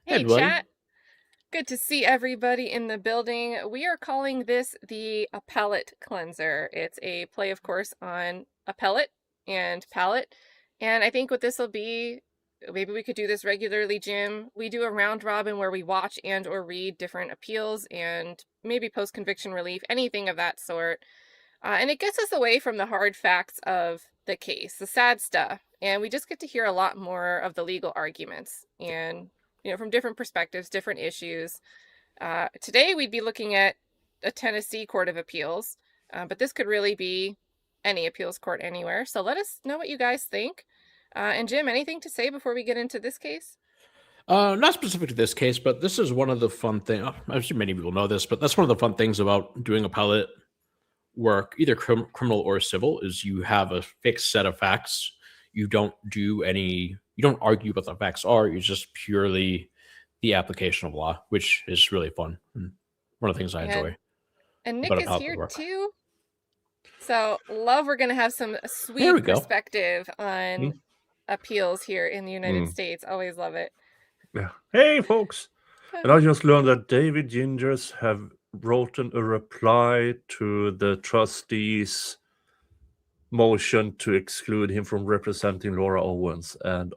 Hey, Hey, everybody. chat. Good to see everybody in the building. We are calling this the Appellate Cleanser. It's a play, of course, on appellate and palate. And I think what this will be, maybe we could do this regularly, Jim. We do a round robin where we watch and or read different appeals and maybe post-conviction relief, anything of that sort. And it gets us away from the hard facts of the case, the sad stuff. And we just get to hear a lot more of the legal arguments and, from different perspectives, different issues. Today, we'd be looking at a Tennessee Court of Appeals, but this could really be any appeals court anywhere. So let us know what you guys think. And Jim, anything to say before we get into this case? Not specific to this case, but this is one of the fun things. I'm sure many people know this, but that's one of the fun things about doing appellate work, either criminal or civil, is you have a fixed set of facts. You don't argue what the facts are. It's just purely the application of law, which is really fun. And one of the things I enjoy And Nick about is appellate here work. too. So, love, we're going to have some Here we sweet go. perspective on appeals here in the United Mm. States. Always love it. Yeah. Hey, folks. And I just learned that David Gingers have written a reply to the trustees' motion to exclude him from representing Laura Owens. And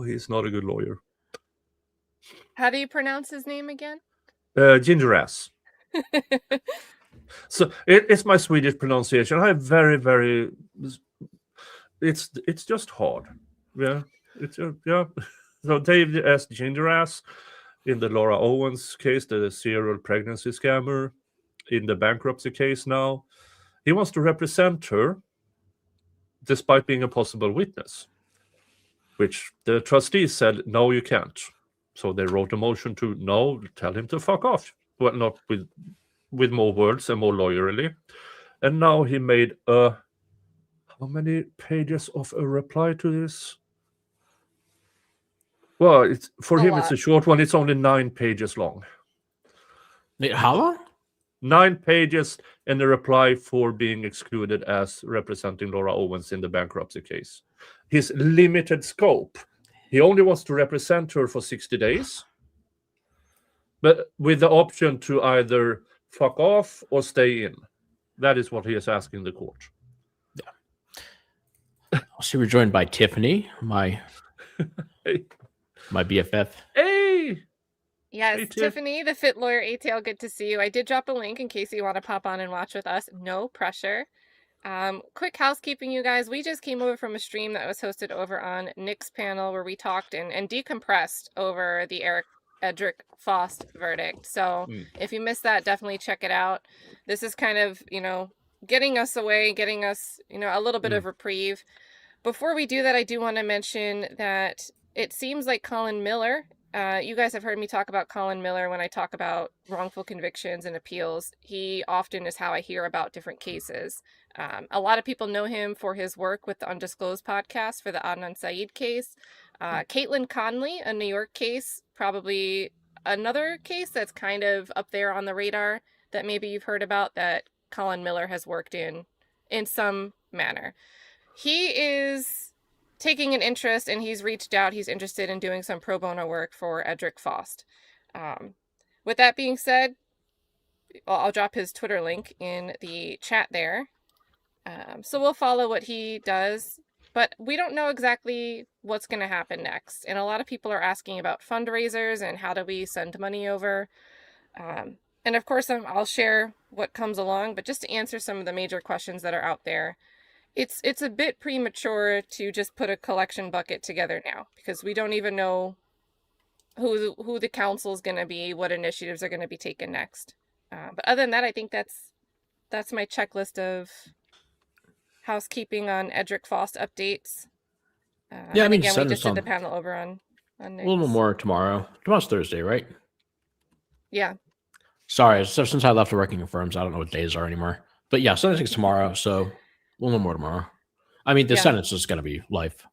he's not a good lawyer. How do you pronounce his name again? Ginger ass. So it's my Swedish pronunciation. I have very. It's just hard. Yeah. Yeah. So David S. Ginger ass in the Laura Owens case, the serial pregnancy scammer, in the bankruptcy case now, he wants to represent her despite being a possible witness, which the trustees said, no, you can't. So they wrote a motion to no, tell him to fuck off. Well, not with more words and more lawyerly. And now he made how many pages of a reply to this? Well, it's for him, it's a short one. It's only 9 pages long. How long? 9 pages in the reply for being excluded as representing Laura Owens in the bankruptcy case. His limited scope. He only wants to represent her for 60 days, but with the option to either fuck off or stay in. That is what he is asking the court. Yeah. So we're joined by Tiffany, my BFF. Hey! Yes, Hey, Tiffany, the fit lawyer ATL, good to see you. I did drop a link in case you want to pop on and watch with us. No pressure. Quick housekeeping, you guys. We just came over from a stream that was hosted over on Nick's panel where we talked and decompressed over the Edric Faust verdict. So if you missed that, definitely check it out. This is kind of, getting us away, getting us, a little bit of reprieve. Before we do that, I do want to mention that it seems like Colin Miller, you guys have heard me talk about Colin Miller when I talk about wrongful convictions and appeals. He often is how I hear about different cases. A lot of people know him for his work with the Undisclosed podcast for the Adnan Syed case. Caitlin Conley, a New York case, probably another case that's kind of up there on the radar that maybe you've heard about that Colin Miller has worked in some manner. He is taking an interest and he's reached out. He's interested in doing some pro bono work for Edric Faust. With that being said, I'll drop his Twitter link in the chat there. So we'll follow what he does, but we don't know exactly what's going to happen next. And a lot of people are asking about fundraisers and how do we send money over. And of course, I'll share what comes along, but just to answer some of the major questions that are out there, it's a bit premature to just put a collection bucket together now because we don't even know who the council is going to be, what initiatives are going to be taken next. But other than that, I think that's my checklist of housekeeping on Edric Faust updates. Yeah, I mean, again, we just did the panel over on Nick's. A little more tomorrow. Tomorrow's Thursday, right? Yeah. Sorry, so since I left the working firms, I don't know what days are anymore. But yeah, Sunday's tomorrow, so we'll know more tomorrow. I mean, the sentence is going to be life.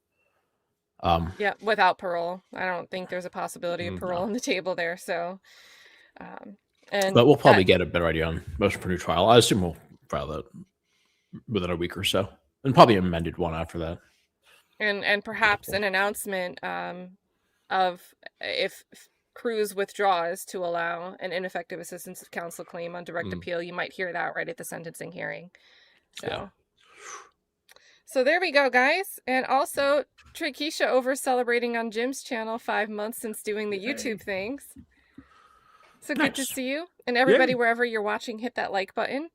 Yeah, without parole. I don't think there's a possibility of parole on the table there. So, but we'll probably get a better idea on motion for new trial. I assume we'll file that within a week or so, and probably amended one after that. And perhaps an announcement of if Cruz withdraws to allow an ineffective assistance of counsel claim on direct appeal. You might hear that right at the sentencing hearing. So, Yeah. so there we go, guys. And also, Trikisha over celebrating on Jim's channel 5 months since doing the YouTube things. So good to Nice. see you. And everybody, Yay. wherever you're watching, hit that like button.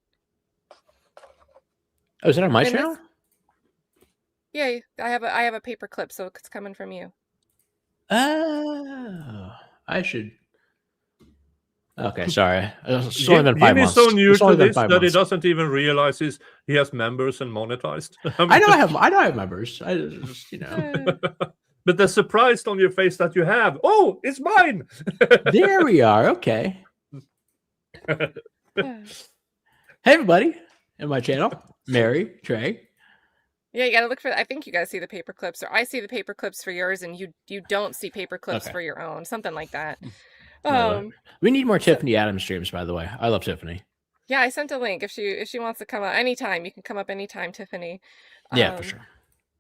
Oh, is it on my And channel? Yeah, I have a paper clip, so it's coming from you. Oh, I should. Okay, sorry. It's only been 5 Jim is months. so new It's only to been this 5 that he months. doesn't even realize he has members and monetized. I know I have members. I just, But the surprise on your face that you have. Oh, it's mine. There we are. Okay. Hey, everybody, in my channel, Mary, Trey. Yeah, you gotta look for. I think you guys see the paper clips, or I see the paper clips for yours, and you don't see paper clips for your own, something like that. We need more Tiffany Adams streams, by the way. I love Tiffany. Yeah, I sent a link. If she wants to come up anytime, you can come up anytime, Tiffany. Yeah, for sure.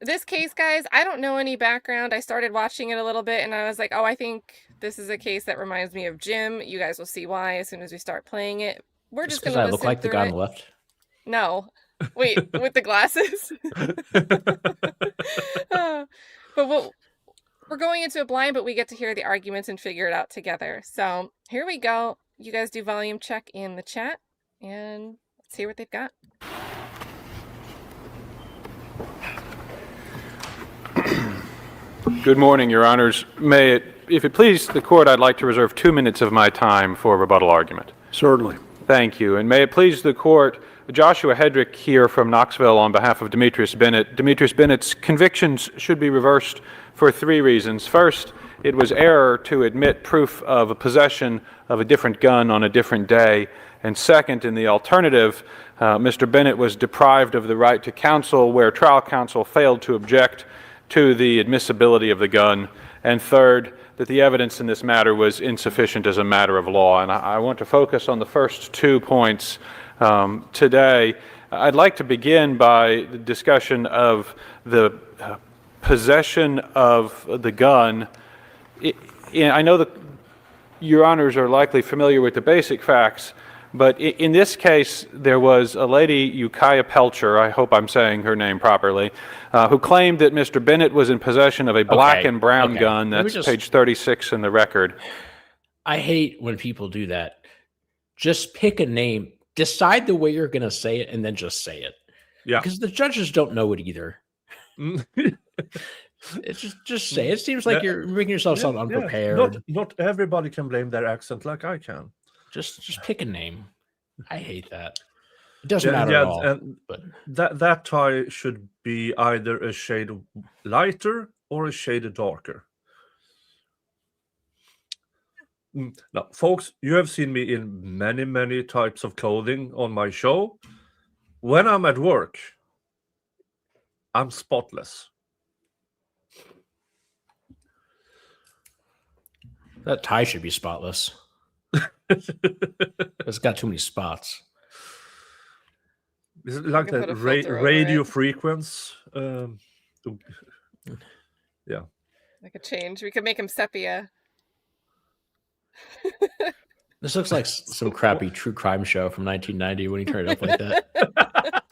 This case, guys, I don't know any background. I started watching it a little bit, and I was like, oh, I think this is a case that reminds me of Jim. You guys will see why as soon as we start playing it. We're just gonna listen I look like the through guy it. on the left. No. Wait, with the glasses? But we're going into it blind, but we get to hear the arguments and figure it out together. So here we go. You guys do volume check in the chat, and let's hear what they've got. Good morning, Your Honors. If it please the Court, I'd like to reserve 2 minutes of my time for rebuttal argument. Certainly. Thank you. And may it please the Court, Joshua Hedrick here from Knoxville on behalf of Demetrius Bennett. Demetrius Bennett's convictions should be reversed for 3 reasons. First, it was error to admit proof of a possession of a different gun on a different day. And second, in the alternative, Mr. Bennett was deprived of the right to counsel where trial counsel failed to object to the admissibility of the gun. And third, that the evidence in this matter was insufficient as a matter of law. And I want to focus on the first 2 points today. I'd like to begin by the discussion of the possession of the gun. I know that Your Honors are likely familiar with the basic facts, but in this case, there was a lady, Ukiah Pelcher, I hope I'm saying her name properly, who claimed that Mr. Bennett was in possession of a black and brown gun. That's page 36 in the record. I hate when people do that. Just pick a name, decide the way you're going to say it, and then just say it. Yeah. Because the judges don't know it either. It's just say it. It seems like you're making yourself sound unprepared. Not everybody can blame their accent like I can. Just pick a name. I hate that. It doesn't matter at all. And but that tie should be either a shade lighter or a shade darker. Now, folks, you have seen me in many, many types of clothing on my show. When I'm at work, I'm spotless. that tie should be spotless. It's got too many spots. Is it like You can the put a filter over radio it. frequency? Yeah. I could change. We could make him sepia. This looks like some crappy true crime show from 1990 when he turned it up like that.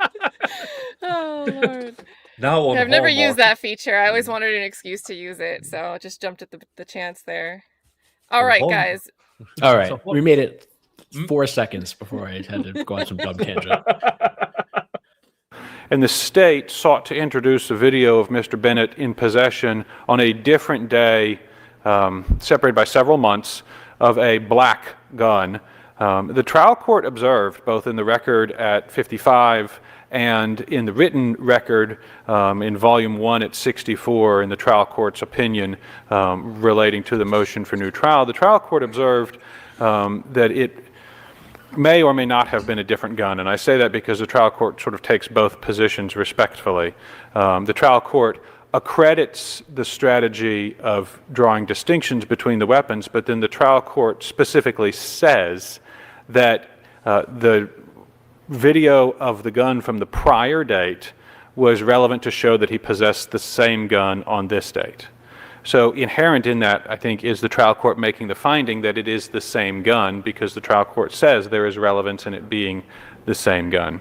Oh, Lord. Now on I've never Hallmark. used that feature. I always wanted an excuse to use it, so I just jumped at the chance there. All right, Hallmark. guys. All right. So what- We made it 4 seconds before I had to go on some dumb tangent. And the state sought to introduce a video of Mr. Bennett in possession on a different day, separated by several months, of a black gun. The trial court observed, both in the record at 55 and in the written record in Volume 1 at 64, in the trial court's opinion relating to the motion for new trial, the trial court observed that it may or may not have been a different gun. And I say that because the trial court sort of takes both positions respectfully. The trial court accredits the strategy of drawing distinctions between the weapons, but then the trial court specifically says that the video of the gun from the prior date was relevant to show that he possessed the same gun on this date. So inherent in that, I think, is the trial court making the finding that it is the same gun, because the trial court says there is relevance in it being the same gun.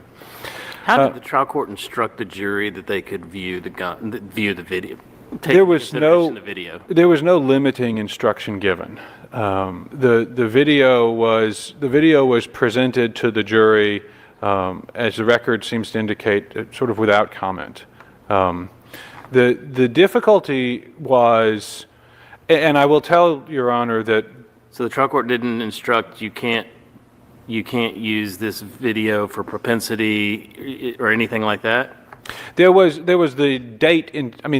How did the trial court instruct the jury that they could view the gun, view the video? There was no the video. There was no limiting instruction given. The video was presented to the jury, as the record seems to indicate, sort of without comment. The difficulty was, and I will tell Your Honor that. So the trial court didn't instruct you can't use this video for propensity or anything like that? There was the date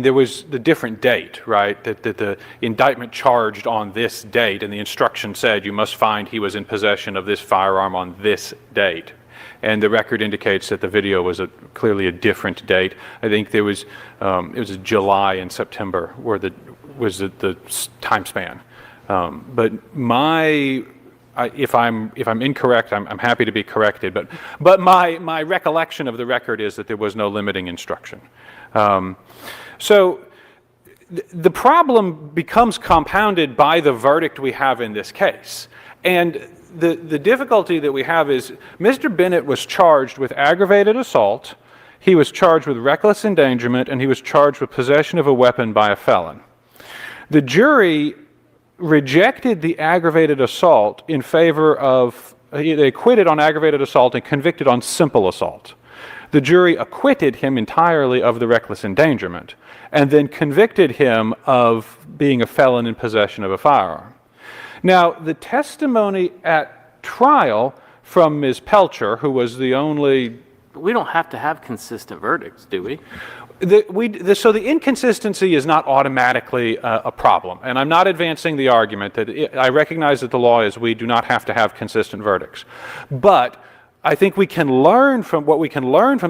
there was the different date, right? That the indictment charged on this date, and the instruction said you must find he was in possession of this firearm on this date. And the record indicates that the video was clearly a different date. I think it was July and September was the time span. But if I'm incorrect, I'm happy to be corrected. But my recollection of the record is that there was no limiting instruction. So the problem becomes compounded by the verdict we have in this case. And the difficulty that we have is Mr. Bennett was charged with aggravated assault, he was charged with reckless endangerment, and he was charged with possession of a weapon by a felon. The jury rejected the aggravated assault in favor of, they acquitted on aggravated assault and convicted on simple assault. The jury acquitted him entirely of the reckless endangerment and then convicted him of being a felon in possession of a firearm. Now, the testimony at trial from Ms. Pelcher, who was the only... We don't have to have consistent verdicts, do we? So the inconsistency is not automatically a problem, and I'm not advancing the argument that I recognize that the law is we do not have to have consistent verdicts. But I think we can learn from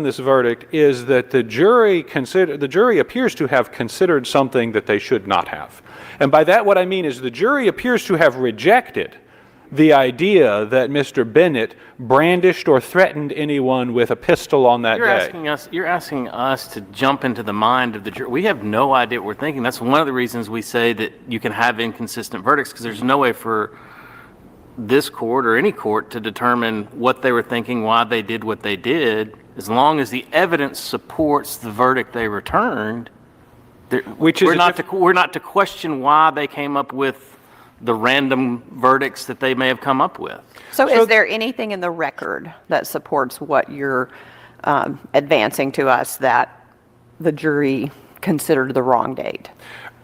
this verdict is that the jury appears to have considered something that they should not have. And by that what I mean is the jury appears to have rejected the idea that Mr. Bennett brandished or threatened anyone with a pistol on that day. You're asking us to jump into the mind of the jury. We have no idea what we're thinking. That's one of the reasons we say that you can have inconsistent verdicts, because there's no way for this court or any court to determine what they were thinking, why they did what they did. As long as the evidence supports the verdict they returned, we're not to question why they came up with the random verdicts that they may have come up with. So is there anything in the record that supports what you're advancing to us, that the jury considered the wrong date?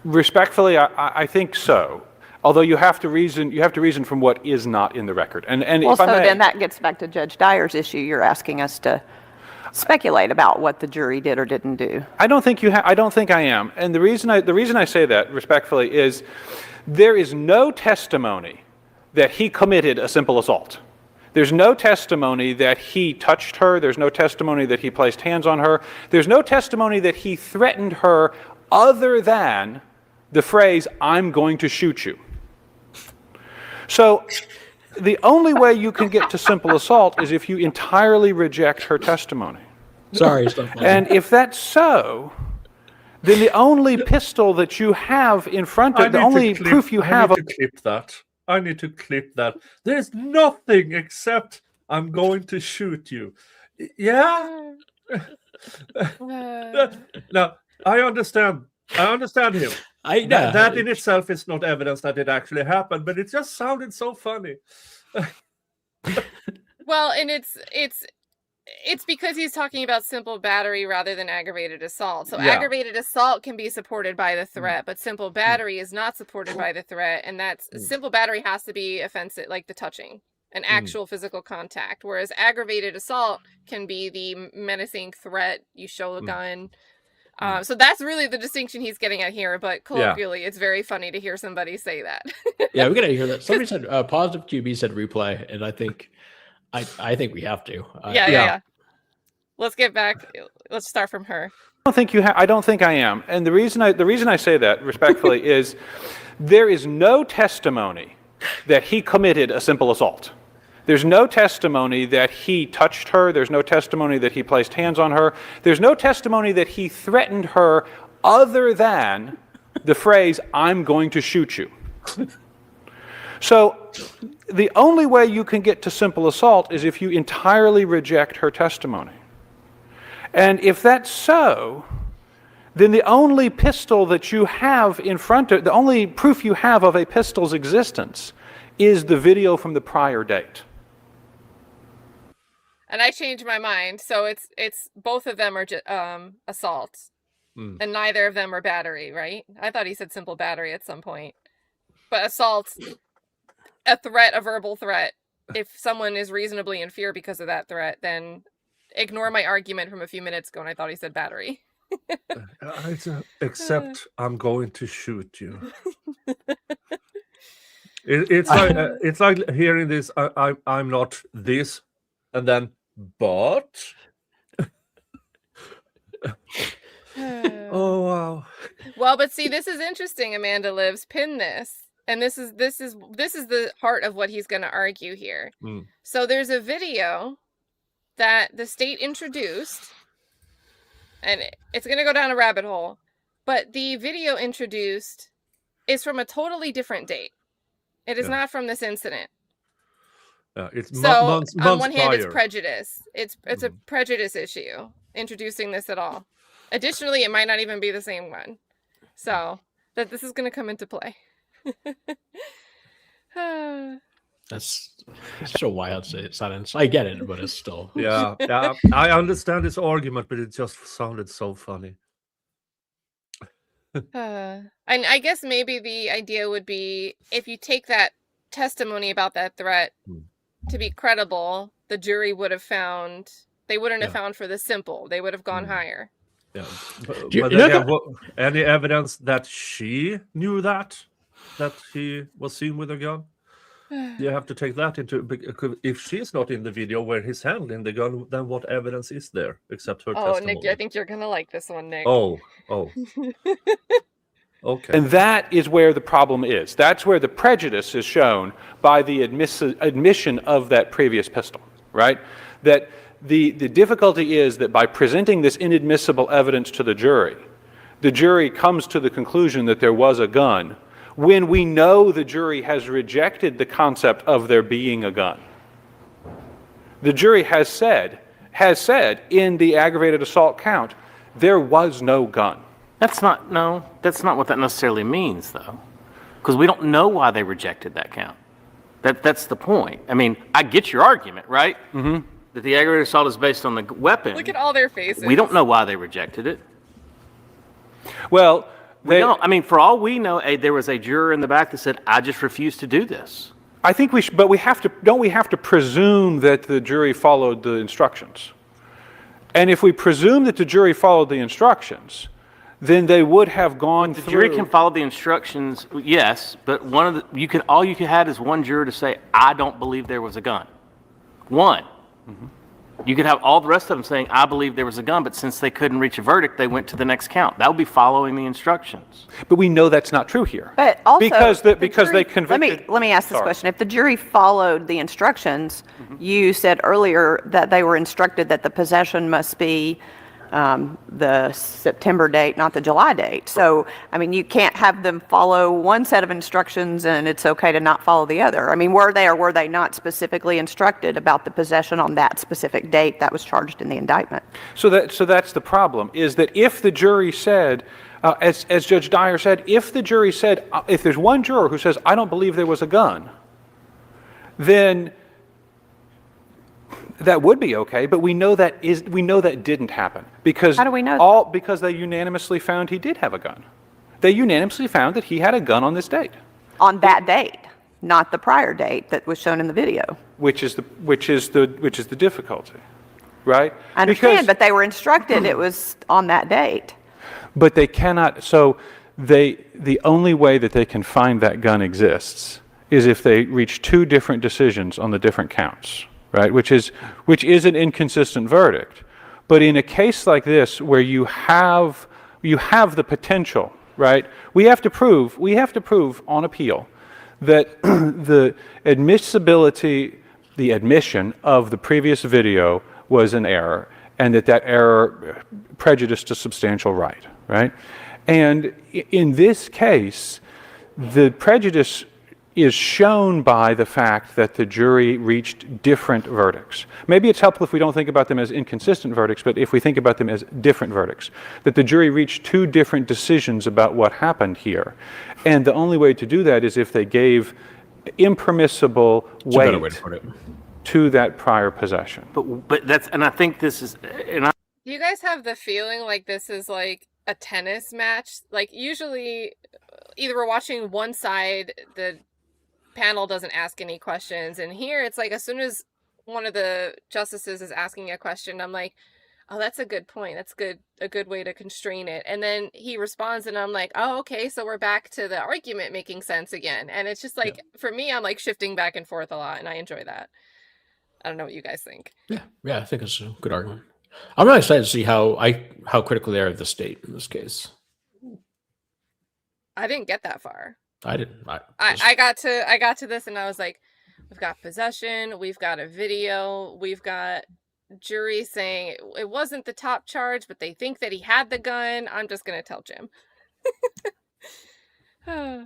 Respectfully, I think so. Although you have to reason from what is not in the record. And well, if I may, then that gets back to Judge Dyer's issue. You're asking us to speculate about what the jury did or didn't do. I don't think I am. And the reason I say that respectfully is there is no testimony that he committed a simple assault. There's no testimony that he touched her. There's no testimony that he placed hands on her. There's no testimony that he threatened her other than the phrase, "I'm going to shoot you." So the only way you can get to simple assault is if you entirely reject her testimony. Sorry, stop. And if that's so, then the only pistol that you have in front of, the only proof you have... I need to clip that. I need to clip that. There's nothing except I'm going to shoot you. Yeah? Now, I understand him. I know. That in itself is not evidence that it actually happened, but it just sounded so funny. Well, and it's because he's talking about simple battery rather than aggravated assault. So aggravated assault can be supported by the threat, but simple battery is not supported by the threat, and that's simple battery has to be offensive, like the touching, an actual physical contact, whereas aggravated assault can be the menacing threat, you show a gun. So that's really the distinction he's getting at here, but colloquially, it's very funny to hear somebody say that. Yeah, we gotta hear that. Somebody said positive QB said replay, and I think we have to. Yeah. Let's get back. Let's start from her. I don't think I am. And the reason I say that respectfully is there is no testimony that he committed a simple assault. There's no testimony that he touched her. There's no testimony that he placed hands on her. There's no testimony that he threatened her other than the phrase, "I'm going to shoot you." So the only way you can get to simple assault is if you entirely reject her testimony. And if that's so, then the only pistol that you have in front of, the only proof you have of a pistol's existence is the video from the prior date. And I changed my mind, so it's both of them are assault, and neither of them are battery, right? I thought he said simple battery at some point, but assault, a threat, a verbal threat. If someone is reasonably in fear because of that threat, then ignore my argument from a few minutes ago, and I thought he said battery. Except I'm going to shoot you. It's like hearing this. I'm not this, and then but. Oh wow. Well, but see, this is interesting. Amanda Lives, pin this. And this is the heart of what he's going to argue here. So there's a video that the state introduced, and it's going to go down a rabbit hole, but the video introduced is from a totally different date. It is not from this incident. It's so months on one hand, it's prior. prejudice. It's a prejudice issue, introducing this at all. Additionally, it might not even be the same one. So that this is going to come into play. That's so wild sentence. I get it, but it's still Yeah, I understand this argument, but it just sounded so funny. And I guess maybe the idea would be if you take that testimony about that threat to be credible, the jury would have found, they wouldn't have found for the simple. They would have gone higher. Yeah, Do you but know again, any evidence that she knew that he was seen with a gun? You have to take that into, if she's not in the video where he's handling the gun, then what evidence is there except her testimony? Nick, I think you're gonna like this one, Nick. Oh. Okay. And that is where the problem is. That's where the prejudice is shown by the admission of that previous pistol, right? That the difficulty is that by presenting this inadmissible evidence to the jury comes to the conclusion that there was a gun, when we know the jury has rejected the concept of there being a gun. The jury has said in the aggravated assault count, there was no gun. That's not what that necessarily means, though, because we don't know why they rejected that count. That's the point. I mean, I get your argument, right? Mm-hmm. That the aggravated assault is based on the weapon. Look at all their faces. We don't know why they rejected it. Well, We don't. I mean, for all we know, there was a juror in the back that said, "I just refuse to do this." I think we should, but we have to. Don't we have to presume that the jury followed the instructions? And if we presume that the jury followed the instructions, then they would have gone through. The jury can follow the instructions, yes, but all you could have is one juror to say, "I don't believe there was a gun." One. Mm-hmm. You could have all the rest of them saying, "I believe there was a gun," but since they couldn't reach a verdict, they went to the next count. That would be following the instructions. But we know that's not true here. But also, because the they jury, convicted. Let me ask this question. If the jury followed the instructions, you said earlier that they were instructed that the possession must be the September date, not the July date. So, I mean, you can't have them follow one set of instructions and it's okay to not follow the other. I mean, were they or were they not specifically instructed about the possession on that specific date that was charged in the indictment? So that's the problem, is that if the jury said, as Judge Dyer said, if the jury said, if there's one juror who says, "I don't believe there was a gun," then that would be okay, but we know that didn't happen because how do we know because they unanimously found he did have a gun. They unanimously found that he had a gun on this date. On that date, not the prior date that was shown in the video. Which is the difficulty, right? I understand, but they were instructed it was on that date. But they cannot. So the only way that they can find that gun exists is if they reach two different decisions on the different counts. Right, which is an inconsistent verdict, but in a case like this where you have the potential, right? We have to prove on appeal that the admission of the previous video was an error, and that error prejudiced a substantial right, And in this case, the prejudice is shown by the fact that the jury reached different verdicts. Maybe it's helpful if we don't think about them as inconsistent verdicts, but if we think about them as different verdicts, that the jury reached two different decisions about what happened here. And the only way to do that is if they gave impermissible It's a better way weight to put it. to that prior possession. But that's, and I think this is, and I, Do you guys have the feeling like this is like a tennis match? Like usually either we're watching one side, the panel doesn't ask any questions, and here it's like as soon as one of the justices is asking a question, I'm like, oh, that's a good point, that's a good way to constrain it, and then he responds and I'm like, oh, okay, so we're back to the argument making sense again. And it's just like, for me, I'm like shifting back and forth a lot, and I enjoy that. I don't know what you guys think. Yeah, I think it's a good argument. I'm really excited to see how critical they are of the state in this case. I didn't get that far. I didn't. I got to this and I was like, we've got possession, we've got a video, we've got jury saying it wasn't the top charge, but they think that he had the gun. I'm just gonna tell Jim. I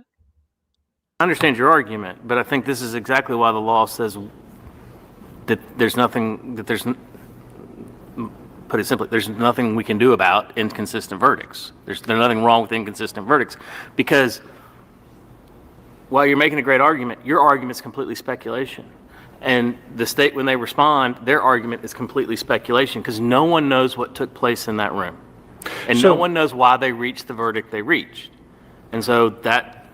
understand your argument, but I think this is exactly why the law says that there's nothing, put it simply, there's nothing we can do about inconsistent verdicts. There's nothing wrong with inconsistent verdicts, because while you're making a great argument, your argument's completely speculation. And the state, when they respond, their argument is completely speculation, because no one knows what took place in that room. And no one knows why they reached the verdict they reached. And so that,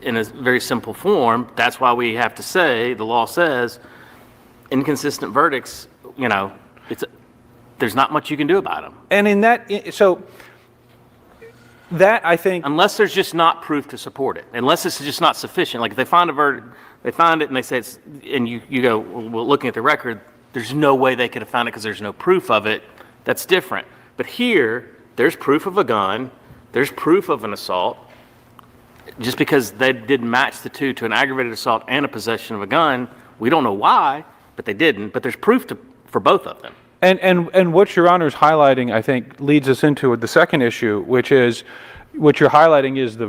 in a very simple form, that's why we have to say, the law says, inconsistent verdicts, you know, there's not much you can do about them. And in that, so that, I think, Unless there's just not proof to support it. Unless it's just not sufficient. Like if they find a verdict, they find it and they say it's, and you go, well, looking at the record, there's no way they could have found it because there's no proof of it. That's different. But here, there's proof of a gun. There's proof of an assault. Just because they didn't match the two to an aggravated assault and a possession of a gun, we don't know why, but they didn't. But there's proof for both of them. And what Your Honor's highlighting, I think, leads us into the second issue, which is, what you're highlighting is the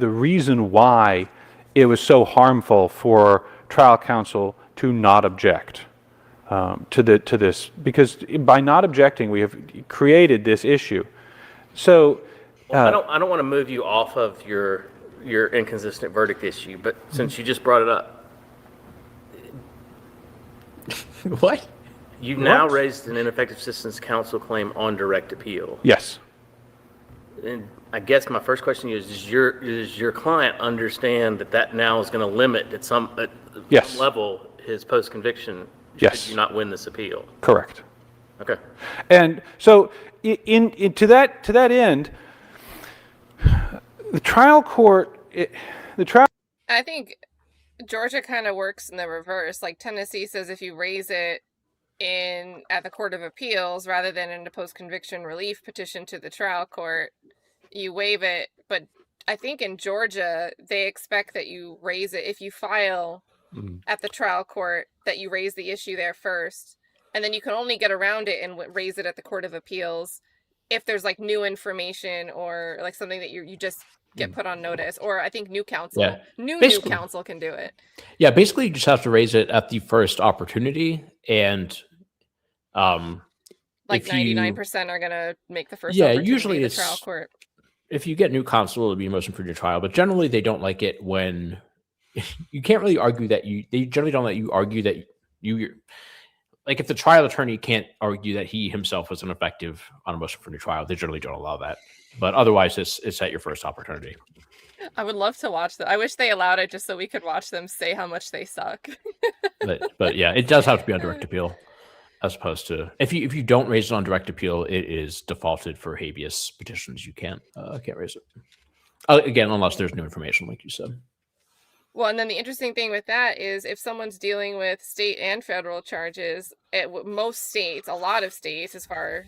reason why it was so harmful for trial counsel to not object to this, because by not objecting, we have created this issue. So I don't want to move you off of your inconsistent verdict issue, but since you just brought it up, What? you've now raised an ineffective assistance counsel claim on direct appeal. yes, And I guess my first question to you is, does your client understand that now is going to limit at some Yes. level his post-conviction Yes. should you not win this appeal? correct. Okay. And so, to that end, the trial court, I think Georgia kind of works in the reverse. Like Tennessee says, if you raise it at the Court of Appeals rather than in a post-conviction relief petition to the trial court, you waive it. But I think in Georgia, they expect that you raise it if you file at the trial court, that you raise the issue there first, and then you can only get around it and raise it at the Court of Appeals if there's like new information or like something that you just get put on notice. Or I think new counsel, new counsel can do it. Yeah, basically you just have to raise it at the first opportunity, and Like if you- 99% are gonna make the first. Yeah, opportunity usually the it's trial court. if you get new counsel, it'll be a motion for new trial. But generally, they don't like it when you can't really argue that they generally don't let you argue that you're like, if the trial attorney can't argue that he himself was ineffective on a motion for new trial, they generally don't allow that. But otherwise, it's at your first opportunity. I would love to watch that. I wish they allowed it just so we could watch them say how much they suck. But yeah, it does have to be on direct appeal, as opposed to if you don't raise it on direct appeal, it is defaulted for habeas petitions. You can't raise it again unless there's new information, like you said. Well, and then the interesting thing with that is if someone's dealing with state and federal charges, most states, a lot of states, as far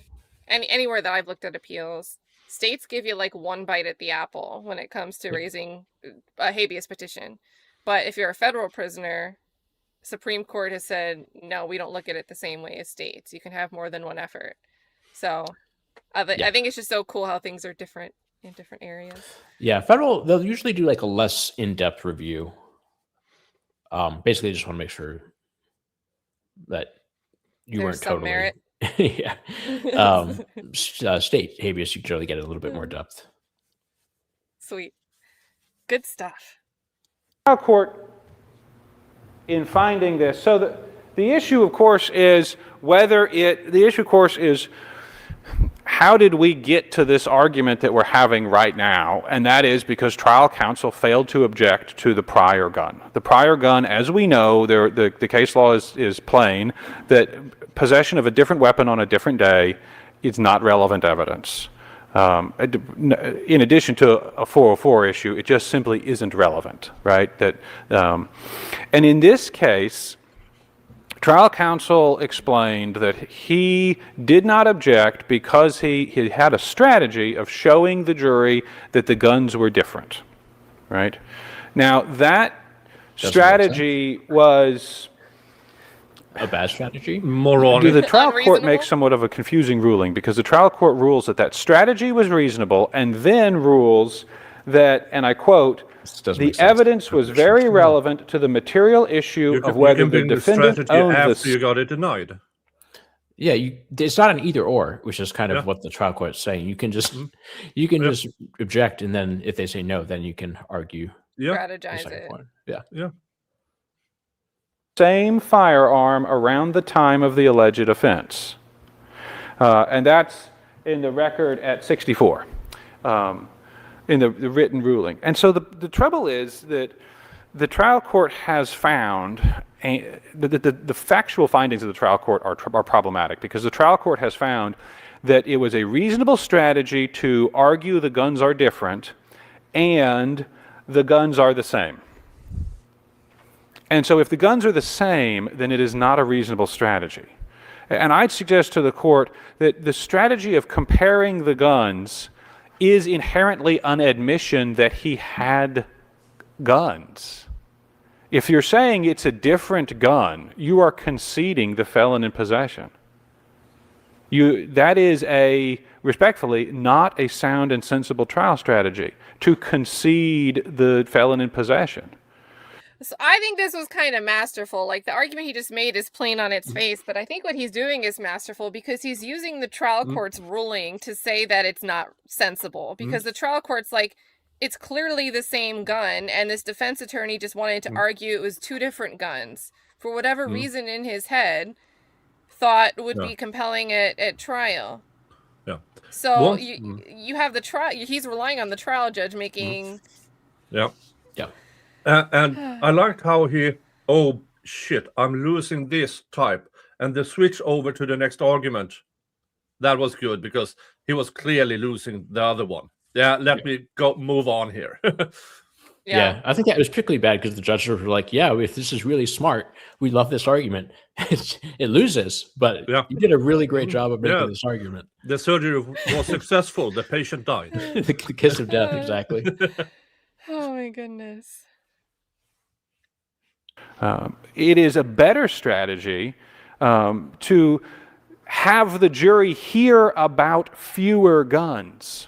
anywhere that I've looked at appeals, states give you like one bite at the apple when it comes to raising a habeas petition. But if you're a federal prisoner, Supreme Court has said, no, we don't look at it the same way as states. You can have more than one effort. So I think it's just so cool how things are different in different areas. Yeah, federal, they'll usually do like a less in-depth review. Basically, just want to make sure that you There's weren't some totally. merit. Yeah. State habeas, you generally get a little bit more depth. Sweet. Good stuff. Trial court, in finding this, so the issue, of course, is how did we get to this argument that we're having right now? And that is because trial counsel failed to object to the prior gun. The prior gun, as we know, the case law is plain, that possession of a different weapon on a different day is not relevant evidence. In addition to a 404 issue, it just simply isn't relevant, right? And in this case, trial counsel explained that he did not object because he had a strategy of showing the jury that the guns were different, right? Now, that strategy was a bad strategy. Moronic. The trial court Unreasonable? makes somewhat of a confusing ruling because the trial court rules that strategy was reasonable and then rules that, and I quote, the evidence was very relevant to the material issue of whether the defendant strategy owned after the... you got it denied. Yeah, it's not an either or, which is kind of what the trial court is saying. You can just just object, and then if they say no, then you can argue the Strategize second it. point. Yeah. same firearm around the time of the alleged offense. And that's in the record at 64, in the written ruling. And so the trouble is that the trial court has found, the factual findings of the trial court are problematic because the trial court has found that it was a reasonable strategy to argue the guns are different and the guns are the same. And so if the guns are the same, then it is not a reasonable strategy. And I'd suggest to the court that the strategy of comparing the guns is inherently an admission that he had guns. If you're saying it's a different gun, you are conceding the felon in possession. That is respectfully, not a sound and sensible trial strategy to concede the felon in possession. So I think this was kind of masterful. Like the argument he just made is plain on its face, but I think what he's doing is masterful because he's using the trial court's ruling to say that it's not sensible. Because the trial court's like, it's clearly the same gun, and this defense attorney just wanted to argue it was two different guns. For whatever reason in his head, thought would be compelling at trial. Yeah. So you have the trial. He's relying on the trial judge making. Yeah. Yeah. And I liked how oh shit, I'm losing this type. And the switch over to the next argument, that was good because he was clearly losing the other one. Yeah, let me move on here. Yeah, I think that was particularly bad because the judges were like, yeah, if this is really smart, we love this argument. It loses, but you did a really great job of making this argument. The surgery was successful. The patient died. The kiss of death, exactly. Oh my goodness. It is a better strategy to have the jury hear about fewer guns.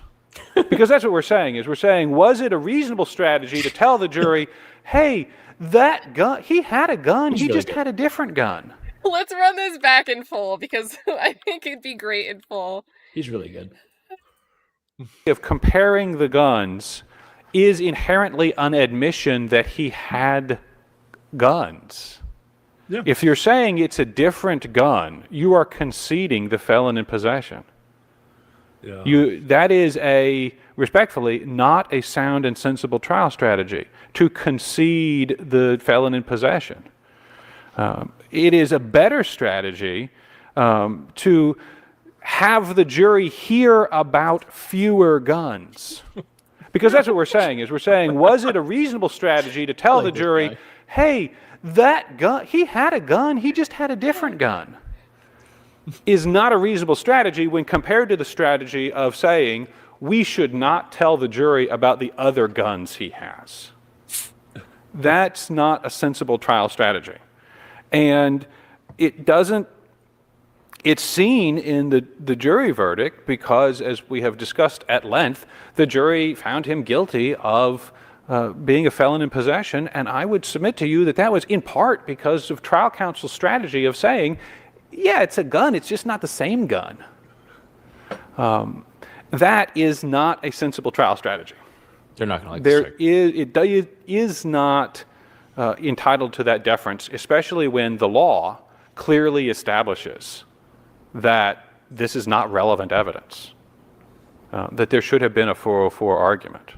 Because that's what we're saying, was it a reasonable strategy to tell the jury, hey, that gun, he had a gun, he just had a different gun. Let's run this back in full because I think it'd be great in full. He's really good. Of comparing the guns is inherently an admission that he had guns. Yeah. If you're saying it's a different gun, you are conceding the felon in possession. Yeah. That is respectfully, not a sound and sensible trial strategy to concede the felon in possession. It is a better strategy to have the jury hear about fewer guns. Because that's what we're saying, was it a reasonable strategy to tell the jury, hey, that gun, he had a gun, he just had a different gun, is not a reasonable strategy when compared to the strategy of saying, we should not tell the jury about the other guns he has. That's not a sensible trial strategy. And it It's seen in the jury verdict because, as we have discussed at length, the jury found him guilty of being a felon in possession, and I would submit to you that that was in part because of trial counsel's strategy of saying, yeah, it's a gun, it's just not the same gun. That is not a sensible trial strategy. They're not going to like There this. it is not entitled to that deference, especially when the law clearly establishes that this is not relevant evidence, that there should have been a 404 argument.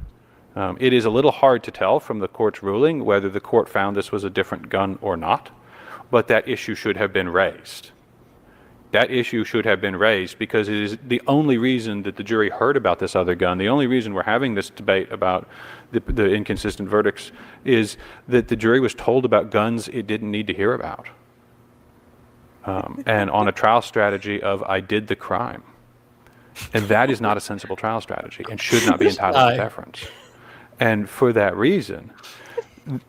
It is a little hard to tell from the court's ruling whether the court found this was a different gun or not, but that issue should have been raised. That issue should have been raised because it is the only reason that the jury heard about this other gun. The only reason we're having this debate about the inconsistent verdicts is that the jury was told about guns it didn't need to hear about. And on a trial strategy of I did the crime. And that is not a sensible trial strategy and should not be entitled to deference. And for that reason,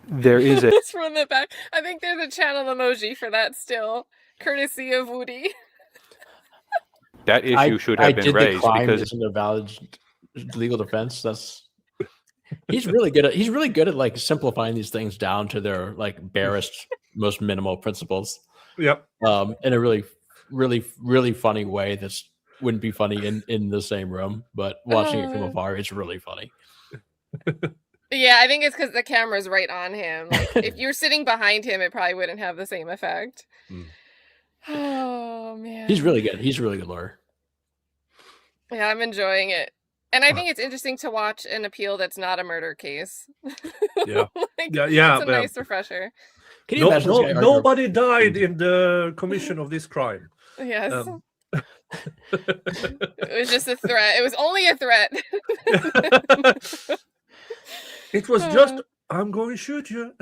there is a... It's from the back. I think there's a channel emoji for that still, courtesy of Woody. That issue should have been raised because isn't a valid legal defense. He's really good at like simplifying these things down to their like barest, most minimal principles. Yep. In a really funny way that wouldn't be funny in the same room, but watching it from afar, it's really funny. Yeah, I think it's because the camera's right on him. Like, if you're sitting behind him, it probably wouldn't have the same effect. Oh man, He's really good. He's a really good lawyer. Yeah, I'm enjoying it. And I think it's interesting to watch an appeal that's not a murder case. Yeah. Like, Yeah. It's a nice refresher. Can you imagine this guy arguing- Nobody died in the commission of this crime. Yes. It was just a threat. It was only a threat. It was just, I'm going to shoot you.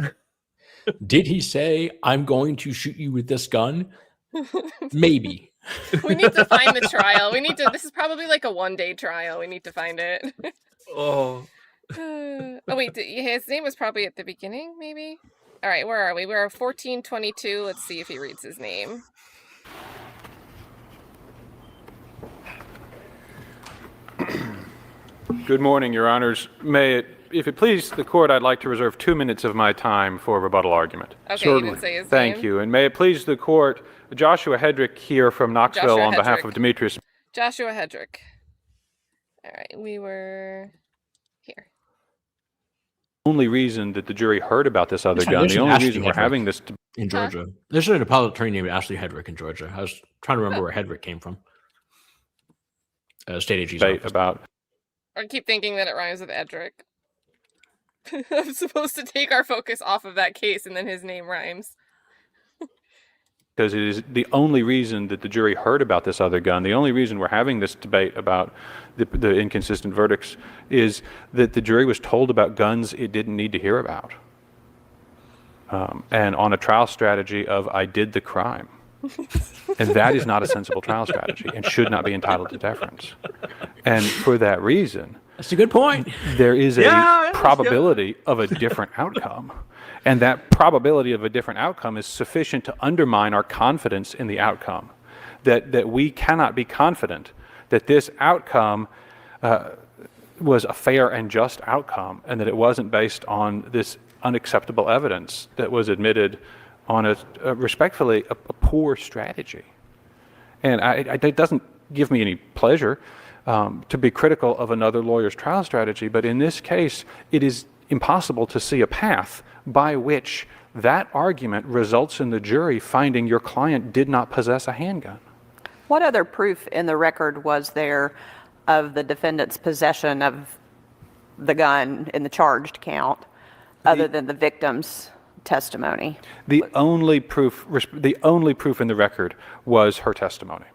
Did he say, I'm going to shoot you with this gun? Maybe. We need to find the trial. This is probably like a 1-day trial. We need to find it. Oh. Oh, wait. His name was probably at the beginning, maybe? All right, where are we? We're 1422. Let's see if he reads his name. Good morning, Your Honors. If it please the court, I'd like to reserve 2 minutes of my time for rebuttal argument. Okay, you didn't say his name. Thank you. And may it please the court, Joshua Hedrick here from Knoxville on behalf of Demetrius. Joshua Hedrick. All right, we were here. The only reason that the jury heard about this other gun, the only reason we're having this in Georgia. There's an appellate attorney named Ashley Hedrick in Georgia. I was trying to remember where Hedrick came from. State AG's debate office. about. I keep thinking that it rhymes with Edric. I'm supposed to take our focus off of that case, and then his name rhymes. Because it is the only reason that the jury heard about this other gun, the only reason we're having this debate about the inconsistent verdicts is that the jury was told about guns it didn't need to hear about. And on a trial strategy of I did the crime. And that is not a sensible trial strategy and should not be entitled to deference. And for that reason, that's a good point. There is a probability of a different outcome. And that probability of a different outcome is sufficient to undermine our confidence in the outcome. That we cannot be confident that this outcome was a fair and just outcome and that it wasn't based on this unacceptable evidence that was admitted on respectfully a poor strategy. And it doesn't give me any pleasure to be critical of another lawyer's trial strategy, but in this case, it is impossible to see a path by which that argument results in the jury finding your client did not possess a handgun. What other proof in the record was there of the defendant's possession of the gun in the charged count other than the victim's testimony? The only proof in the record was her testimony.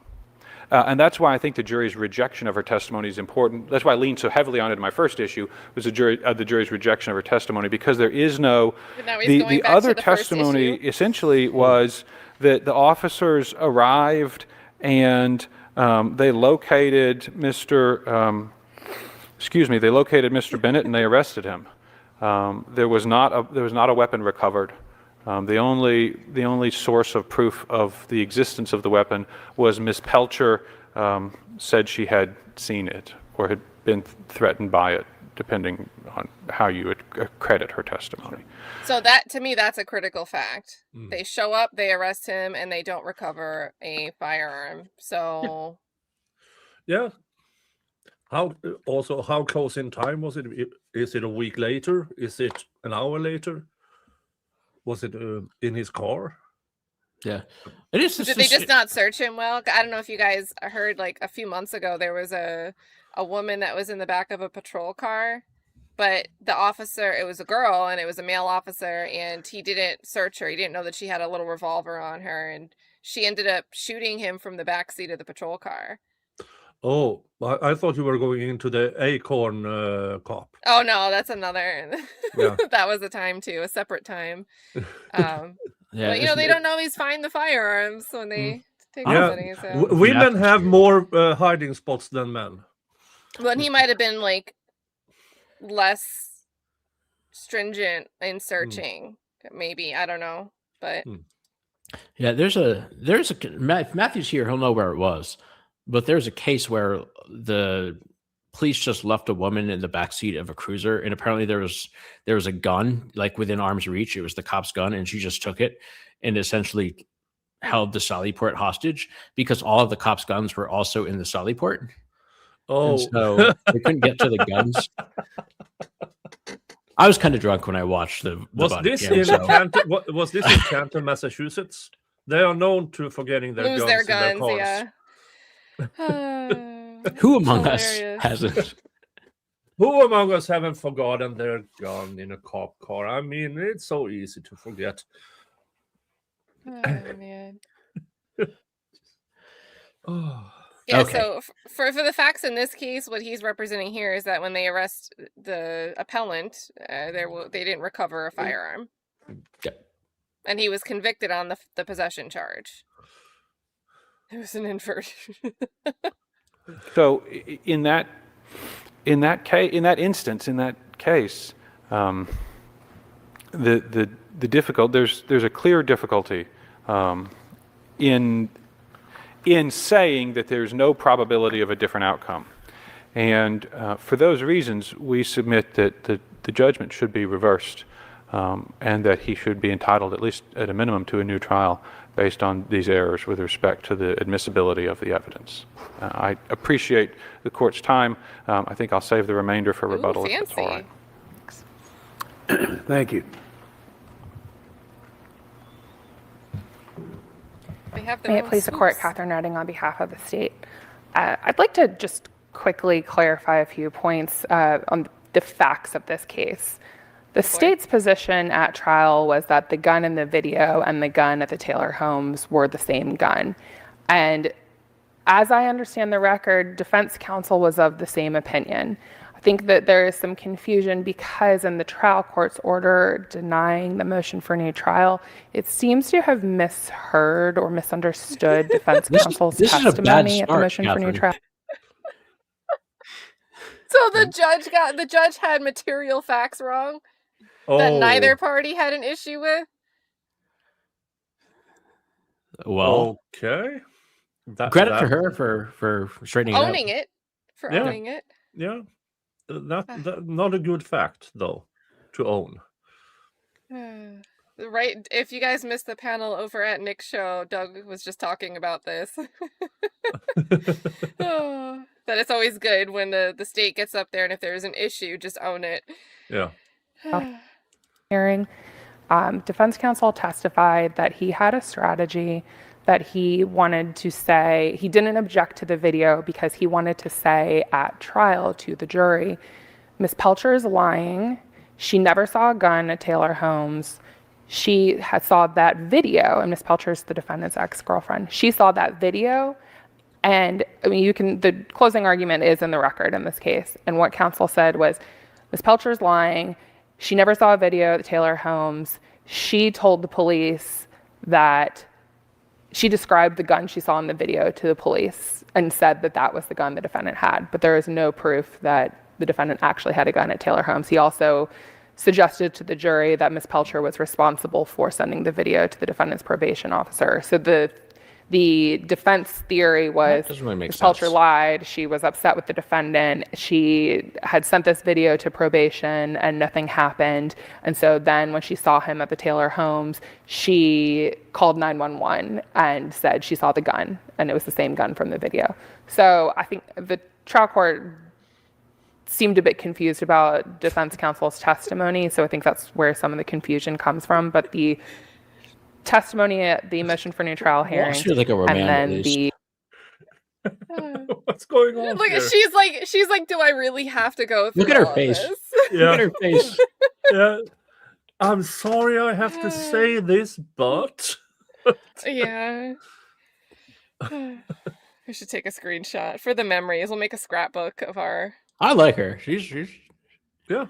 And that's why I think the jury's rejection of her testimony is important. That's why I leaned so heavily on it in my first issue, was the jury's rejection of her testimony, because there is no... The other testimony essentially was that the officers arrived and they located Mr. Bennett and they arrested him. There was not a weapon recovered The only source of proof of the existence of the weapon was Ms. Pelcher said she had seen it or had been threatened by it, depending on how you would credit her testimony. So that, to me, that's a critical fact. Mm. They show up, they arrest him, and they don't recover a firearm. So Yeah. How close in time was it? Is it a week later? Is it an hour later? Was it in his car? Yeah, it is. did they just not search him well? I don't know if you guys heard, like a few months ago, there was a woman that was in the back of a patrol car, but the officer, it was a girl and it was a male officer, and he didn't search her. He didn't know that she had a little revolver on her, and she ended up shooting him from the back seat of the patrol car. Oh, I thought you were going into the Acorn cop. Oh no, that's another. Yeah. That was a time too, a separate time. Yeah, But they don't always find the firearms when they take Yeah. somebody. So. Women have more hiding spots than men. Well, and he might have been like less stringent in searching, maybe, I don't know, but Yeah, there's a if Matthew's here, he'll know where it was, but there's a case where the police just left a woman in the backseat of a cruiser, and apparently there was a gun like within arm's reach. It was the cop's gun, and she just took it and essentially held the Sallyport hostage because all of the cops' guns were also in the Sallyport. Oh, And so they couldn't get to the guns. I was kind of drunk when I watched the was body this cam, in so- Canton? Was this in Canton, Massachusetts? They are known to forgetting their lose guns their in their guns, cars. yeah. Who among us Hilarious. hasn't? Who among us haven't forgotten their gun in a cop car? I mean, it's so easy to forget. Oh, man. Oh. Yeah, Okay. so for the facts in this case, what he's representing here is that when they arrest the appellant, they didn't recover a firearm. Yep. And he was convicted on the possession charge. It was an inversion. So in that case, the difficult there's a clear difficulty in saying that there's no probability of a different outcome, and for those reasons we submit that the judgment should be reversed, and that he should be entitled, at least at a minimum, to a new trial based on these errors with respect to the admissibility of the evidence. I appreciate the court's time. I think I'll save the remainder for rebuttal, if that's all right. Thank you. They have their May it own please the court, scoops. Catherine Redding on behalf of the state. I'd like to just quickly clarify a few points on the facts of this case. The state's position at trial was that the gun in the video and the gun at the Taylor homes were the same gun. And as I understand the record, defense counsel was of the same opinion. I think that there is some confusion because in the trial court's order denying the motion for new trial, it seems to have misheard or misunderstood defense counsel's this is a bad testimony at the start, motion for new Catherine. trial. So the judge had material facts wrong that neither party had an issue with. Well, Okay. credit to her for straightening Owning it out. it. For Yeah. owning it. Yeah. That not a good fact though to own. Right. If you guys missed the panel over at Nick's show, Doug was just talking about this. Oh, that it's always good when the state gets up there, and if there's an issue, just own it. Yeah. Hearing, defense counsel testified that he had a strategy that he wanted to say. He didn't object to the video because he wanted to say at trial to the jury, Ms. Pelcher is lying. She never saw a gun at Taylor Homes. She saw that video, and Ms. Pelcher is the defendant's ex-girlfriend. She saw that video, and I mean, the closing argument is in the record in this case. And what counsel said was, Ms. Pelcher is lying. She never saw a video at Taylor Homes. She told the police that she described the gun she saw in the video to the police and said that that was the gun the defendant had. But there is no proof that the defendant actually had a gun at Taylor Homes. He also suggested to the jury that Ms. Pelcher was responsible for sending the video to the defendant's probation officer. So the defense theory was doesn't really make Ms. Pelcher sense. lied. She was upset with the defendant. She had sent this video to probation and nothing happened. And so then when she saw him at the Taylor homes, she called 911 and said she saw the gun and it was the same gun from the video. So I think the trial court seemed a bit confused about defense counsel's testimony. So I think that's where some of the confusion comes from. But the testimony at the motion for new trial hearing, she was like a and remand, then at least. What's going on Look, here? she's like, do I really have to go through Look at her all face. this? Look Yeah. at her face. Yeah. I'm sorry I have to say this, but Yeah. We should take a screenshot for the memories. We'll make a scrapbook of our. I like her. She's yeah,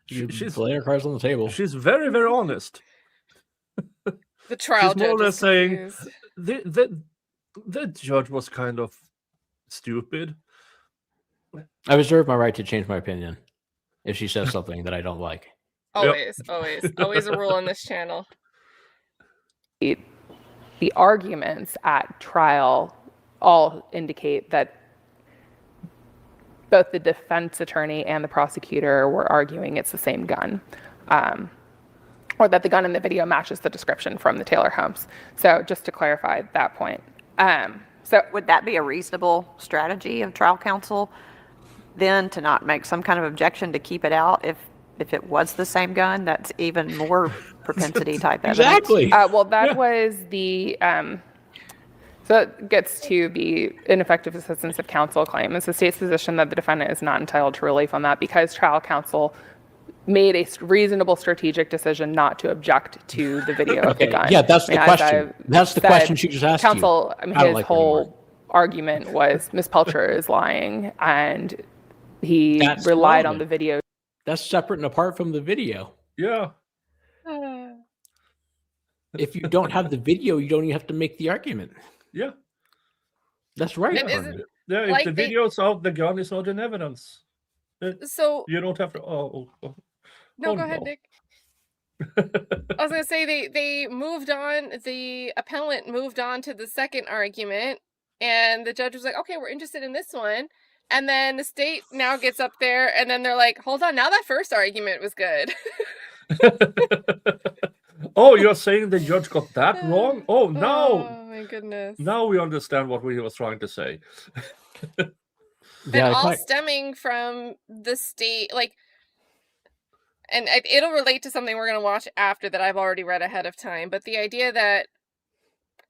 she's laying her cards on the table. she's very, very honest. The trial She's more or judge less is saying confused. the judge was kind of stupid. I reserve my right to change my opinion if she says something that I don't like. Always a rule on this channel. The arguments at trial all indicate that both the defense attorney and the prosecutor were arguing it's the same gun, or that the gun in the video matches the description from the Taylor homes. So just to clarify that point. So Would that be a reasonable strategy of trial counsel then, to not make some kind of objection to keep it out if it was the same gun? That's even more propensity type evidence. Exactly. well, that was the, so it gets to the ineffective assistance of counsel claim. It's the state's position that the defendant is not entitled to relief on that because trial counsel made a reasonable strategic decision not to object to the video of the Okay, gun. yeah, that's the as question. I've That's the said, question she just asked you. counsel, I don't his like whole anymore. argument was Ms. Pelcher is lying, and he That's relied on relevant. the video. That's separate and apart from the video. Yeah. If you don't have the video, you don't even have to make the argument. Yeah. That's right. And Armin. isn't- Yeah, if Like the they- video's out, the gun is not in evidence. So You don't have to. no, oh, go ahead, no. Nick. I was gonna say they moved on. The appellant moved on to the second argument, and the judge was like, "Okay, we're interested in this one." And then the state now gets up there, and then they're like, "Hold on, now that first argument was good." Oh, you're saying the judge got that wrong? Oh, no. Oh my goodness! Now we understand what he was trying to say. And Yeah, all quite- stemming from the state, like, and it'll relate to something we're going to watch after that I've already read ahead of time, but the idea that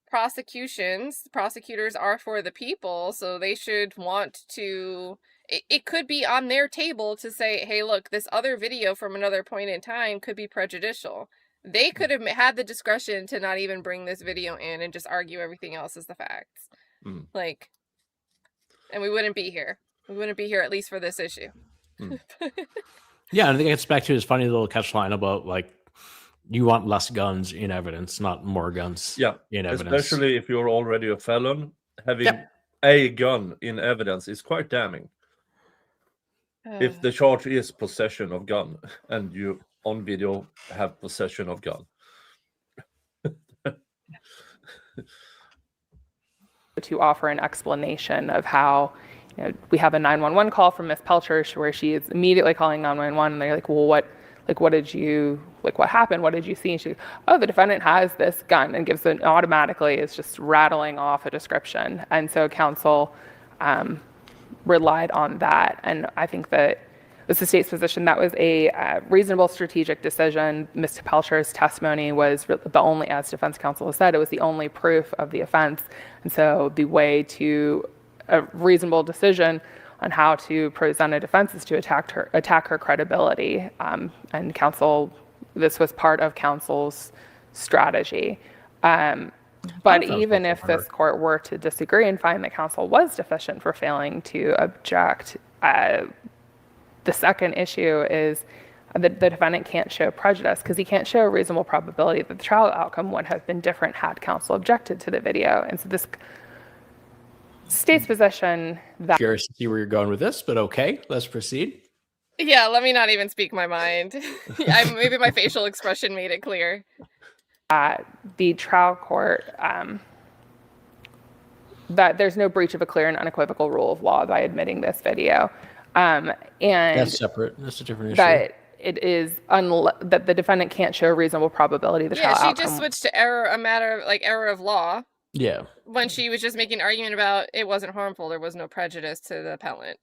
prosecutors are for the people, so they should want to, it could be on their table to say, hey, look, this other video from another point in time could be prejudicial. They could have had the discretion to not even bring this video in and just argue everything else as the facts. Mm. Like, and we wouldn't be here. We wouldn't be here, at least for this issue. Yeah, and I think it gets back to his funny little catch line about like you want less guns in evidence, not more guns Yeah, in evidence. especially if you're already a felon. Having Yep. a gun in evidence is quite damning. If the charge is possession of gun and you on video have possession of gun. To offer an explanation of how, we have a 911 call from Ms. Pelcher where she is immediately calling 911, and they're like, well, what happened? What did you see? And she goes, oh, the defendant has this gun, and gives it automatically, is just rattling off a description. And so counsel relied on that. And I think that it's the state's position that was a reasonable strategic decision. Ms. Pelcher's testimony was the only, as defense counsel has said, it was the only proof of the offense. And so the way to a reasonable decision on how to present a defense is to attack her credibility. And counsel, this was part of counsel's strategy. But even if this court were to disagree and find that counsel was deficient for failing to object, the second issue is the defendant can't show prejudice because he can't show a reasonable probability that the trial outcome would have been different had counsel objected to the video. And so this state's position that Curious to see where you're going with this, but okay, let's proceed. Yeah, let me not even speak my mind. Maybe my facial expression made it clear. The trial court that there's no breach of a clear and unequivocal rule of law by admitting this video, and That's separate. That's a different issue. that it is that the defendant can't show a reasonable probability the trial Yeah, she outcome. just switched to error of law Yeah. when she was just making an argument about it wasn't harmful, there was no prejudice to the appellant.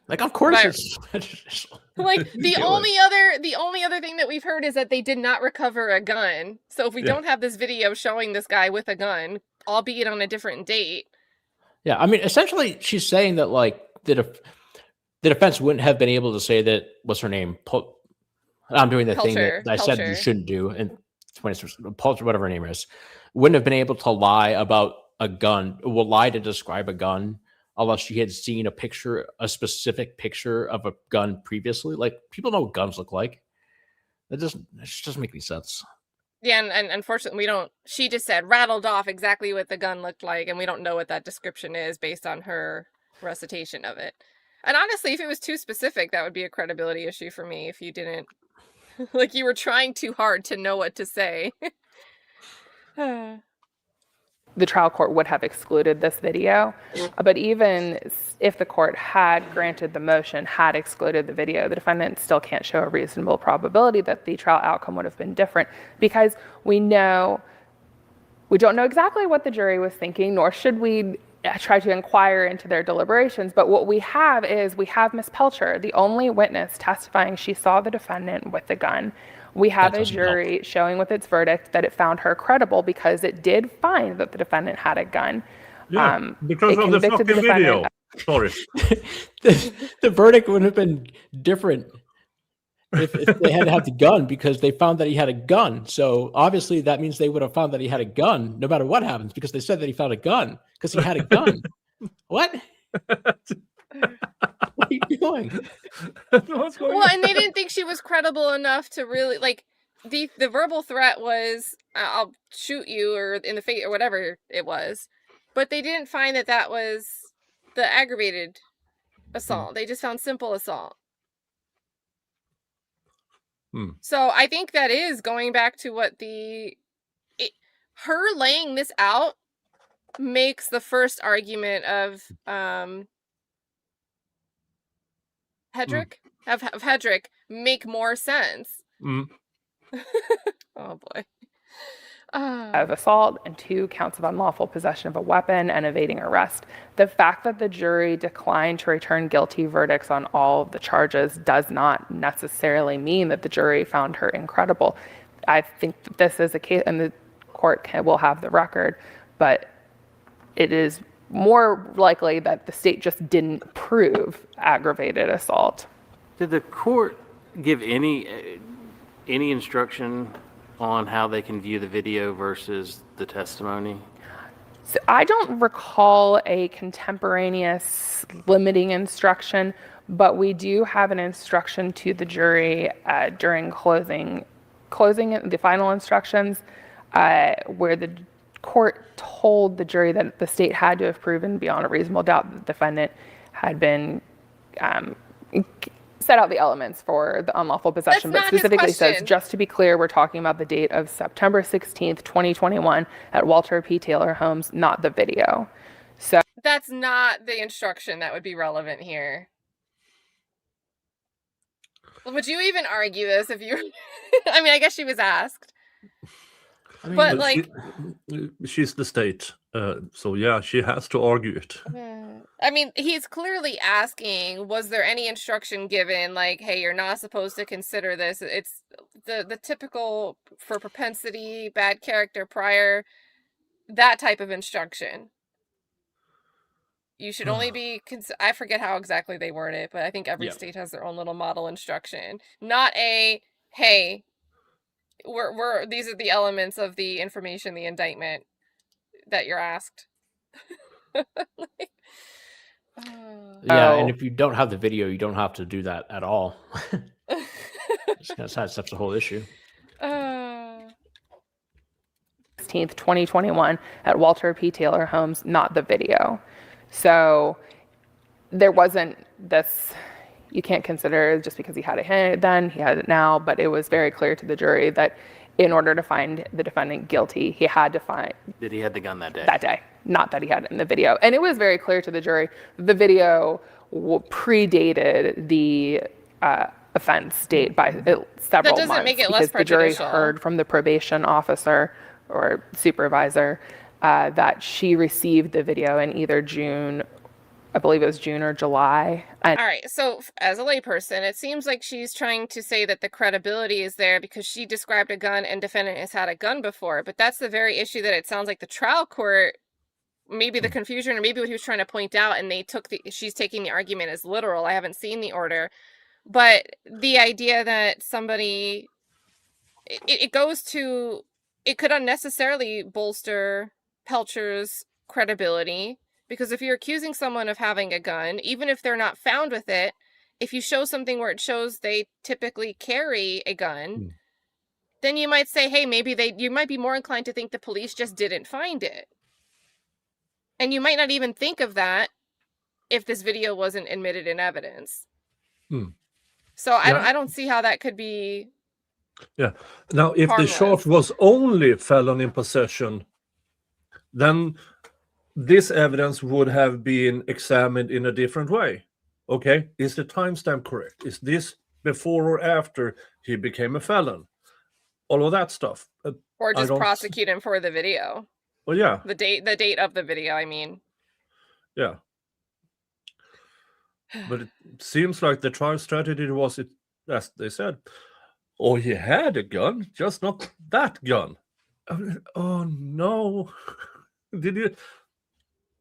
Like, of course Right. it's prejudicial. Like the only other thing that we've heard is that they did not recover a gun. So if we don't have this video showing this guy with a gun, albeit on a different date. Yeah, I mean, essentially, she's saying that like the defense wouldn't have been able to say that what's her name? I'm doing the thing that I said you shouldn't do, and Pulcher, whatever her name is, wouldn't have been able to lie about a gun. Will lie to describe a gun unless she had seen a specific picture of a gun previously. Like, people know what guns look like. It just doesn't make any sense. Yeah, and unfortunately, she just said, rattled off exactly what the gun looked like, and we don't know what that description is based on her recitation of it. And honestly, if it was too specific, that would be a credibility issue for me if you didn't, like you were trying too hard to know what to say. The trial court would have excluded this video, but even if the court had granted the motion, had excluded the video, the defendant still can't show a reasonable probability that the trial outcome would have been different, because we don't know exactly what the jury was thinking, nor should we try to inquire into their deliberations. But what we have is Ms. Pelcher, the only witness testifying she saw the defendant with the gun. We have a jury showing with its verdict that it found her credible because it did find that the defendant had a gun. Yeah, because of the fucking video. Sorry. the verdict would have been different if they had to have the gun, because they found that he had a gun. So obviously that means they would have found that he had a gun no matter what happens, because they said that he found a gun because he had a gun. What? What are you doing? Well, and they didn't think she was credible enough to really, like, the verbal threat was, I'll shoot you, or in the face, or whatever it was. But they didn't find that was the aggravated assault. They just found simple assault. So I think that is going back to what her laying this out makes the first argument of Hedrick make more sense. Oh boy. Of assault and 2 counts of unlawful possession of a weapon and evading arrest. The fact that the jury declined to return guilty verdicts on all of the charges does not necessarily mean that the jury found her incredible. I think that this is a case, and the court will have the record, but it is more likely that the state just didn't prove aggravated assault. Did the court give any instruction on how they can view the video versus the testimony? So I don't recall a contemporaneous limiting instruction, but we do have an instruction to the jury during closing the final instructions, where the court told the jury that the state had to have proven beyond a reasonable doubt that the defendant had been set out the elements for the unlawful possession, but specifically says, just to be clear, we're talking about the date of September 16th, 2021 at Walter P. Taylor Homes, not the video. So that's not the instruction that would be relevant here. Would you even argue this if you I mean, I guess she was asked. I mean, but like she's the state, so yeah, she has to argue it. I mean, he's clearly asking, was there any instruction given, like, hey, you're not supposed to consider this? It's the typical, for propensity, bad character, prior, that type of instruction. You should only be, I forget how exactly they word it, but I think every state has their own little model instruction. Not a, hey, these are the elements of the information, the indictment that you're asked. And if you don't have the video, you don't have to do that at all. Just kind of sidesteps the whole issue. 16th, 2021 at Walter P. Taylor Homes, not the video. So there wasn't this, You can't consider just because he had it then, he had it now, but it was very clear to the jury that in order to find the defendant guilty, he had to find That he had the gun that day. not that he had it in the video. And it was very clear to the jury the video predated the offense date by several months. That doesn't make it less because the jury prejudicial. heard from the probation officer or supervisor that she received the video in either June, I believe it was June or July. And All right, so as a layperson, it seems like she's trying to say that the credibility is there because she described a gun and defendant has had a gun before. But that's the very issue that it sounds like the trial court, maybe the confusion or maybe what he was trying to point out, and she's taking the argument as literal. I haven't seen the order. But the idea that somebody, it goes to, it could unnecessarily bolster Pelcher's credibility. Because if you're accusing someone of having a gun, even if they're not found with it, if you show something where it shows they typically carry a gun, then you might say, hey, you might be more inclined to think the police just didn't find it. And you might not even think of that if this video wasn't admitted in evidence. So I don't see how that could be. Yeah. Now, if harmless. the charge was only felon in possession, then this evidence would have been examined in a different way. Okay, is the timestamp correct? Is this before or after he became a felon? All of that stuff. Or I just don't- prosecute him for the video. Well, yeah, The date of the video, I mean. yeah. But it seems like the trial strategy was, as they said, oh, he had a gun, just not that gun. Oh no! You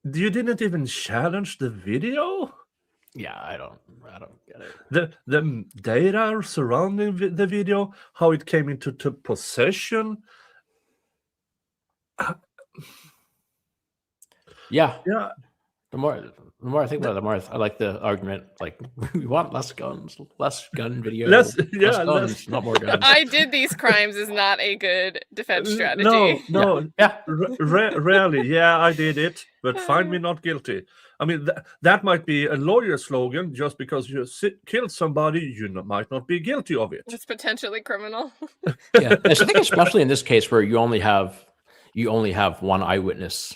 didn't even challenge the video? Yeah, I don't get it. The data surrounding the video, how it came into possession. Yeah. Yeah, The more I think about it, the more I like the argument. Like, we want less guns, less gun video, Less- less yeah, guns, less- not more guns. I did these crimes is not a good defense strategy. No, Yeah. rarely. Yeah, I did it, but find me not guilty. I mean, that might be a lawyer slogan. Just because you killed somebody, you might not be guilty of it. It's potentially criminal. Yeah, I think especially in this case where you only have one eyewitness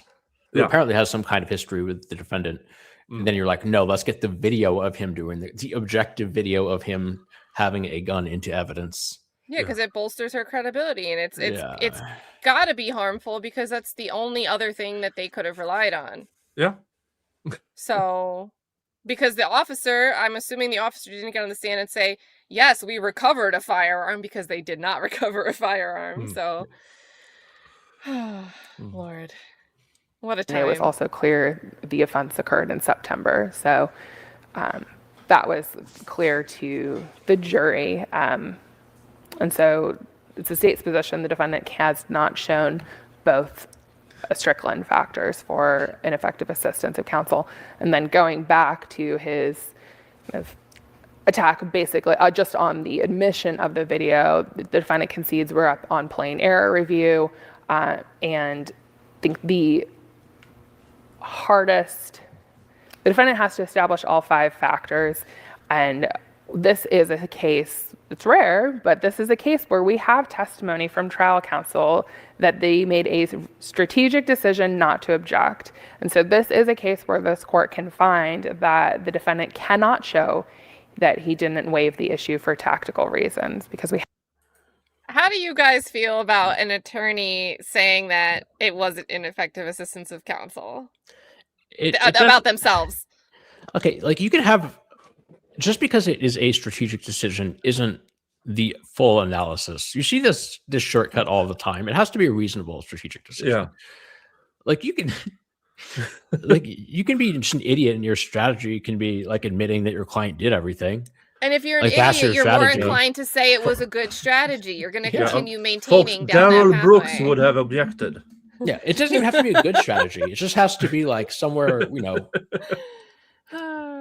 who Yeah. apparently has some kind of history with the defendant. And then you're like, no, let's get the video of him doing the objective video of him having a gun into evidence. Yeah, because it bolsters her credibility, and it's Yeah. got to be harmful because that's the only other thing that they could have relied on. Yeah. So, because I'm assuming the officer didn't get on the stand and say, yes, we recovered a firearm, because they did not recover a firearm. So, Lord, what a And time. it was also clear the offense occurred in September. So that was clear to the jury. And so it's the state's position the defendant has not shown both Strickland factors for ineffective assistance of counsel. And then going back to his kind of attack, basically, just on the admission of the video, the defendant concedes we're up on plain error review. And I think the defendant has to establish all 5 factors, and this is a case, it's rare, but this is a case where we have testimony from trial counsel that they made a strategic decision not to object. And so this is a case where this court can find that the defendant cannot show that he didn't waive the issue for tactical reasons, because we How do you guys feel about an attorney saying that it wasn't ineffective assistance of counsel about themselves? Okay, like you can have, just because it is a strategic decision isn't the full analysis. You see this shortcut all the time. It has to be a reasonable strategic decision. Yeah. Like you can like you can be just an idiot in your strategy. You can be like admitting that your client did everything. And if you're an Like, that's idiot, your you're more strategy. inclined to say it was a good strategy. You're going to Yeah. continue Folks, maintaining down that Daryl pathway. Brooks would have objected. Yeah, it doesn't even have to be a good strategy. It just has to be like somewhere,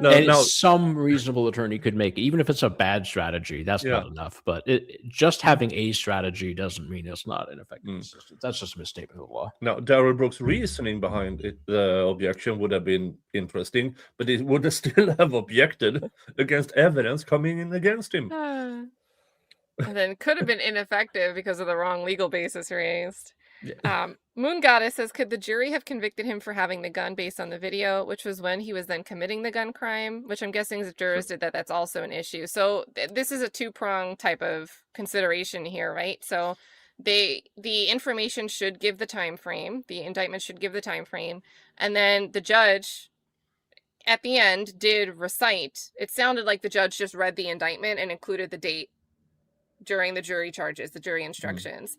No, And now, some reasonable attorney could make it, even if it's a bad strategy. That's Yeah. not enough. But just having a strategy doesn't mean it's not ineffective assistance. That's just a misstatement of the law. now Darrell Brooks' reasoning behind it, the objection would have been interesting, but it would still have objected against evidence coming in against him. And then could have been ineffective because of the wrong legal basis raised. Yeah. Moon Goddess says, could the jury have convicted him for having the gun based on the video, which was when he was then committing the gun crime? Which I'm guessing if jurors did that, that's also an issue. So this is a two-pronged type of consideration here, right? So the information should give the time frame. The indictment should give the time frame. And then the judge at the end did recite. It sounded like the judge just read the indictment and included the date during the jury charges, the jury instructions.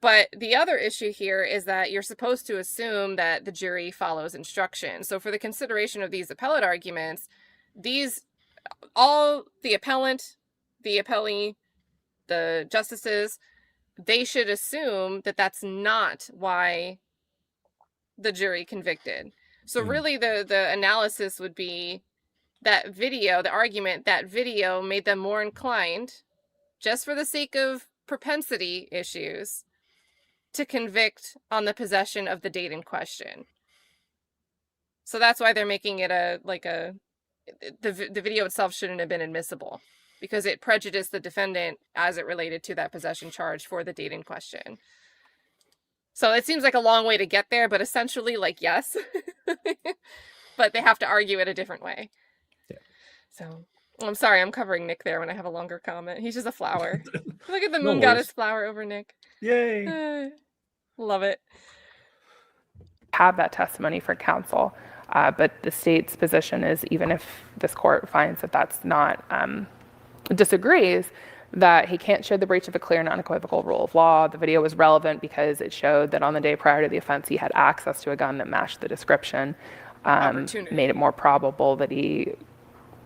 But the other issue here is that you're supposed to assume that the jury follows instructions. So for the consideration of these appellate arguments, all the appellant, the appellee, the justices, they should assume that that's not why the jury convicted. So really the analysis would be that video, the argument that video made them more inclined, just for the sake of propensity issues, to convict on the possession of the date in question. So that's why they're making it the video itself shouldn't have been admissible, because it prejudiced the defendant as it related to that possession charge for the date in question. So it seems like a long way to get there, but essentially, yes. But they have to argue it a different way. Yeah. So I'm sorry, I'm covering Nick there when I have a longer comment. He's just a flower. Look at the No moon worries. goddess flower over Nick. Yay! Love it. Have that testimony for counsel. But the state's position is, even if this court finds that that's not, disagrees, that he can't show the breach of a clear and unequivocal rule of law. The video was relevant because it showed that on the day prior to the offense, he had access to a gun that matched the description, made it more probable that he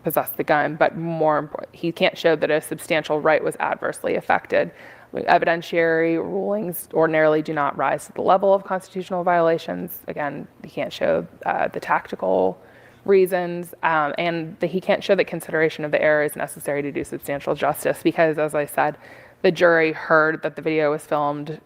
possessed the gun. But more important, he can't show that a substantial right was adversely affected. Evidentiary rulings ordinarily do not rise to the level of constitutional violations. Again, he can't show the tactical reasons, and he can't show that consideration of the error is necessary to do substantial justice, because, as I said, the jury heard that the video was filmed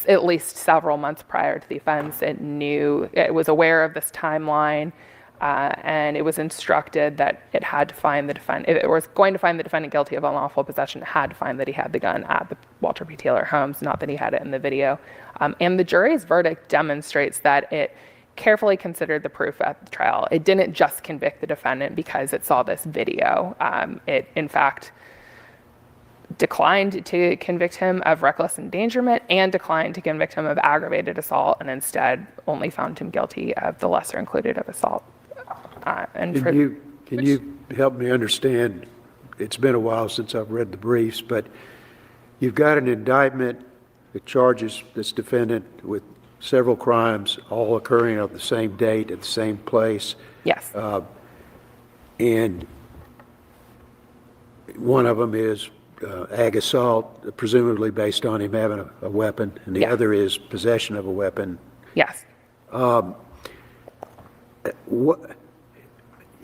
at least several months prior to the offense. It was aware of this timeline, and it was instructed that it had to find the defendant, if it was going to find the defendant guilty of unlawful possession, it had to find that he had the gun at the Walter P. Taylor homes, not that he had it in the video. And the jury's verdict demonstrates that it carefully considered the proof at the trial. It didn't just convict the defendant because it saw this video. It, in fact, declined to convict him of reckless endangerment and declined to convict him of aggravated assault, and instead only found him guilty of the lesser included of assault. Can you help me understand? It's been a while since I've read the briefs, but you've got an indictment that charges this defendant with several crimes, all occurring on the same date at the same place. Yes. And one of them is ag assault, presumably based on him having a weapon, and the other is possession of a weapon. Yes. What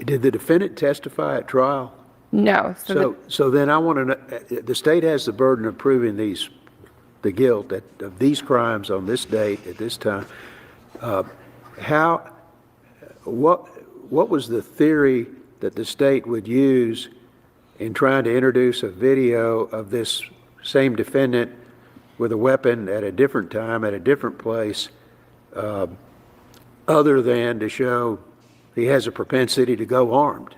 did the defendant testify at trial? No. So then I want to know, the state has the burden of proving the guilt of these crimes on this date at this time. What was the theory that the state would use in trying to introduce a video of this same defendant with a weapon at a different time, at a different place, other than to show he has a propensity to go armed?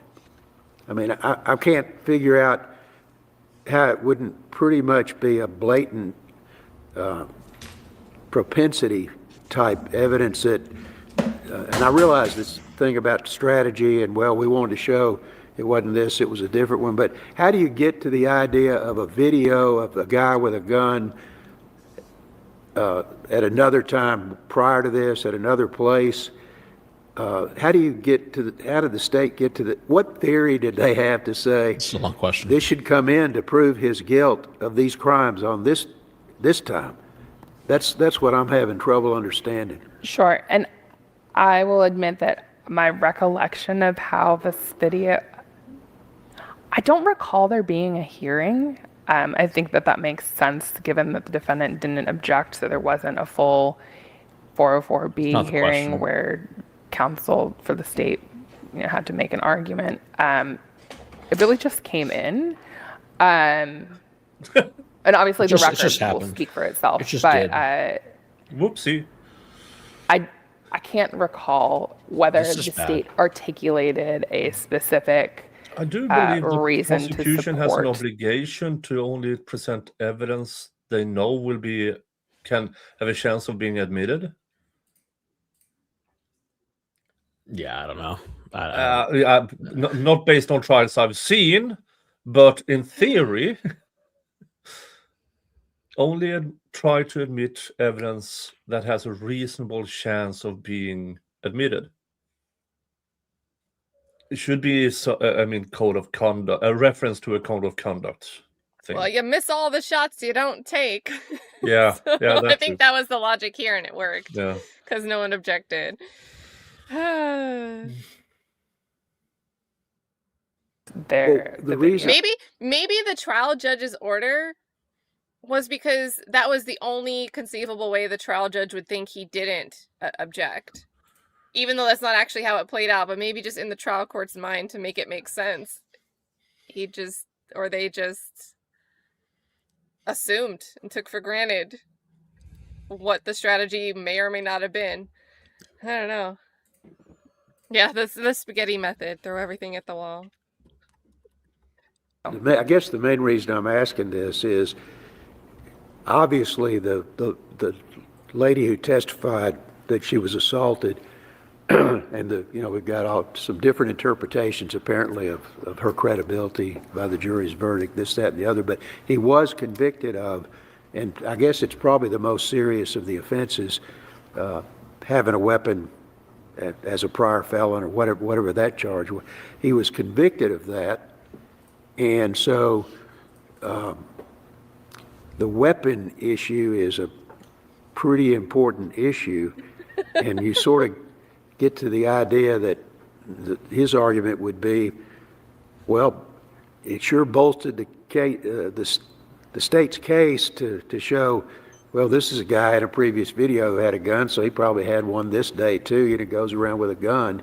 I mean, I can't figure out how it wouldn't pretty much be a blatant propensity type evidence that, and I realize this thing about strategy and, well, we wanted to show it wasn't this, it was a different one, but how do you get to the idea of a video of a guy with a gun at another time prior to this, at another place? How do you get to how did the state get to what theory did they have to say It's a long question. this should come in to prove his guilt of these crimes on this time? That's what I'm having trouble understanding. Sure. And I will admit that my recollection of how this video, I don't recall there being a hearing. I think that makes sense given that the defendant didn't object, so there wasn't a full 404B not the hearing question. where counsel for the state had to make an argument. It really just came in. And obviously the It record just will happened. speak for itself. It just but did. Whoopsie. I can't recall whether This the is bad. state articulated a specific I do believe the reason to prosecution has an support. obligation to only present evidence they know can have a chance of being admitted. Yeah, I don't know. Not based on trials I've seen, but in theory, only try to admit evidence that has a reasonable chance of being admitted. It should be, code of conduct, a reference to a code of conduct thing. Well, you miss all the shots you don't take. Yeah, So yeah, I that's think it. that was the logic here, and it worked Yeah. because no one objected. reason- Maybe the trial judge's order was because that was the only conceivable way the trial judge would think he didn't object. Even though that's not actually how it played out, but maybe just in the trial court's mind to make it make sense. They just assumed and took for granted what the strategy may or may not have been. I don't know. Yeah, the spaghetti method. Throw everything at the wall. I guess the main reason I'm asking this is obviously the lady who testified that she was assaulted, and we've got some different interpretations apparently of her credibility by the jury's verdict, this, that, and the other. But he was convicted of, and I guess it's probably the most serious of the offenses, having a weapon as a prior felon or whatever that charge was. He was convicted of that, and so the weapon issue is a pretty important issue, and you sort of get to the idea that his argument would be, well, it sure bolstered the state's case to show, well, this is a guy in a previous video who had a gun, so he probably had one this day too, and it goes around with a gun.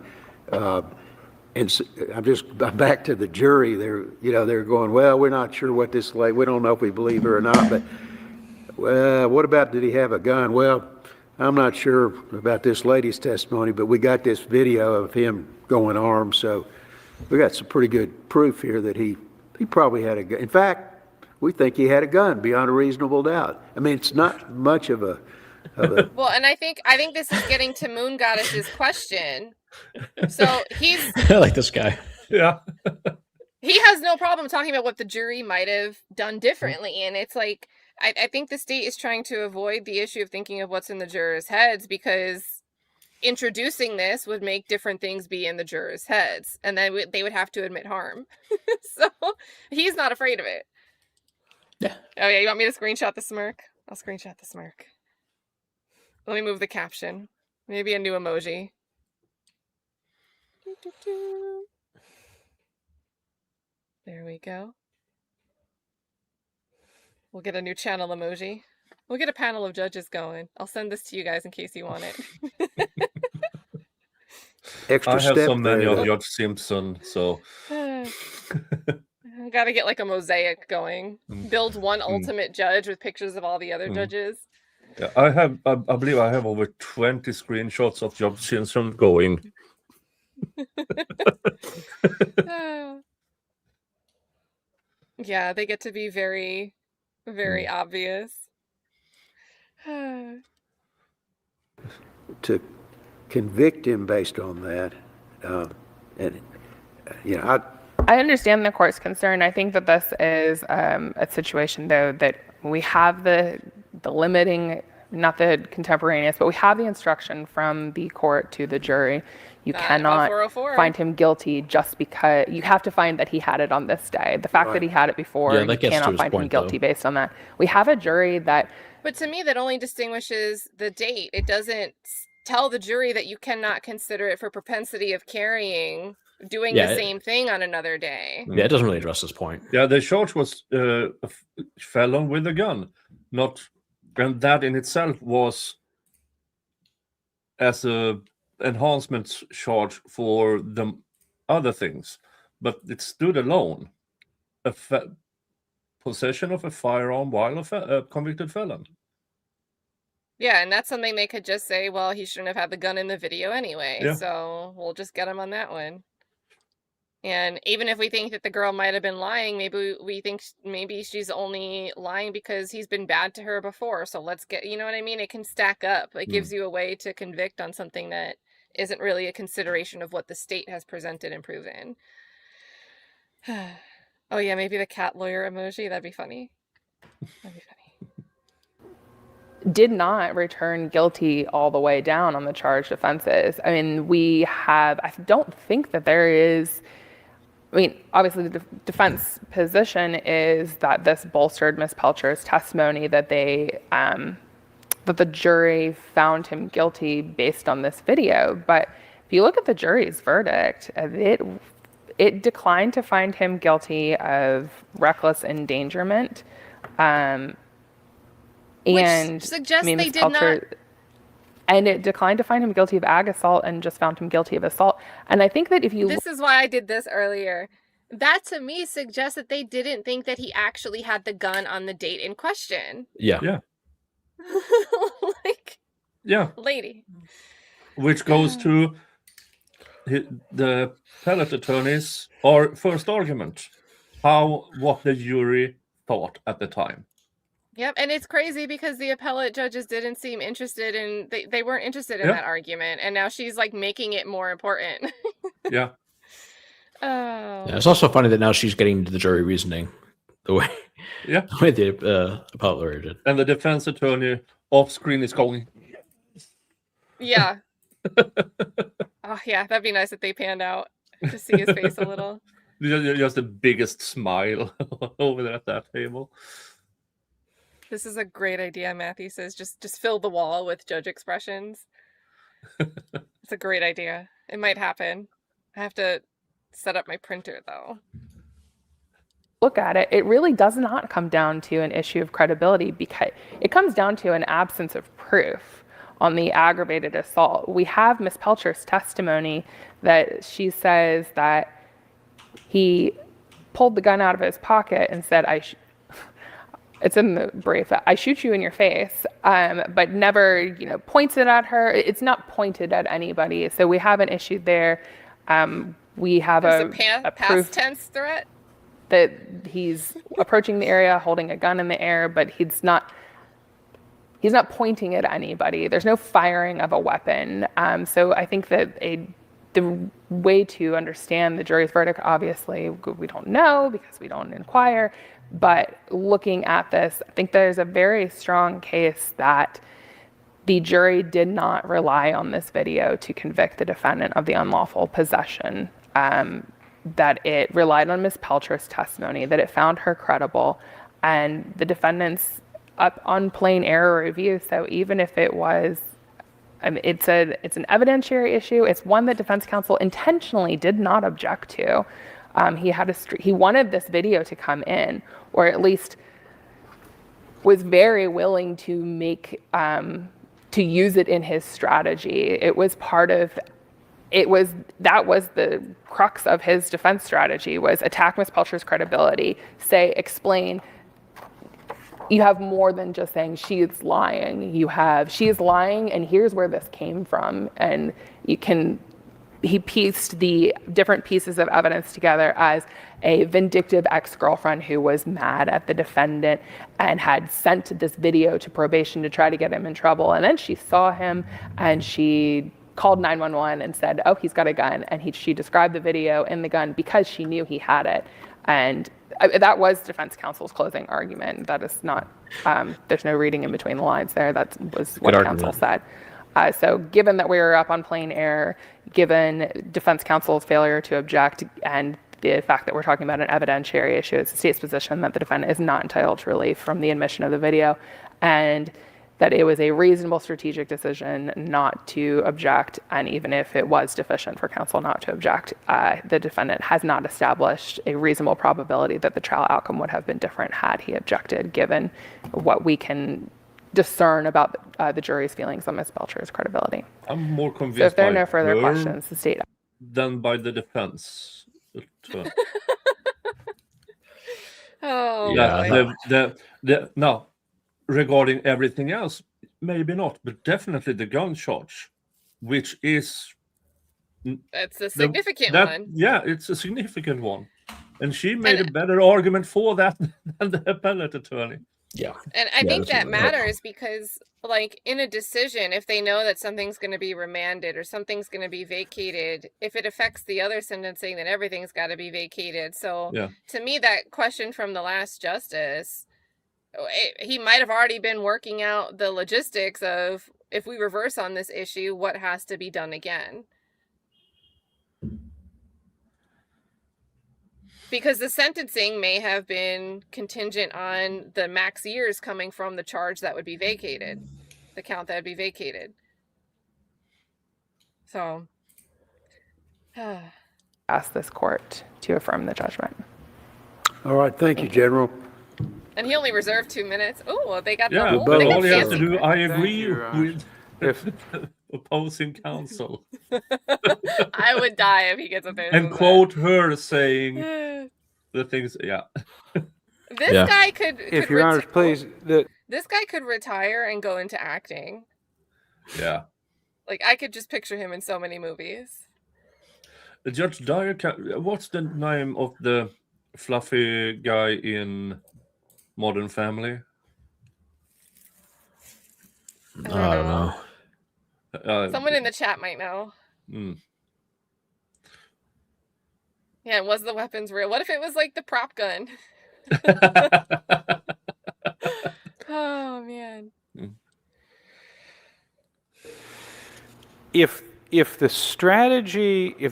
And so I'm back to the jury. They're going, well, we're not sure what this lady, we don't know if we believe her or not, but what about, did he have a gun? Well, I'm not sure about this lady's testimony, but we got this video of him going armed, so we got some pretty good proof here that he probably had a gun. In fact, we think he had a gun beyond a reasonable doubt. I mean, it's not much of a Well, and I think this is getting to Moon Goddess's question. So I like this guy. Yeah. he has no problem talking about what the jury might have done differently, and it's like I think the state is trying to avoid the issue of thinking of what's in the jurors' heads, because introducing this would make different things be in the jurors' heads, and then they would have to admit harm. So he's not afraid of it. Yeah. Oh yeah, you want me to screenshot the smirk? I'll screenshot the smirk. Let me move the caption. Maybe a new emoji. There we go. We'll get a new channel emoji. We'll get a panel of judges going. I'll send this to you guys in case you want it. extra I have step so many there. of George Simpson, so I gotta get like a mosaic going. Build one ultimate judge with pictures of all the other judges. yeah, I believe I have over 20 screenshots of George Simpson going. Yeah, they get to be very, very obvious. To convict him based on that, I understand the court's concern. I think that this is a situation, though, that we have the limiting, not the contemporaneous, but we have the instruction from the court to the jury. You Not about cannot 404. find him guilty just because you have to find that he had it on this day. The fact that he had it before, Yeah, you that gets to cannot his find him point, guilty though. based on that. We have a jury that But to me, that only distinguishes the date. It doesn't tell the jury that you cannot consider it for propensity of carrying, doing Yeah, the same thing on another day. Yeah, it doesn't really address this point. Yeah, the charge was a felon with a gun, not, and that in itself was as a enhancement charge for the other things, but it stood alone. Possession of a firearm while a convicted felon. Yeah, and that's something they could just say, well, he shouldn't have had the gun in the video anyway, Yeah. so we'll just get him on that one. And even if we think that the girl might have been lying, maybe we think maybe she's only lying because he's been bad to her before. So let's get, you know what I mean? It can stack up. It gives you a way to convict on something that isn't really a consideration of what the state has presented and proven. Oh yeah, maybe the cat lawyer emoji. That'd be funny. That'd be funny. Did not return guilty all the way down on the charged offenses. I mean, I don't think that there is, I mean, obviously the defense position is that this bolstered Ms. Pelcher's testimony that that the jury found him guilty based on this video. But if you look at the jury's verdict, it declined to find him guilty of reckless endangerment. Which suggests they did not. And it declined to find him guilty of ag assault and just found him guilty of assault. And I think that if you... This is why I did this earlier. That to me suggests that they didn't think that he actually had the gun on the date in question. Yeah. Yeah. Like, Yeah. lady. Which goes to the appellate attorney's first argument. What the jury thought at the time. Yep, and it's crazy because the appellate judges didn't seem interested in, they weren't interested in that argument, and now she's like making it more important. Yeah. Oh. Yeah, it's also funny that now she's getting into the jury reasoning the way the appellate lawyer did. And the defense attorney off screen is going, Yeah. Oh yeah, that'd be nice if they panned out to see his face a little. just the biggest smile over there at that table. This is a great idea, Matthew says. Just fill the wall with judge expressions. It's a great idea. It might happen. I have to set up my printer, though. Look at it, it really does not come down to an issue of credibility, because it comes down to an absence of proof on the aggravated assault. We have Ms. Pelcher's testimony that she says that he pulled the gun out of his pocket and said, it's in the brief, I shoot you in your face, but never, points it at her. It's not pointed at anybody. So we have an issue there. We have a past tense threat that he's approaching the area holding a gun in the air, but he's not pointing it at anybody. There's no firing of a weapon. So I think that the way to understand the jury's verdict, obviously, we don't know because we don't inquire. But looking at this, I think there's a very strong case that the jury did not rely on this video to convict the defendant of the unlawful possession, that it relied on Ms. Pelcher's testimony, that it found her credible, and the defendant's up on plain error review. So even if it was, it's an evidentiary issue. It's one that defense counsel intentionally did not object to. He wanted this video to come in, or at least was very willing to to use it in his strategy. That was the crux of his defense strategy, was attack Ms. Pelcher's credibility, explain, you have more than just saying she's lying. She is lying, and here's where this came from. And he pieced the different pieces of evidence together as a vindictive ex-girlfriend who was mad at the defendant and had sent this video to probation to try to get him in trouble. And then she saw him and she called 911 and said, oh, he's got a gun. And she described the video and the gun because she knew he had it. And that was defense counsel's closing argument. That is not, there's no reading in between the lines there. That was what counsel said. So given that we were up on plain error, given defense counsel's failure to object, and the fact that we're talking about an evidentiary issue, it's the state's position that the defendant is not entitled to relief from the admission of the video. And that it was a reasonable strategic decision not to object, and even if it was deficient for counsel not to object, the defendant has not established a reasonable probability that the trial outcome would have been different had he objected, given what we can discern about the jury's feelings on Ms. Belcher's credibility. I'm more convinced So if there are by no further her questions, the state. than by the defense. Oh, Yeah. boy. Now, regarding everything else, maybe not, but definitely the gun charge, which is That's a significant one. Yeah, it's a significant one. And she made a better argument for that than the appellate attorney. Yeah. And I think that absolutely. matters because, like, in a decision, if they know that something's going to be remanded or something's going to be vacated, if it affects the other sentencing, then everything's got to be vacated. So, Yeah. to me, that question from the last justice, he might have already been working out the logistics of, if we reverse on this issue, what has to be done again. Because the sentencing may have been contingent on the max years coming from the charge that would be vacated, the count that would be vacated. So, Ask this court to affirm the judgment. All right, thank you, General. and he only reserved 2 minutes. Oh, well, they got Yeah, the but they got all you have to fancy. do, I Thank agree you, Raj. with If opposing counsel. I would die if he gets up there And says quote her saying that. the things, yeah. This Yeah. guy could if Your Honors, please, this guy could retire and go into acting. Yeah. Like, I could just picture him in so many movies. Judge Dyer, what's the name of the fluffy guy in Modern Family? I I don't know. Someone in the chat might know. mm. Yeah, was the weapons real? What if it was like the prop gun? Oh man. if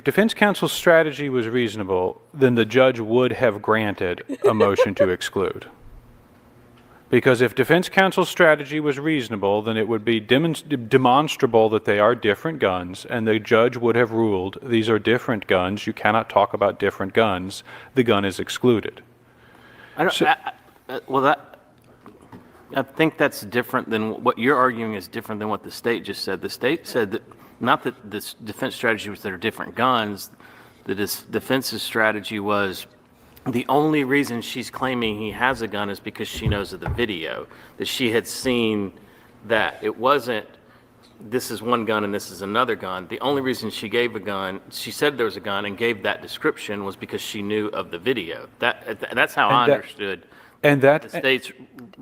defense counsel's strategy was reasonable, then the judge would have granted a motion to exclude. Because if defense counsel's strategy was reasonable, then it would be demonstrable that they are different guns, and the judge would have ruled, these are different guns, you cannot talk about different guns, the gun is excluded. I think that's different than what you're arguing is different than what the state just said. The state said that not that this defense strategy was they're different guns. The defense's strategy was the only reason she's claiming he has a gun is because she knows of the video, that she had seen that. It wasn't this is one gun and this is another gun. The only reason she gave a gun, she said there was a gun and gave that description was because she knew of the video. That's how I understood the state's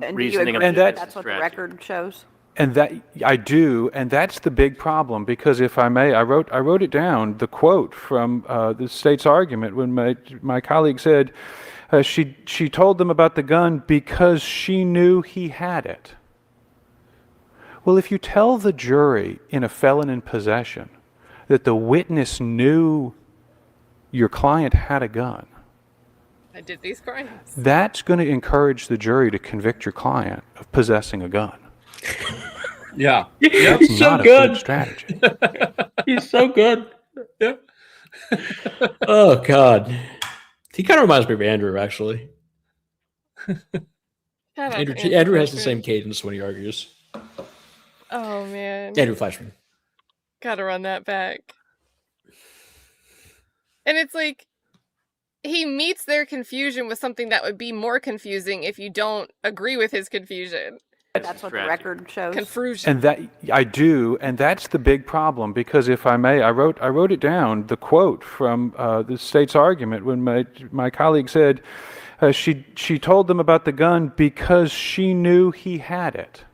And do you reasoning of agree the that defense that's what the strategy. record shows? And that I do, and that's the big problem, because if I may, I wrote it down, the quote from the state's argument when my colleague said she told them about the gun because she knew he had it. Well, if you tell the jury in a felon in possession that the witness knew your client had a gun, I did these crimes. that's going to encourage the jury to convict your client of possessing a gun. Yeah. That's He's so not a good. good strategy. He's so good. Yeah. Oh God. He kind of reminds me of Andrew, actually. Andrew has the same cadence when he argues. Oh man. Andrew Fleischman. Gotta run that back. And it's like he meets their confusion with something that would be more confusing if you don't agree with his confusion. That's what the record shows. Confusion. And that I do, and that's the big problem, because if I may, I wrote it down, the quote from the state's argument when my colleague said she told them about the gun because she knew he had it.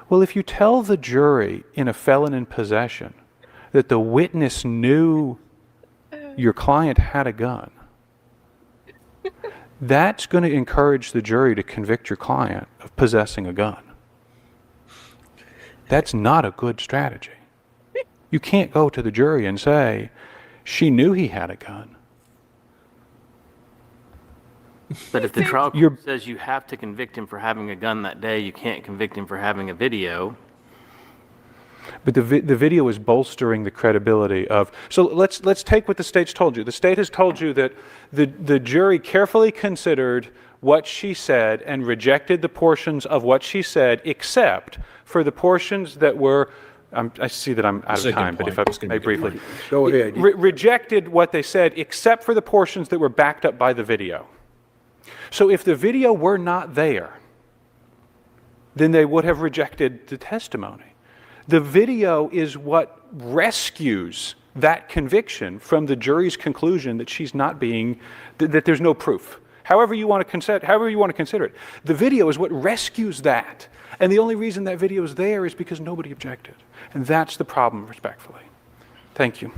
Well, if you tell the jury in a felon in possession that the witness knew your client had a gun, that's going to encourage the jury to convict your client of possessing a gun. That's not a good strategy. You can't go to the jury and say, she knew he had a gun. But if the trial You're- court says you have to convict him for having a gun that day, you can't convict him for having a video. But the video is bolstering the credibility of. So let's take what the state's told you. The state has told you that the jury carefully considered what she said and rejected the portions of what she said, except for the portions that were. I see that I'm out That's a of good time, but if I point. It's gonna may be a good briefly. Go ahead. Rejected what they said, except for the portions that were backed up by the video. So if the video were not there, then they would have rejected the testimony. The video is what rescues that conviction from the jury's conclusion that she's not being, that there's no proof. However you want to consider it. The video is what rescues that. And the only reason that video is there is because nobody objected. And that's the problem, respectfully. Thank you.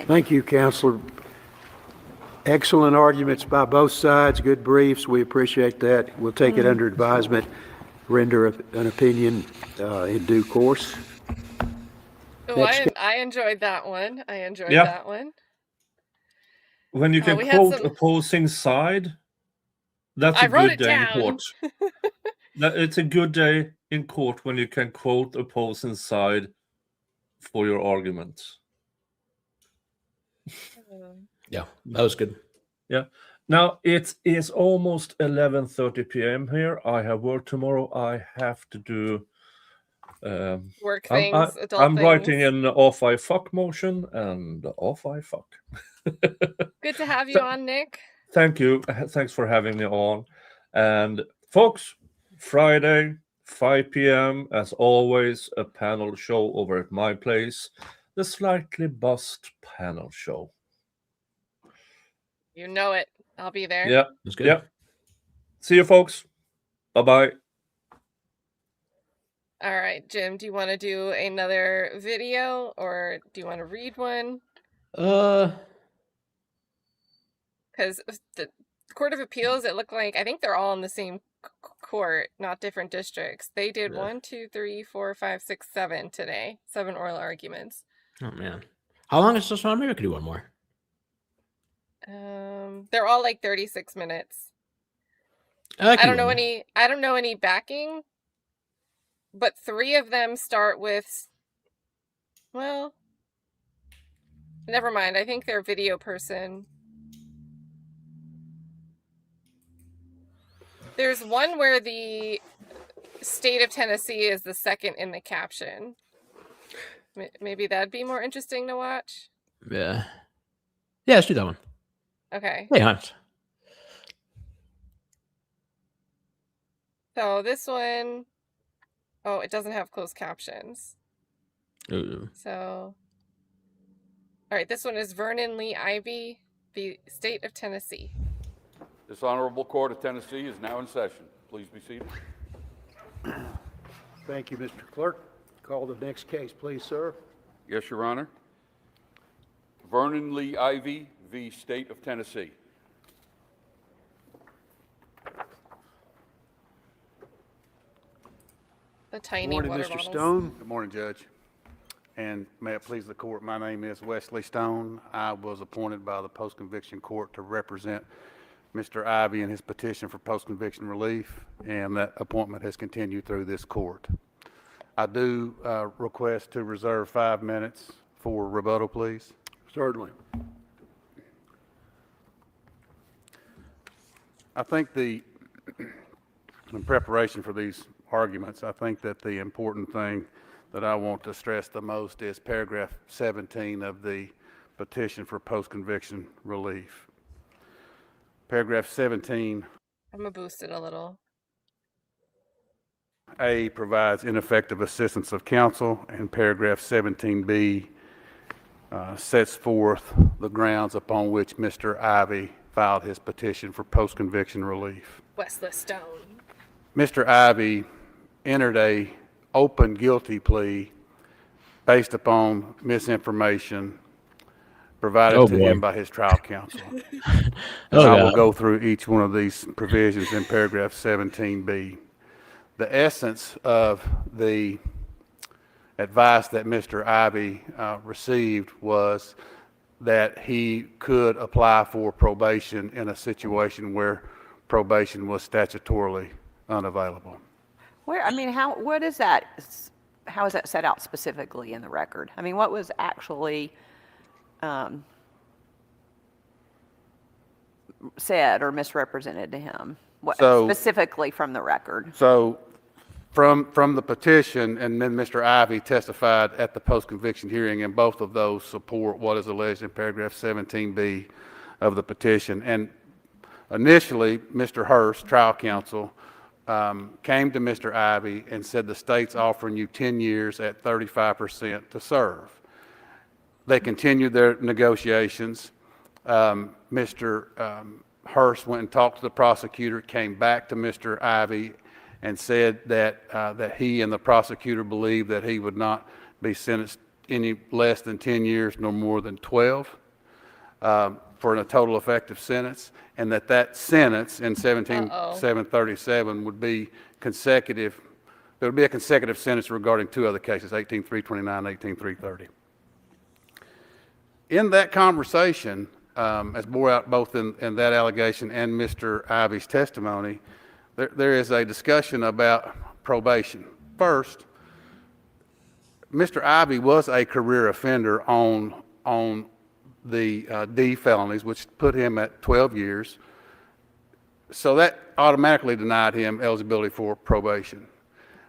Thank you, Counselor. Excellent arguments by both sides, good briefs. We appreciate that. We'll take it under advisement, render an opinion in due course. Oh, Next I enjoyed that one. I enjoyed Yeah. that one. When you can we had quote some- opposing side, that's I a wrote good it day in down. court. It's a good day in court when you can quote opposing side for your arguments. Yeah, that was good. Yeah. Now it is almost 11:30 p.m. here. I have work tomorrow. I have to do. Work I'm, things, I, adult I'm things. writing an off I fuck motion, and off I fuck. Good to have you on, Nick. Thank you. Thanks for having me on. And folks, Friday, 5 p.m. as always, a panel show over at my place, the Slightly Buzzed panel show. You know it. I'll be there. Yeah. That's good. Yeah. See you, folks. Bye-bye. All right, Jim, do you want to do another video or do you want to read one? Because the Court of Appeals, it looked like, I think they're all in the same court, not different districts. They did Yeah. 1, 2, 3, 4, 5, 6, 7 today. 7 oral arguments. Oh man, how long is this one? Maybe I could do one more. They're all like 36 minutes. I I don't know any backing, but 3 of them start with, well, never mind. I think they're video person. There's one where the state of Tennessee is the second in the caption. Maybe that'd be more interesting to watch. Yeah, let's do that one. Okay. Hey, Hunt. So this one, oh, it doesn't have closed captions. Ooh. So, all right, this one is Vernon Lee Ivy, the state of Tennessee. This honorable court of Tennessee is now in session. Please be seated. Thank you, Mr. Clerk. Call the next case, please, sir. Yes, Your Honor. Vernon Lee Ivy v. State of Tennessee. The tiny Morning, water Mr. bottles. Stone. Good morning, Judge. And may it please the court, my name is Wesley Stone. I was appointed by the post-conviction court to represent Mr. Ivy in his petition for post-conviction relief, and that appointment has continued through this court. I do request to reserve 5 minutes for rebuttal, please. Certainly. I think in preparation for these arguments, I think that the important thing that I want to stress the most is paragraph 17 of the petition for post-conviction relief. Paragraph 17A I'm gonna boost it a little. provides ineffective assistance of counsel, and paragraph 17B sets forth the grounds upon which Mr. Ivy filed his petition for post-conviction relief. Wesley Stone. Mr. Ivy entered a open guilty plea based upon misinformation provided to him by his trial counsel. I will go through each one of these provisions in paragraph 17B. The essence of the advice that Mr. Ivy received was that he could apply for probation in a situation where probation was statutorily unavailable. Where, I mean, what is that, how is that set out specifically in the record? I mean, what was actually said or misrepresented to him? What, specifically from the record? So from the petition, and then Mr. Ivey testified at the post-conviction hearing, and both of those support what is alleged in paragraph 17B of the petition. And initially, Mr. Hurst, trial counsel, came to Mr. Ivey and said the state's offering you 10 years at 35% to serve. They continued their negotiations. Mr. Hurst went and talked to the prosecutor, came back to Mr. Ivey and said that he and the prosecutor believed that he would not be sentenced any less than 10 years nor more than 12 for a total effective sentence, and that sentence in 17737 would be consecutive. There would be a consecutive sentence regarding two other cases, 18329 and 18330. In that conversation, as bore out both in that allegation and Mr. Ivey's testimony, there is a discussion about probation. First, Mr. Ivey was a career offender on the D felonies, which put him at 12 years. So that automatically denied him eligibility for probation.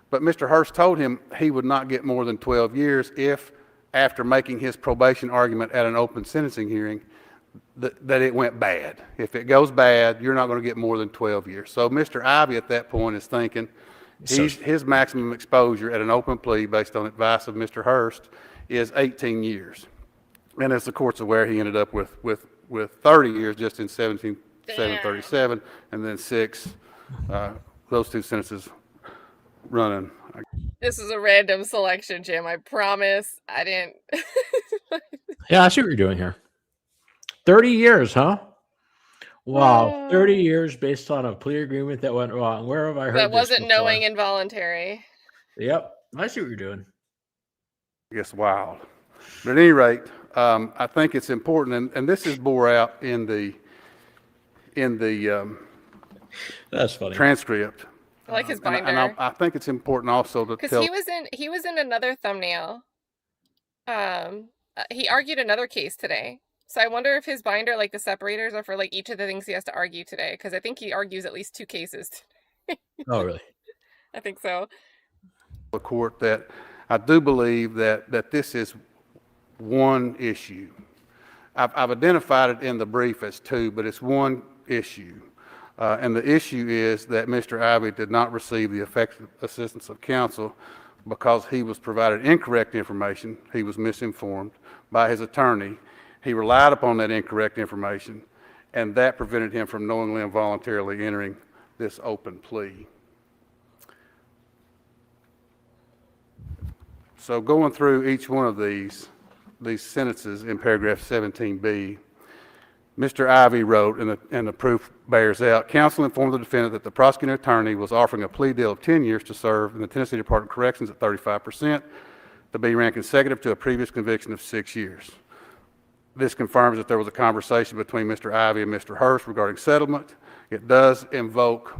But Mr. Hurst told him he would not get more than 12 years if, after making his probation argument at an open sentencing hearing, that it went bad. If it goes bad, you're not going to get more than 12 years. So Mr. Ivey at that point is thinking his maximum exposure at an open plea based on advice of Mr. Hurst is 18 years. And as the court's aware, he ended up with 30 years just in 17737, and then 6, those two sentences running. This is a random selection, Jim. I promise. I didn't. Yeah, I see what you're doing here. 30 years, huh? Wow, 30 years based on a plea agreement that went wrong. Where have I heard that this wasn't before? knowing involuntary. Yep, I see what you're doing. I guess wild. But at any rate, I think it's important, and this is bore out in the That's funny. transcript. I like his binder. And I think it's important also to Because tell. he was in another thumbnail. He argued another case today. So I wonder if his binder, like the separators, are for like each of the things he has to argue today. Because I think he argues at least 2 cases today. Oh, really? I think so. The court that I do believe that this is one issue. I've identified it in the brief as 2, but it's one issue. And the issue is that Mr. Ivey did not receive the effective assistance of counsel because he was provided incorrect information. He was misinformed by his attorney. He relied upon that incorrect information, and that prevented him from knowingly and voluntarily entering this open plea. So going through each one of these sentences in paragraph 17B, Mr. Ivey wrote, and the proof bears out, counsel informed the defendant that the prosecuting attorney was offering a plea deal of 10 years to serve in the Tennessee Department of Corrections at 35% to be ran consecutive to a previous conviction of 6 years. This confirms that there was a conversation between Mr. Ivey and Mr. Hurst regarding settlement. It does invoke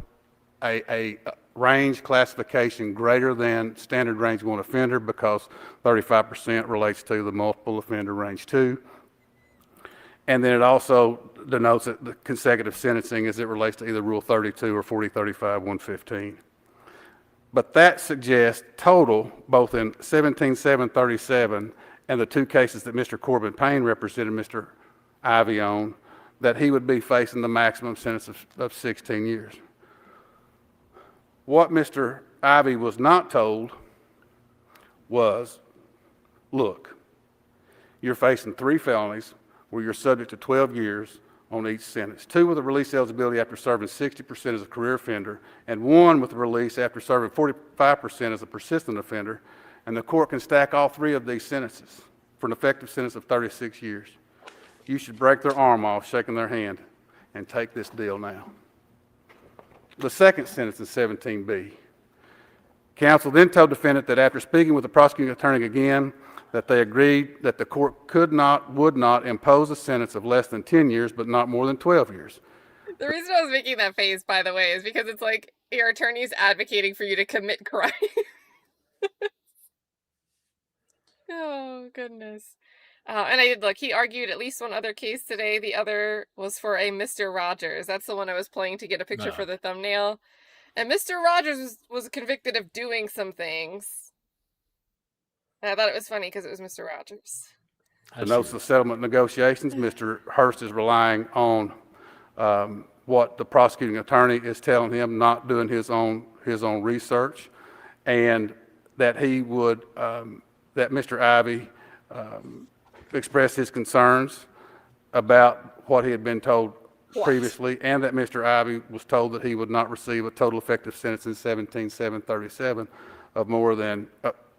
a range classification greater than standard range 1 offender because 35% relates to the multiple offender range 2. And then it also denotes that the consecutive sentencing as it relates to either Rule 32 or 4035 115. But that suggests total, both in 17737 and the 2 cases that Mr. Corbin Payne represented Mr. Ivey on, that he would be facing the maximum sentence of 16 years. What Mr. Ivey was not told was, look, you're facing 3 felonies where you're subject to 12 years on each sentence. 2 with a release eligibility after serving 60% as a career offender, and 1 with a release after serving 45% as a persistent offender. And the court can stack all 3 of these sentences for an effective sentence of 36 years. You should break their arm off, shaking their hand, and take this deal now. The second sentence in 17B. Counsel then told defendant that after speaking with the prosecuting attorney again, that they agreed that the court would not impose a sentence of less than 10 years, but not more than 12 years. The reason I was making that face, by the way, is because it's like your attorney's advocating for you to commit crime. Oh, goodness. And I did look, he argued at least one other case today. The other was for a Mr. Rogers. That's the one I was playing to get a picture for the thumbnail. And Mr. Rogers was convicted of doing some things. And I thought it was funny because it was Mr. Rogers. The notes of settlement negotiations, Mr. Hurst is relying on what the prosecuting attorney is telling him, not doing his own research, and that he would that Mr. Ivey expressed his concerns about what he had been told previously, and that Mr. Ivey was told that he would not receive a total effective sentence in 17-737 of more than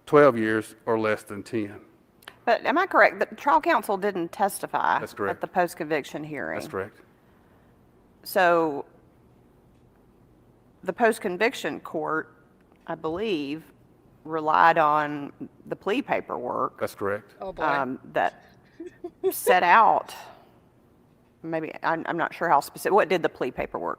12 years or less than 10. But am I correct that trial counsel didn't testify That's correct. at the post-conviction hearing? That's correct. So the post-conviction court, I believe, relied on the plea paperwork. That's correct. Oh, boy. That set out, maybe, I'm not sure how specific, what did the plea paperwork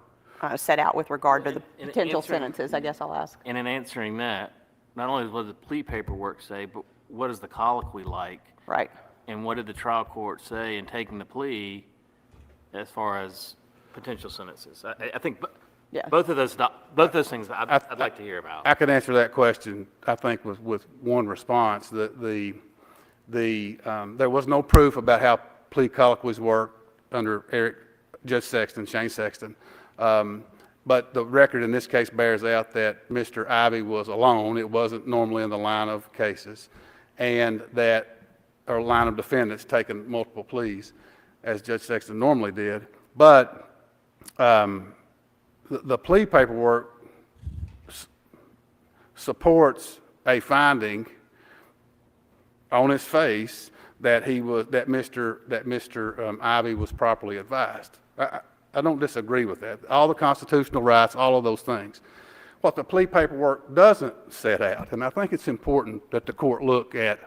set out with regard to the potential sentences, I guess I'll ask. And in answering that, not only what does the plea paperwork say, but what is the colloquy like? Right. And what did the trial court say in taking the plea as far as potential sentences? I think Yeah. both of those things I'd like to hear about. I could answer that question, I think, with one response. There was no proof about how plea colloquies work under Judge Sexton, Shane Sexton. But the record in this case bears out that Mr. Ivey was alone. It wasn't normally in the line of cases, and that, or line of defendants taking multiple pleas, as Judge Sexton normally did. But the plea paperwork supports a finding on its face that Mr. Ivey was properly advised. I don't disagree with that. All the constitutional rights, all of those things. What the plea paperwork doesn't set out, and I think it's important that the court look at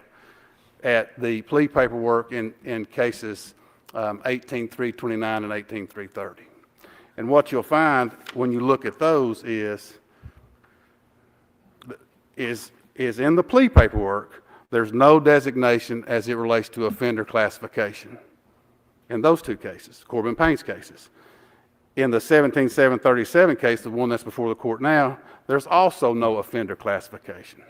the plea paperwork in cases 18-329 and 18-330. And what you'll find when you look at those is in the plea paperwork, there's no designation as it relates to offender classification. In those two cases, Corbin Payne's cases. In the 17-737 case, the one that's before the court now, there's also no offender classification.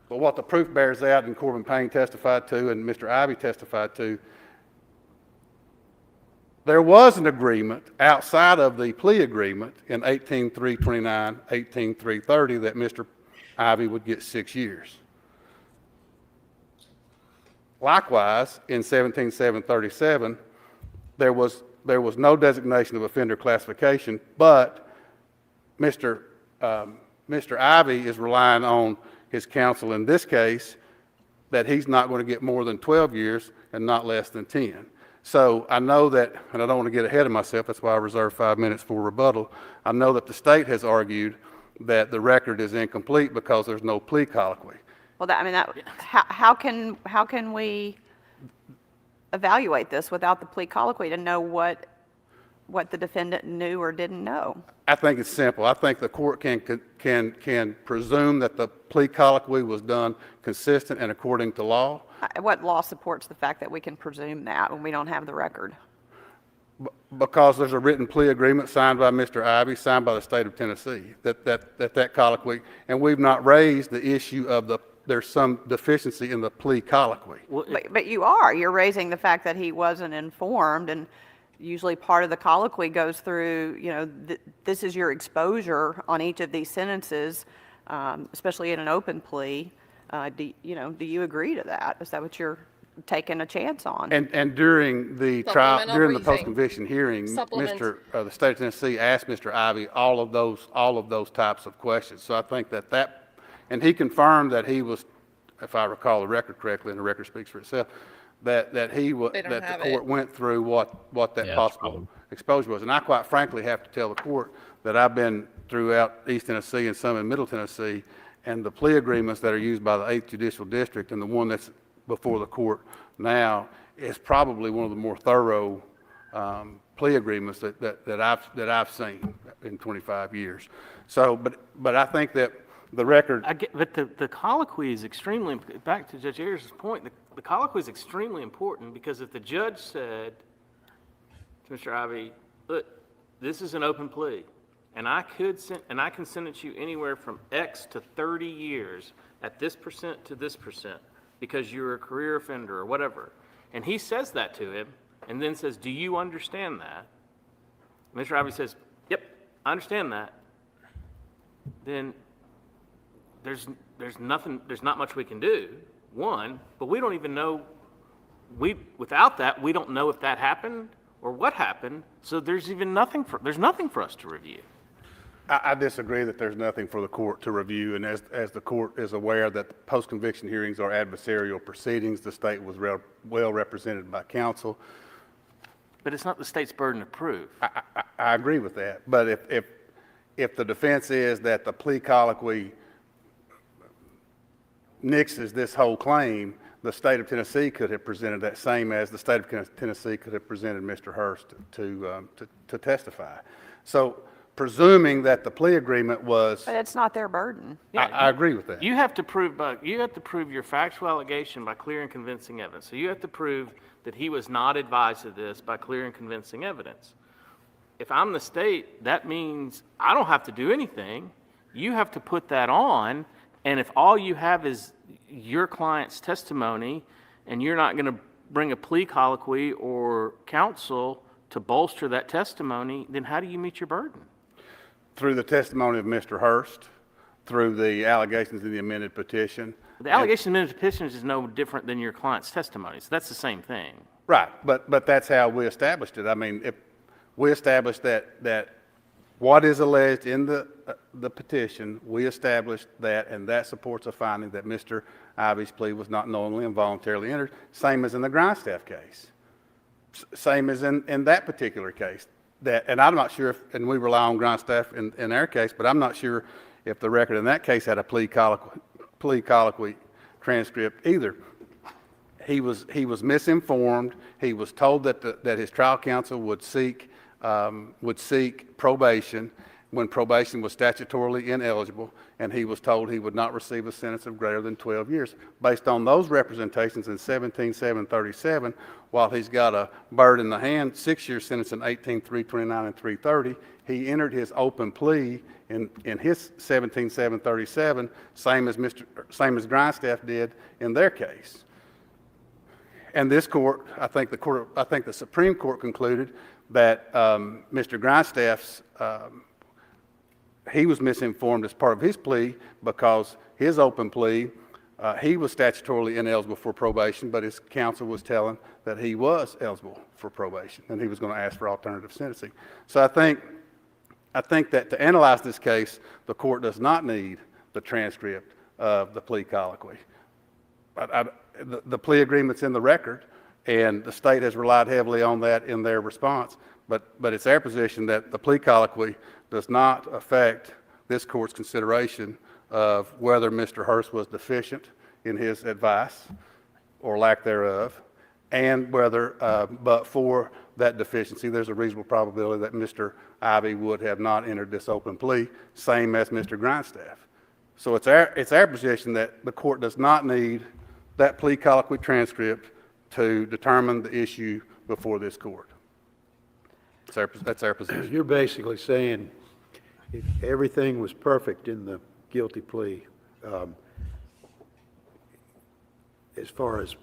But what the proof bears out, and Corbin Payne testified to, and Mr. Ivey testified to, there was an agreement outside of the plea agreement in 18-329, 18-330 that Mr. Ivey would get 6 years. Likewise, in 17-737, there was no designation of offender classification, but Mr. Ivey is relying on his counsel in this case that he's not going to get more than 12 years and not less than 10. So I know that, and I don't want to get ahead of myself, that's why I reserved 5 minutes for rebuttal. I know that the state has argued that the record is incomplete because there's no plea colloquy. Well, how can we evaluate this without the plea colloquy to know what the defendant knew or didn't know? I think it's simple. I think the court can presume that the plea colloquy was done consistent and according to law. What law supports the fact that we can presume that when we don't have the record? Because there's a written plea agreement signed by Mr. Ivey, signed by the state of Tennessee, that colloquy, and we've not raised the issue of there's some deficiency in the plea colloquy. But you're raising the fact that he wasn't informed, and usually part of the colloquy goes through, this is your exposure on each of these sentences, especially in an open plea. Do you agree to that? Is that what you're taking a chance on? And during the trial, during the briefing. post-conviction hearing, Supplement. the state of Tennessee asked Mr. Ivey all of those types of questions. So I think and he confirmed that he was, if I recall the record correctly, and the record speaks for itself, that he was, They don't that have the court it. went through what that Yeah, that's a possible problem. exposure was. And I quite frankly have to tell the court that I've been throughout East Tennessee and some in Middle Tennessee, and the plea agreements that are used by the 8th Judicial District and the one that's before the court now is probably one of the more thorough plea agreements that I've seen in 25 years. So, but I think that the record. But the colloquy is extremely, back to Judge Ayers' point, the colloquy is extremely important, because if the judge said to Mr. Ivey, look, this is an open plea, and I can sentence you anywhere from X to 30 years at this percent to this percent because you're a career offender or whatever, and he says that to him and then says, do you understand that? Mr. Ivey says, yep, I understand that. Then there's not much we can do, one, but we don't even know, without that, we don't know if that happened or what happened, so there's nothing for us to review. I disagree that there's nothing for the court to review, and as the court is aware that post-conviction hearings are adversarial proceedings, the state was well represented by counsel. But it's not the state's burden to prove. I agree with that, but if the defense is that the plea colloquy nixes this whole claim, the state of Tennessee could have presented that, same as the state of Tennessee could have presented Mr. Hurst to testify. So, presuming that the plea agreement was, But it's not their burden. I agree with that. You have to prove your factual allegation by clear and convincing evidence. So you have to prove that he was not advised of this by clear and convincing evidence. If I'm the state, that means I don't have to do anything. You have to put that on, and if all you have is your client's testimony and you're not going to bring a plea colloquy or counsel to bolster that testimony, then how do you meet your burden? Through the testimony of Mr. Hurst, through the allegations in the amended petition. The allegation in the petition is no different than your client's testimony, so that's the same thing. Right, but that's how we established it. I mean, if we established that what is alleged in the petition, we established that, and that supports a finding that Mr. Ivey's plea was not knowingly and voluntarily entered, same as in the Grindstaff case. Same as in that particular case. And I'm not sure if, and we rely on Grindstaff in our case, but I'm not sure if the record in that case had a plea colloquy transcript either. He was misinformed. He was told that his trial counsel would seek probation when probation was statutorily ineligible, and he was told he would not receive a sentence of greater than 12 years. Based on those representations in 17-737, while he's got a bird in the hand 6-year sentence in 18-329 and 330, he entered his open plea in his 17-737, same as Grindstaff did in their case. And this court, I think the Supreme Court concluded that Mr. Grindstaff's he was misinformed as part of his plea because his open plea, he was statutorily ineligible for probation, but his counsel was telling that he was eligible for probation and he was going to ask for alternative sentencing. So I think that to analyze this case, the court does not need the transcript of the plea colloquy. The plea agreement's in the record, and the state has relied heavily on that in their response, but it's our position that the plea colloquy does not affect this court's consideration of whether Mr. Hurst was deficient in his advice or lack thereof, and whether, but for that deficiency, there's a reasonable probability that Mr. Ivey would have not entered this open plea, same as Mr. Grindstaff. So it's our position that the court does not need that plea colloquy transcript to determine the issue before this court. That's our position. You're basically saying if everything was perfect in the guilty plea, as far as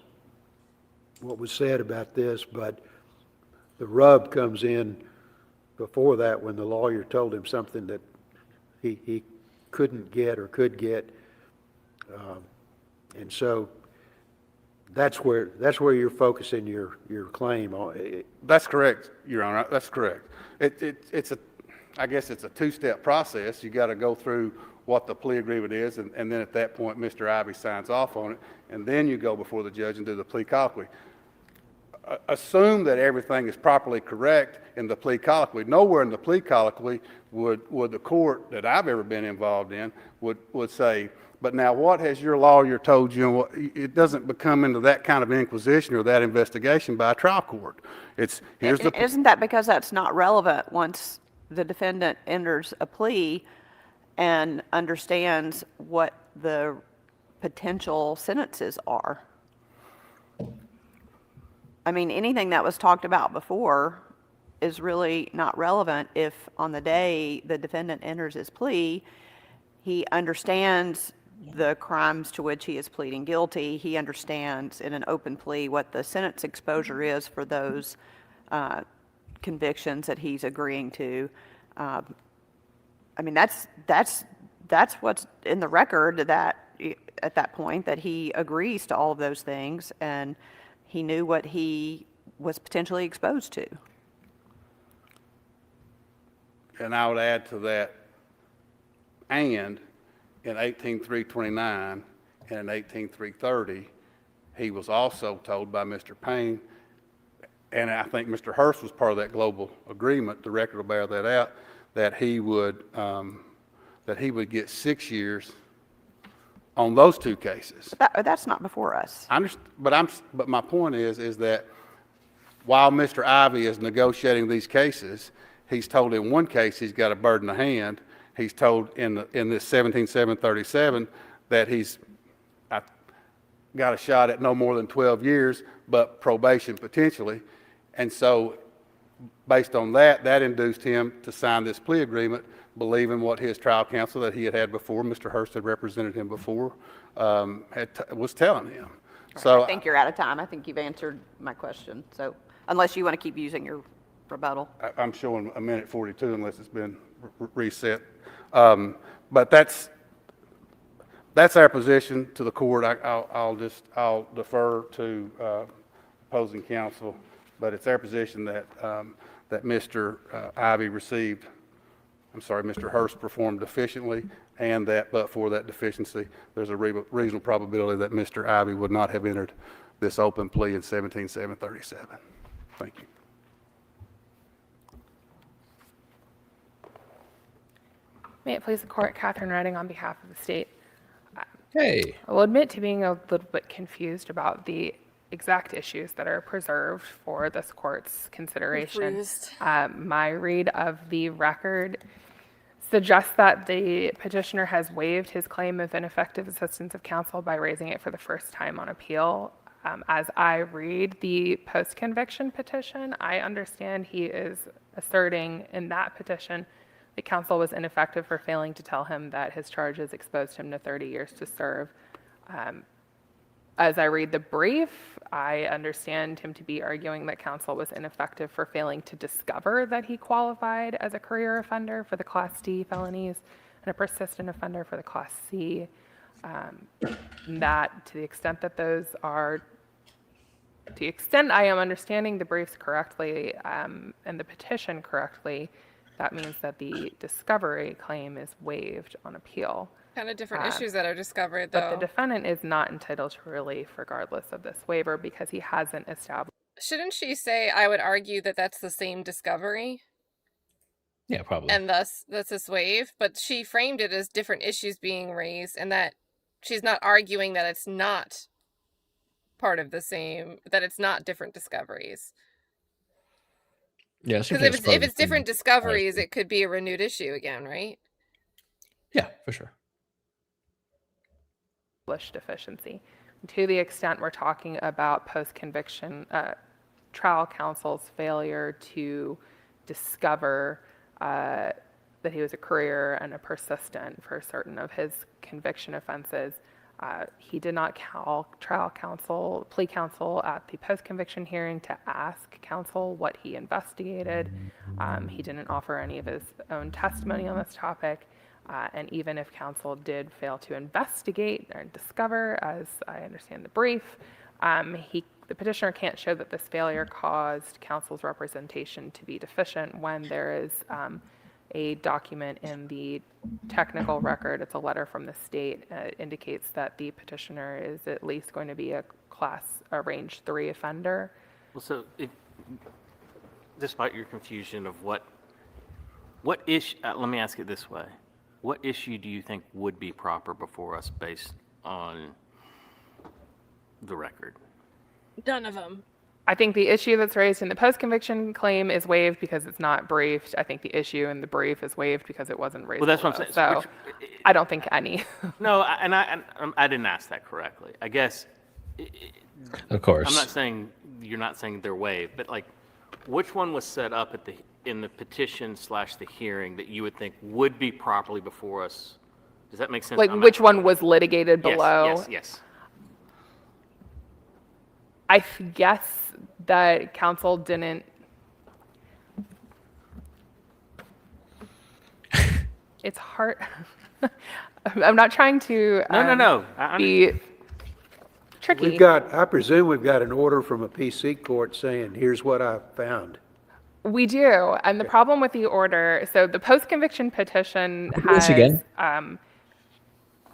what was said about this, but the rub comes in before that when the lawyer told him something that he couldn't get or could get, and so that's where you're focusing your claim on. That's correct, Your Honor. That's correct. I guess it's a two-step process. You got to go through what the plea agreement is, and then at that point, Mr. Ivey signs off on it, and then you go before the judge and do the plea colloquy. assume that everything is properly correct in the plea colloquy. Nowhere in the plea colloquy would the court that I've ever been involved in would say, but now what has your lawyer told you? And what, it doesn't become into that kind of inquisition or that investigation by a trial court. Isn't that because that's not relevant once the defendant enters a plea and understands what the potential sentences are? I mean, anything that was talked about before is really not relevant if on the day the defendant enters his plea, he understands the crimes to which he is pleading guilty. He understands in an open plea what the sentence exposure is for those convictions that he's agreeing to. I mean, that's what's in the record, that at that point that he agrees to all of those things and he knew what he was potentially exposed to. And I would add to that, and in 18329 and in 18330, he was also told by Mr. Payne, and I think Mr. Hurst was part of that global agreement, the record will bear that out, that he would get 6 years on those two cases. That's not before us. I understand, but my point is that while Mr. Ivey is negotiating these cases, he's told in one case he's got a bird in the hand. He's told in this 17737 that he's got a shot at no more than 12 years, but probation potentially. And so based on that induced him to sign this plea agreement, believing what his trial counsel that he had before, Mr. Hurst had represented him before, was telling him. So I think you're out of time. I think you've answered my question. So unless you want to keep using your rebuttal. I'm showing a minute 42 unless it's been reset. But that's our position to the court. I'll defer to opposing counsel, but it's our position that Mr. Ivey Mr. Hurst performed efficiently, and that but for that deficiency, there's a reasonable probability that Mr. Ivey would not have entered this open plea in 17737. Thank you. May it please the court, Catherine Redding on behalf of the state. Hey. I will admit to being a little bit confused about the exact issues that are preserved for this court's consideration. My read of the record suggests that the petitioner has waived his claim of ineffective assistance of counsel by raising it for the first time on appeal. As I read the post-conviction petition, I understand he is asserting in that petition that counsel was ineffective for failing to tell him that his charges exposed him to 30 years to serve. As I read the brief, I understand him to be arguing that counsel was ineffective for failing to discover that he qualified as a career offender for the Class D felonies and a persistent offender for the Class C. That to the extent that those are, to the extent I am understanding the briefs correctly and the petition correctly, that means that the discovery claim is waived on appeal. Kind of different issues that are discovered, though. But the defendant is not entitled to relief regardless of this waiver because he hasn't established. Shouldn't she say, I would argue that that's the same discovery? Yeah, probably. And thus, that's this waive. But she framed it as different issues being raised and that she's not arguing that it's not part of the same, that it's not different discoveries. Yeah, because if it's different discoveries, it could be a renewed issue again, right? Yeah, for sure. Deficiency. To the extent we're talking about post-conviction trial counsel's failure to discover that he was a career and a persistent for certain of his conviction offenses, he did not call plea counsel at the post-conviction hearing to ask counsel what he investigated. He didn't offer any of his own testimony on this topic. And even if counsel did fail to investigate or discover, as I understand the brief, the petitioner can't show that this failure caused counsel's representation to be deficient when there is a document in the technical record. It's a letter from the state. Indicates that the petitioner is at least going to be a range 3 offender. Well, so despite your confusion of what issue, let me ask it this way. What issue do you think would be proper before us based on the record? None of them. I think the issue that's raised in the post-conviction claim is waived because it's not briefed. I think the issue in the brief is waived because it wasn't raised. Well, that's what I'm saying. So I don't think any. No, I didn't ask that correctly. I guess. Of course. I'm not saying you're not saying they're waived, but like, which one was set up in the petition / the hearing that you would think would be properly before us? Does that make sense? Like, which one was litigated below? Yes. I guess that counsel didn't. It's hard. I'm not trying to. No. Be tricky. I presume we've got an order from a PC court saying, here's what I found. We do, and the problem with the order. So the post-conviction petition Once has again.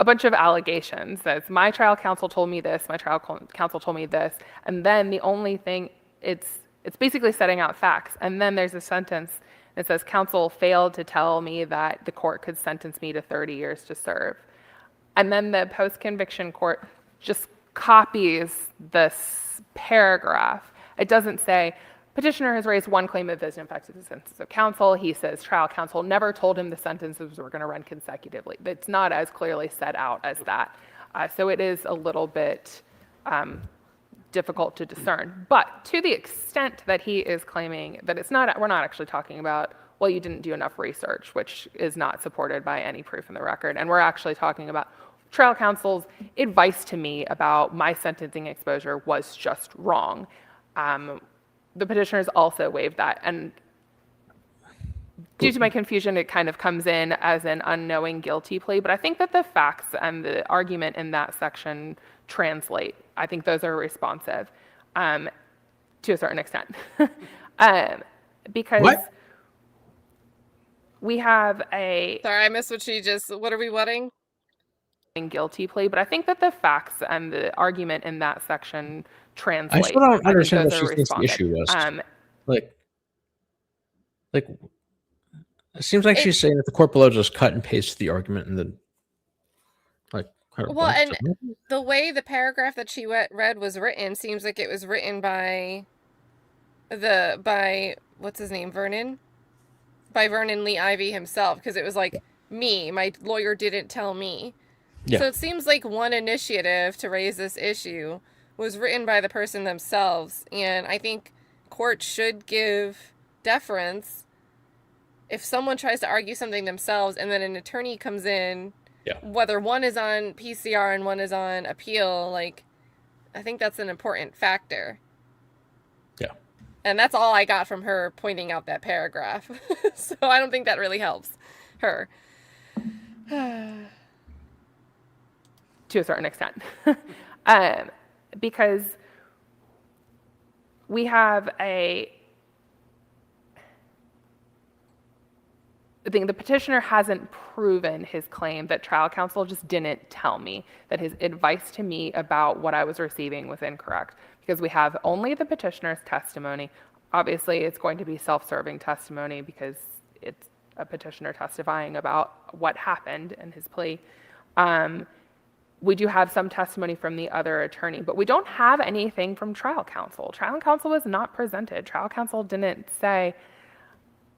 A bunch of allegations. Says my trial counsel told me this, my trial counsel told me this, and then the only thing it's basically setting out facts. And then there's a sentence that says counsel failed to tell me that the court could sentence me to 30 years to serve. And then the post-conviction court just copies this paragraph. It doesn't say petitioner has raised one claim of ineffective assistance of counsel. He says trial counsel never told him the sentences were going to run consecutively. It's not as clearly set out as that. So it is a little bit difficult to discern. But to the extent that he is claiming that we're not actually talking about, well, you didn't do enough research, which is not supported by any proof in the record. And we're actually talking about trial counsel's advice to me about my sentencing exposure was just wrong. The petitioners also waived that. And due to my confusion, it kind of comes in as an unknowing guilty plea. But I think that the facts and the argument in that section translate. I think those are responsive to a certain extent. Because What? we have a Sorry, I missed what are we wedding? guilty plea, but I think that the facts and the argument in that section translate. I still don't think understand what those she are thinks the responsive. issue was. Like, it seems like she's saying that the court below just cut and pasted the argument and then, kind of. Well, and the way the paragraph that she read was written seems like it was written by what's his name, Vernon? By Vernon Lee Ivy himself, because it was like, my lawyer didn't tell me. Yeah. So it seems like one initiative to raise this issue was written by the person themselves, and I think courts should give deference if someone tries to argue something themselves and then an attorney comes in, whether one is on PCR and one is on appeal, like, I think that's an important factor. Yeah. And that's all I got from her pointing out that paragraph. So I don't think that really helps her. To a certain extent. Because we have I think the petitioner hasn't proven his claim that trial counsel just didn't tell me, that his advice to me about what I was receiving was incorrect. Because we have only the petitioner's testimony. Obviously, it's going to be self-serving testimony because it's a petitioner testifying about what happened in his plea. We do have some testimony from the other attorney, but we don't have anything from trial counsel. Trial counsel was not presented. Trial counsel didn't say,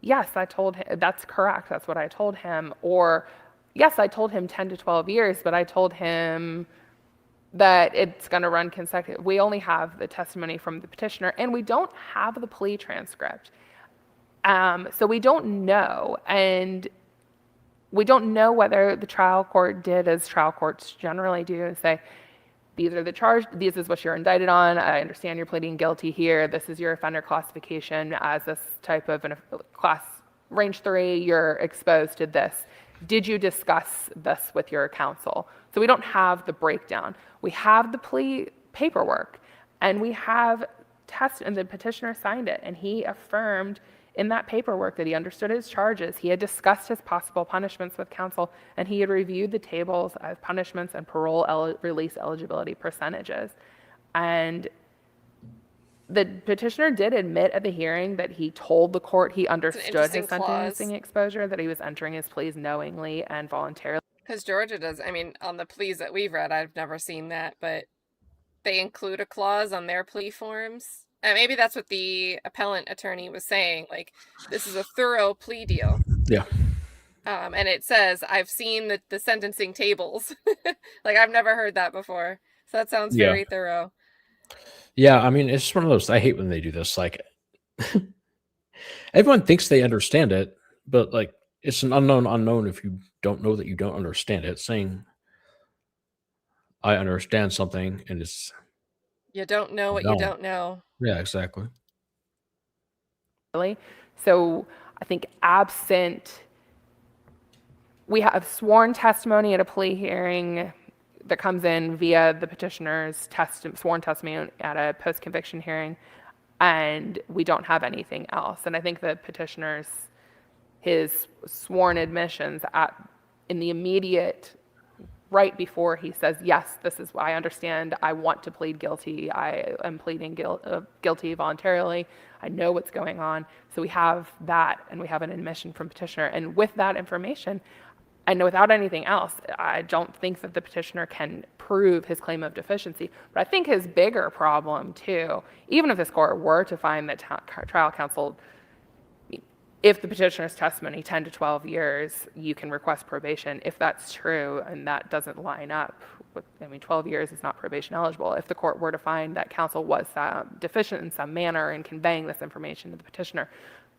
yes, I told him, that's correct, that's what I told him. Or, yes, I told him 10 to 12 years, but I told him that it's going to run consecutive. We only have the testimony from the petitioner, and we don't have the plea transcript. So we don't know, and we don't know whether the trial court did as trial courts generally do and say, these are the charge, this is what you're indicted on, I understand you're pleading guilty here, this is your offender classification as this type of class range 3, you're exposed to this. Did you discuss this with your counsel? So we don't have the breakdown. We have the plea paperwork, and we have and the petitioner signed it, and he affirmed in that paperwork that he understood his charges. He had discussed his possible punishments with counsel, and he had reviewed the tables of punishments and parole release eligibility percentages. And The petitioner did admit at the hearing that he told the court he understood interesting his clause. sentencing exposure, that he was entering his pleas knowingly and voluntarily. Because Georgia does, I mean, on the pleas that we've read, I've never seen that, but they include a clause on their plea forms. And maybe that's what the appellant attorney was saying. Like, this is a thorough plea deal. Yeah. And it says, I've seen the sentencing tables. Like, I've never heard that before. So that sounds Yeah. very thorough. Yeah, I mean, it's just one of those. I hate when they do this. Like, everyone thinks they understand it, but like, it's an unknown if you don't know that you don't understand it. Saying, I understand something, and it's You don't know what you don't know. Yeah, exactly. So I think absent, we have sworn testimony at a plea hearing that comes in via the petitioner's sworn testimony at a post-conviction hearing, and we don't have anything else. And I think the petitioner's, his sworn admissions in the immediate, right before he says, yes, this is what I understand, I want to plead guilty, I am pleading guilty voluntarily, I know what's going on. So we have that, and we have an admission from petitioner. And with that information, and without anything else, I don't think that the petitioner can prove his claim of deficiency. But I think his bigger problem, too, even if this court were to find that trial counsel, if the petitioner's testimony, 10 to 12 years, you can request probation. If that's true and that doesn't line up with, 12 years is not probation eligible. If the court were to find that counsel was deficient in some manner in conveying this information to the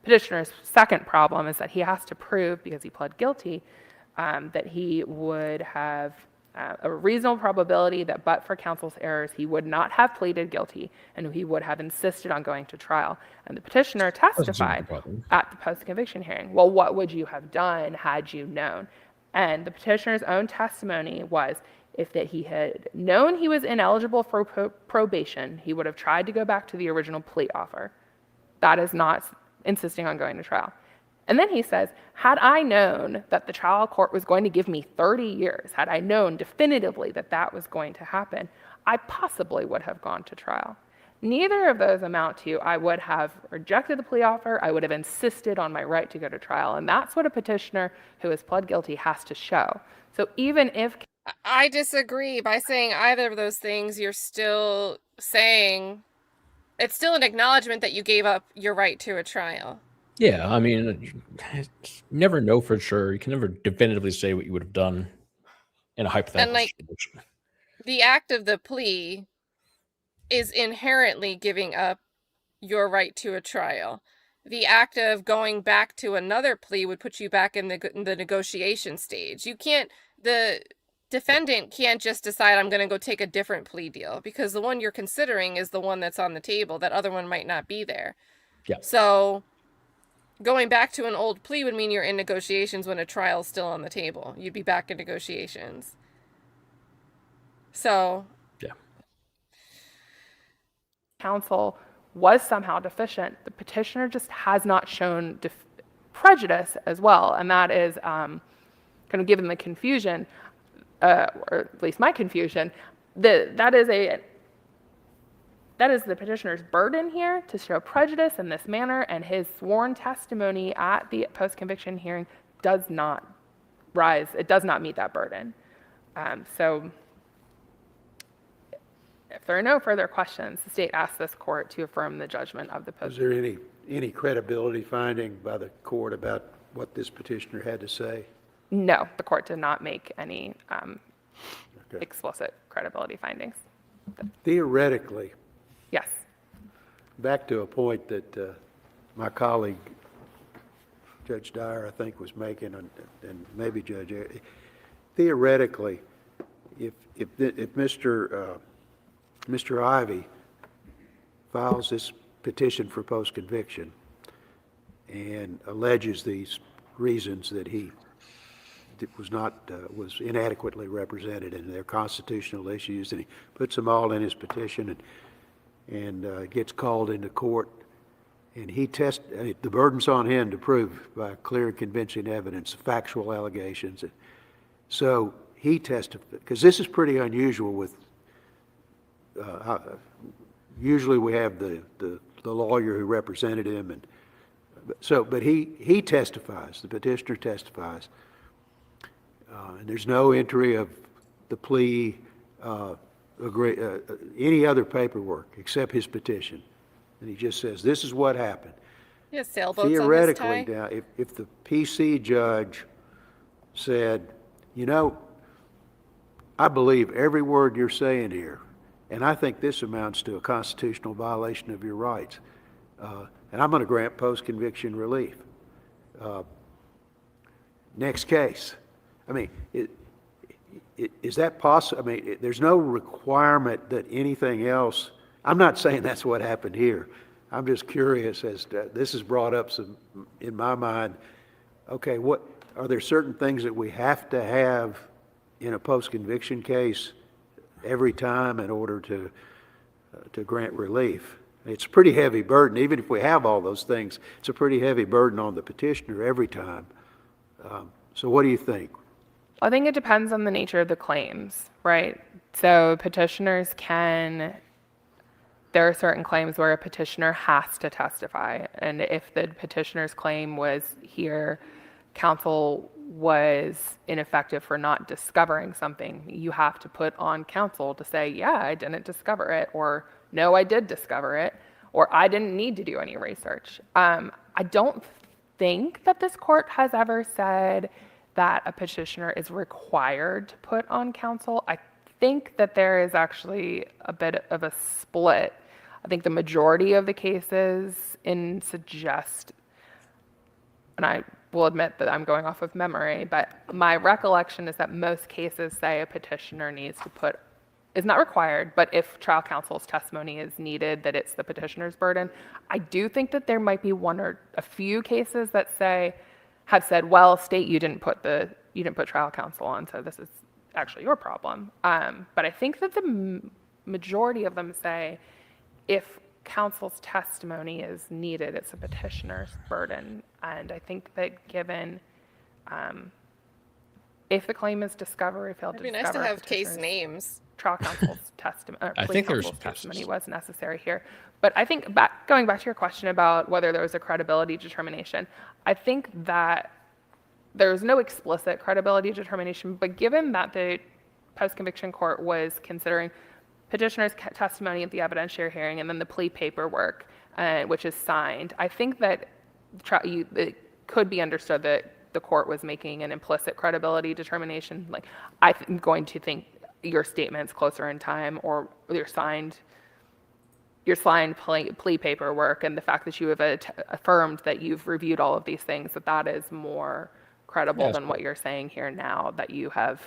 petitioner's second problem is that he has to prove, because he pled guilty, that he would have a reasonable probability that but for counsel's errors, he would not have pleaded guilty and he would have insisted on going to trial. And the petitioner testified at the post-conviction hearing, well, what would you have done had you known? And the petitioner's own testimony was, if that he had known he was ineligible for probation, he would have tried to go back to the original plea offer. That is not insisting on going to trial. And then he says, had I known that the trial court was going to give me 30 years, had I known definitively that that was going to happen, I possibly would have gone to trial. Neither of those amount to, I would have rejected the plea offer, I would have insisted on my right to go to trial. And that's what a petitioner who has pled guilty has to show. So even if... I disagree. By saying either of those things, you're still saying, it's still an acknowledgement that you gave up your right to a trial. Yeah, I mean, you never know for sure. You can never definitively say what you would have done in a hypothetical situation. The act of the plea is inherently giving up your right to a trial. The act of going back to another plea would put you back in the negotiation stage. The defendant can't just decide, I'm going to go take a different plea deal, because the one you're considering is the one that's on the table. That other one might not be there. Yeah. So going back to an old plea would mean you're in negotiations when a trial's still on the table. You'd be back in negotiations. So, yeah. Counsel was somehow deficient. The petitioner just has not shown prejudice as well. And that is kind of given the confusion, or at least my confusion, that is the petitioner's burden here to show prejudice in this manner, and his sworn testimony at the post-conviction hearing does not meet that burden. So if there are no further questions, the state asks this court to affirm the judgment of the Was there any credibility finding by the court about what this petitioner had to say? No, the court did not make any explicit credibility findings. Theoretically, yes. Back to a point that my colleague, Judge Dyer, I think, was making, and maybe Judge, theoretically, if Mr. Ivey files this petition for post-conviction and alleges these reasons that he was inadequately represented in their constitutional issues, and he puts them all in his petition and gets called into court, and the burden's on him to prove by clear and convincing evidence, factual allegations. So he testified, because this is pretty unusual with usually we have the lawyer who represented him, and so, but he testifies, the petitioner testifies, and there's no entry of the plea, any other paperwork except his petition. And he just says, this is what happened. He has sailboats Theoretically, on his tie. now, if the PC judge said, you know, I believe every word you're saying here, and I think this amounts to a constitutional violation of your rights, and I'm going to grant post-conviction relief. Next case. I mean, is that possible? I mean, there's no requirement that anything else. I'm not saying that's what happened here. I'm just curious as to, this has brought up some, in my mind, okay, what, are there certain things that we have to have in a post-conviction case every time in order to grant relief? It's a pretty heavy burden. Even if we have all those things, it's a pretty heavy burden on the petitioner every time. So what do you think? I think it depends on the nature of the claims, right? So petitioners can, there are certain claims where a petitioner has to testify. And if the petitioner's claim was here, counsel was ineffective for not discovering something, you have to put on counsel to say, yeah, I didn't discover it, or no, I did discover it, or I didn't need to do any research. I don't think that this court has ever said that a petitioner is required to put on counsel. I think that there is actually a bit of a split. I think the majority of the cases suggest, and I will admit that I'm going off of memory, but my recollection is that most cases say a petitioner needs to put, is not required, but if trial counsel's testimony is needed, that it's the petitioner's burden. I do think that there might be one or a few cases that have said, well, state, you didn't put trial counsel on, so this is actually your problem. But I think that the majority of them say, if counsel's testimony is needed, it's a petitioner's burden. And I think that given, if the claim is discovery, failed to It'd be discover, nice to have case names. trial counsel's testimony, I think there's testimony cases. was necessary here. But I think going back to your question about whether there was a credibility determination, I think that there's no explicit credibility determination, but given that the post-conviction court was considering petitioner's testimony at the evidentiary hearing and then the plea paperwork, which is signed, I think that it could be understood that the court was making an implicit credibility determination. Like, I'm going to think your statement's closer in time, or your signed plea paperwork, and the fact that you have affirmed that you've reviewed all of these things, that is more credible than what you're saying here now, that you have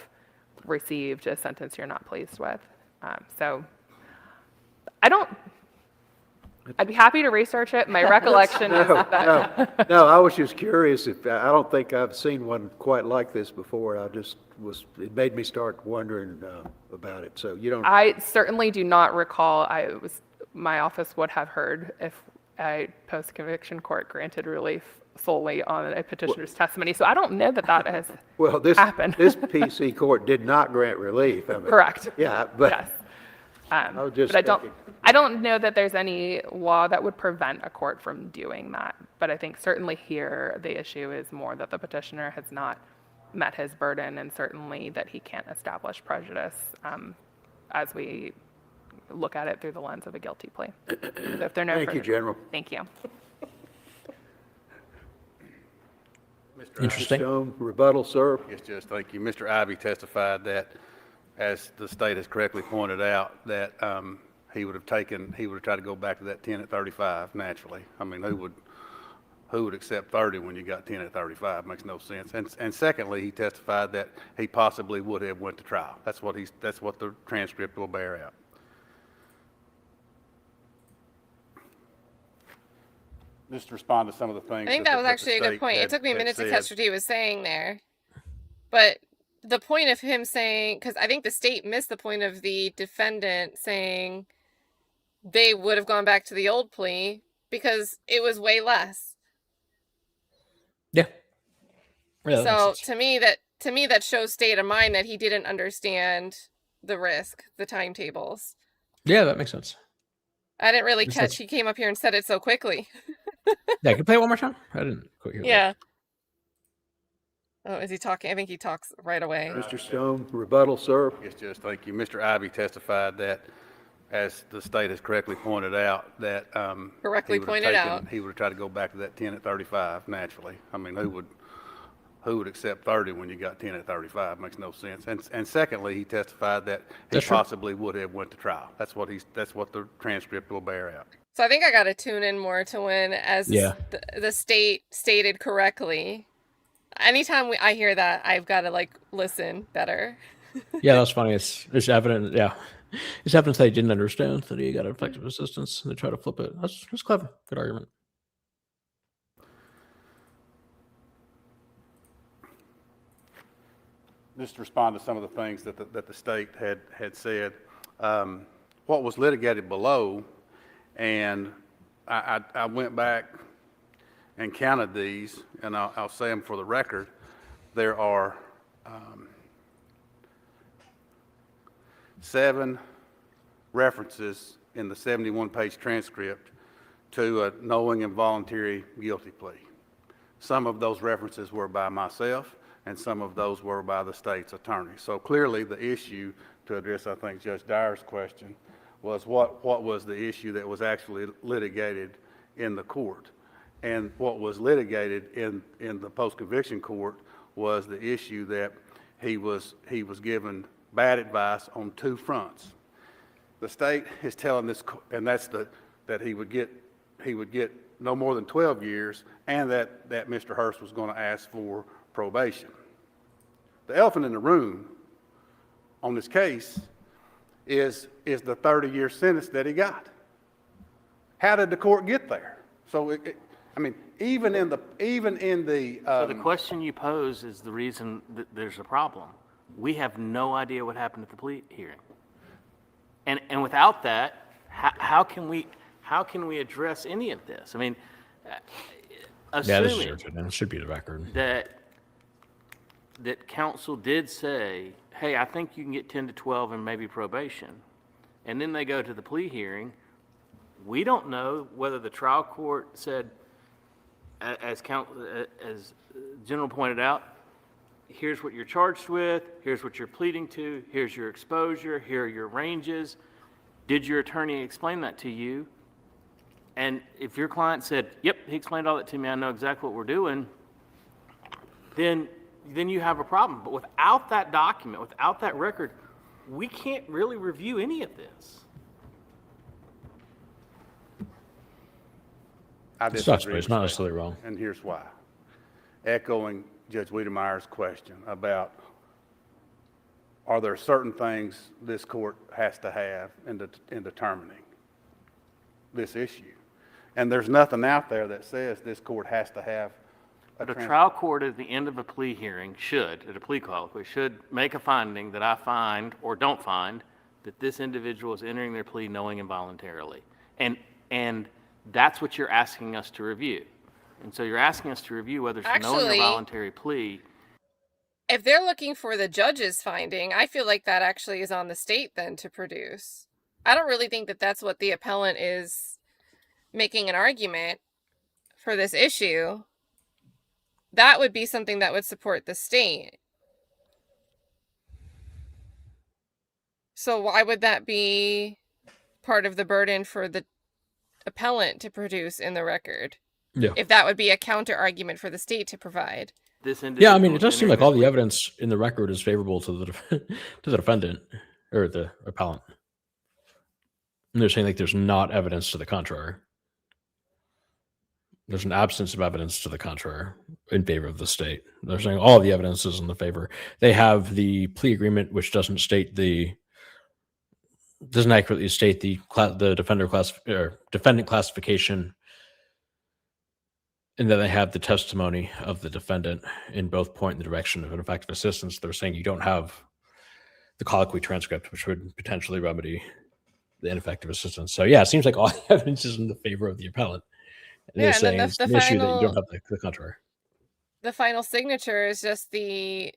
received a sentence you're not pleased with. So I'd be happy to research it. My recollection is that. No, I was just curious. I don't think I've seen one quite like this before. It made me start wondering about it. So you don't. I certainly do not recall. My office would have heard if a post-conviction court granted relief solely on a petitioner's testimony. So I don't know that has happened. This PC court did not grant relief. I mean, Correct. Yeah, but yes. I was just But thinking. I don't know that there's any law that would prevent a court from doing that. But I think certainly here the issue is more that the petitioner has not met his burden, and certainly that he can't establish prejudice as we look at it through the lens of a guilty plea. So if there are no Thank you, further- General. Thank you. Interesting. Stone, rebuttal, sir. Yes, Judge, thank you. Mr. Ivey testified that, as the state has correctly pointed out, that he would have tried to go back to that 10 at 35 naturally. I mean, who would accept 30 when you got 10 at 35? Makes no sense. And secondly, he testified that he possibly would have went to trial. That's what the transcript will bear out. Just to respond to some of the things. I think that was actually a good point. It took me a minute to catch what he was saying there. But the point of him saying, because I think the state missed the point of the defendant saying they would have gone back to the old plea because it was way less. Yeah. Yeah, that makes So sense. to me that shows state of mind that he didn't understand the risk, the timetables. Yeah, that makes sense. I didn't really Just catch. He came up here and said it so quickly. Yeah, can you play it one more time? I didn't quite hear that. Yeah. Oh, is he talking? I think he talks right away. Mr. Stone, rebuttal, sir. Yes, Judge, thank you. Mr. Ivy testified that, as the state has correctly pointed out, that Correctly pointed out. he would have tried to go back to that 10 at 35 naturally. I mean, who would accept 30 when you got 10 at 35? Makes no sense. And secondly, he testified that he That's true. possibly would have went to trial. That's what the transcript will bear out. So I think I got to tune in more to when, as Yeah. the state stated correctly. Anytime I hear that, I've got to like listen better. Yeah, that's funny. It's evident. Yeah, it's evidence they didn't understand that he got effective assistance, and they try to flip it. That's clever. Good argument. Just to respond to some of the things that the state had said, what was litigated below, and I went back and counted these, and I'll say them for the record. There are 7 references in the 71-page transcript to a knowing and voluntary guilty plea. Some of those references were by myself, and some of those were by the state's attorney. So clearly the issue, to address, I think, Judge Dyer's question, was what was the issue that was actually litigated in the court. And what was litigated in the post-conviction court was the issue that he was given bad advice on 2 fronts. The state is telling this, and that's that he would get no more than 12 years, and that Mr. Hurst was going to ask for probation. The elephant in the room on this case is the 30-year sentence that he got. How did the court get there? So I mean, even in the So the question you pose is the reason that there's a problem. We have no idea what happened at the plea hearing. And without that, how can we address any of this? I mean, Yeah, this is assuming urgent, and it should be the record. that counsel did say, hey, I think you can get 10 to 12 and maybe probation, and then they go to the plea hearing, we don't know whether the trial court said, as General pointed out, here's what you're charged with, here's what you're pleading to, here's your exposure, here are your ranges. Did your attorney explain that to you? And if your client said, yep, he explained all that to me, I know exactly what we're doing, then you have a problem. But without that document, without that record, we can't really review any of this. I It sucks, disagree but it's with not that. necessarily wrong. And here's why. Echoing Judge Wiedemeyer's question about, are there certain things this court has to have in determining this issue? And there's nothing out there that says this court has to have But a trial court at the end of a plea hearing at a plea colloquy, should make a finding that I find or don't find that this individual is entering their plea knowing and voluntarily. And that's what you're asking us to review. And so you're asking us to review whether it's a knowing or Actually, voluntary plea. If they're looking for the judge's finding, I feel like that actually is on the state then to produce. I don't really think that that's what the appellant is making an argument for this issue. That would be something that would support the state. So why would that be part of the burden for the appellant to produce in the record? Yeah. If that would be a counter argument for the state to provide. Yeah, I mean, it does seem like all the evidence in the record is favorable to the to the defendant or the appellant. And they're saying like there's not evidence to the contrary. There's an absence of evidence to the contrary in favor of the state. They're saying all the evidence is in the favor. They have the plea agreement, which doesn't accurately state the defendant classification. And then they have the testimony of the defendant in both point in the direction of ineffective assistance. They're saying you don't have the colloquy transcript, which would potentially remedy the ineffective assistance. So yeah, it seems like all the evidence is in the favor of the appellant. And Yeah, they're and saying then it's an issue that you don't have the contrary. The final signature is just the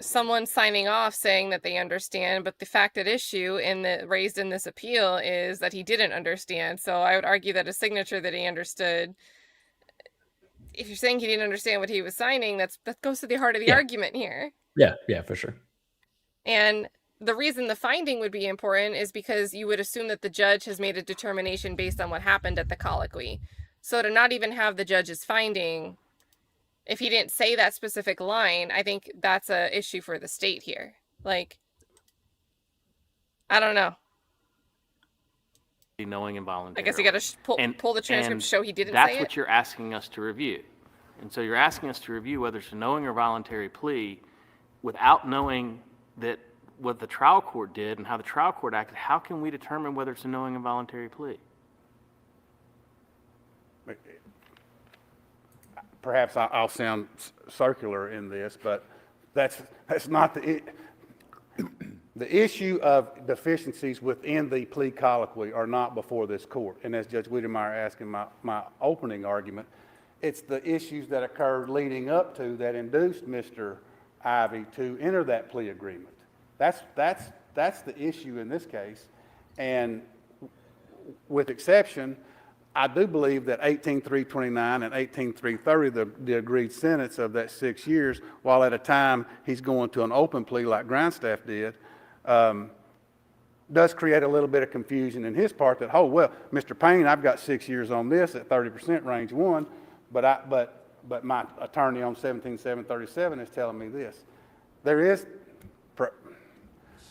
someone signing off saying that they understand, but the fact at issue raised in this appeal is that he didn't understand. So I would argue that a signature that he understood, if you're saying he didn't understand what he was signing, that goes to the heart of the argument here. Yeah, for sure. And the reason the finding would be important is because you would assume that the judge has made a determination based on what happened at the colloquy. So to not even have the judge's finding, if he didn't say that specific line, I think that's a issue for the state here. Like, I don't know. Knowing involuntary. I guess you got to pull the transcript to show he didn't say it. That's what you're asking us to review. And so you're asking us to review whether it's a knowing or voluntary plea without knowing that what the trial court did and how the trial court acted. How can we determine whether it's a knowing and voluntary plea? Perhaps I'll sound circular in this, but that's not the issue of deficiencies within the plea colloquy are not before this court. And as Judge Wiedemeyer asked in my opening argument, it's the issues that occurred leading up to that induced Mr. Ivey to enter that plea agreement. That's the issue in this case. And with exception, I do believe that 18-329 and 18-330, the agreed sentence of that 6 years, while at a time he's going to an open plea like Grindstaff did, does create a little bit of confusion in his part that, oh, well, Mr. Payne, I've got 6 years on this at 30% range 1, but my attorney on 17-737 is telling me this.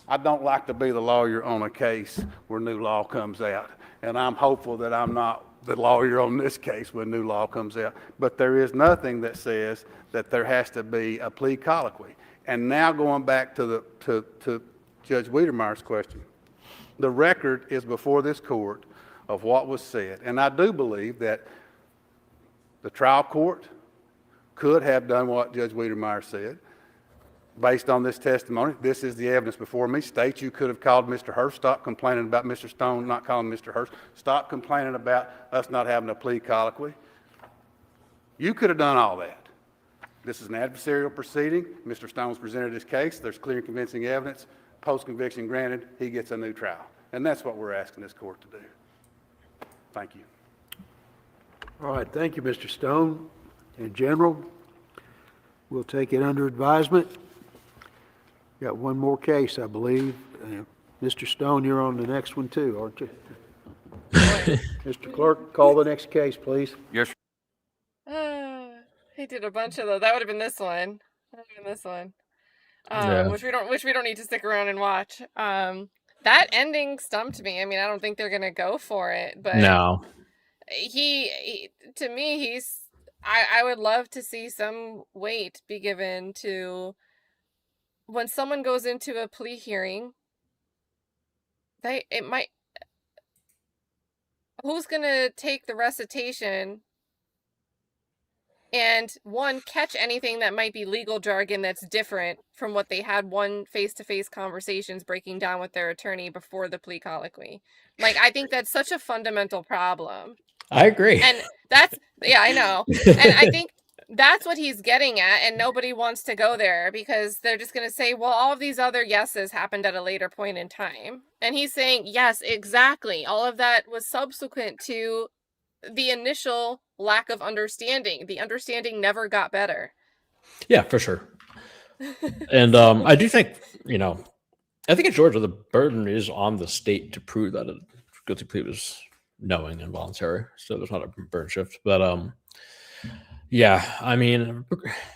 I don't like to be the lawyer on a case where new law comes out, and I'm hopeful that I'm not the lawyer on this case when new law comes out. But there is nothing that says that there has to be a plea colloquy. And now going back to Judge Wiedemeyer's question, the record is before this court of what was said, and I do believe that the trial court could have done what Judge Wiedemeyer said. Based on this testimony, this is the evidence before me. State, you could have called Mr. Hurst, stop complaining about Mr. Stone not calling Mr. Hurst, stop complaining about us not having a plea colloquy. You could have done all that. This is an adversarial proceeding. Mr. Stone's presented his case. There's clear and convincing evidence. Post-conviction granted, he gets a new trial. And that's what we're asking this court to do. Thank you. All right, thank you, Mr. Stone. In general, we'll take it under advisement. Got one more case, I believe. Mr. Stone, you're on the next one too, aren't you? Mr. Clerk, call the next case, please. Yes, He did a bunch of those. That would have been this one. Which we don't need to stick around and watch. That ending stumped me. I mean, I don't think they're gonna go for it, but No. he to me, I would love to see some weight be given to when someone goes into a plea hearing. Who's gonna take the recitation and catch anything that might be legal jargon that's different from what they had face-to-face conversations breaking down with their attorney before the plea colloquy. Like, I think that's such a fundamental problem. I agree. And I know. And I think that's what he's getting at, and nobody wants to go there because they're just going to say, well, all of these other yeses happened at a later point in time. And he's saying, yes, exactly. All of that was subsequent to the initial lack of understanding. The understanding never got better. Yeah, for sure. And I do think, I think in Georgia, the burden is on the state to prove that a guilty plea was knowing and voluntary. So there's not a burden shift. But yeah, I mean,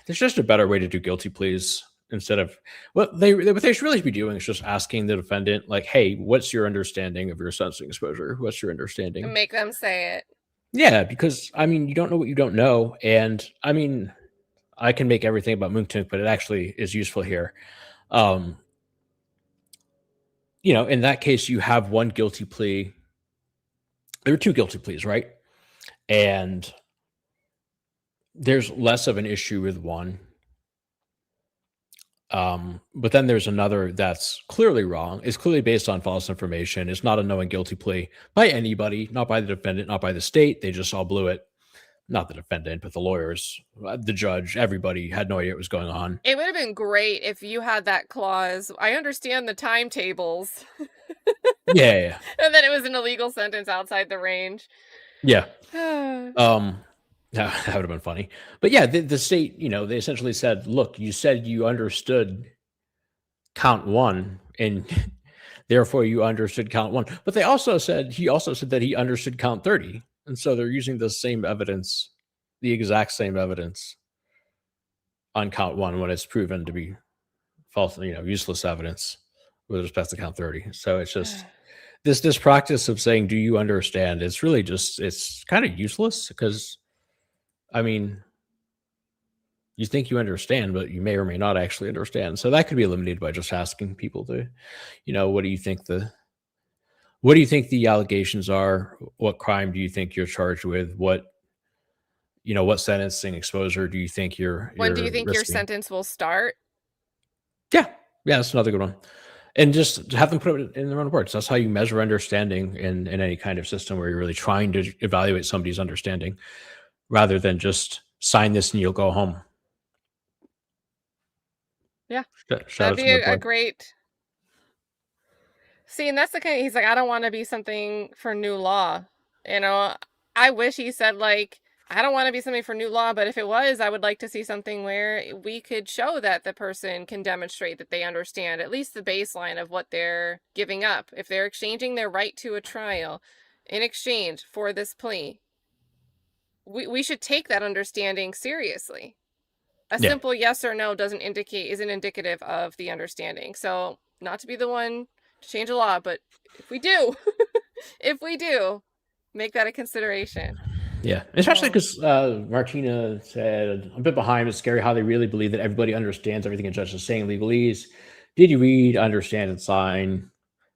there's just a better way to do guilty pleas instead of what they should really be doing is just asking the defendant, like, hey, what's your understanding of your sentencing exposure? What's your understanding? And make them say it. Yeah, because I mean, you don't know what you don't know. And I mean, I can make everything about Moontunk, but it actually is useful here. In that case, you have one guilty plea. There are two guilty pleas, right? And there's less of an issue with one. But then there's another that's clearly wrong. It's clearly based on false information. It's not a knowing guilty plea by anybody, not by the defendant, not by the state. They just all blew it. not the defendant, but the lawyers, the judge, everybody had no idea what was going on. It would have been great if you had that clause. I understand the timetables. Yeah. And then it was an illegal sentence outside the range. Yeah. That would have been funny. But yeah, the state, they essentially said, look, you said you understood count 1 and therefore you understood count 1. But he also said that he understood count 30. And so they're using the same evidence, the exact same evidence on count 1 when it's proven to be false, useless evidence with respect to count 30. So it's just this practice of saying, do you understand? It's really just, it's kind of useless because, I mean, you think you understand, but you may or may not actually understand. So that could be eliminated by just asking people to, what do you think the allegations are? What crime do you think you're charged with? What sentencing exposure do you think you're When do you think your risking? sentence will start? Yeah, that's another good one. And just have them put it in their own words. That's how you measure understanding in any kind of system where you're really trying to evaluate somebody's understanding rather than just sign this and you'll go home. Yeah. Shout That'd be a great. See, and that's the kind he's like, I don't want to be something for new law. I wish he said, like, I don't want to be something for new law, but if it was, I would like to see something where we could show that the person can demonstrate that they understand at least the baseline of what they're giving up. If they're exchanging their right to a trial in exchange for this plea, we should take that understanding seriously. A simple yes or no isn't indicative of the understanding. So not to be the one to change the law, but if we do, make that a consideration. Yeah, especially because Martina said, I'm a bit behind. It's scary how they really believe that everybody understands everything a judge is saying legalese. Did you read, understand, and sign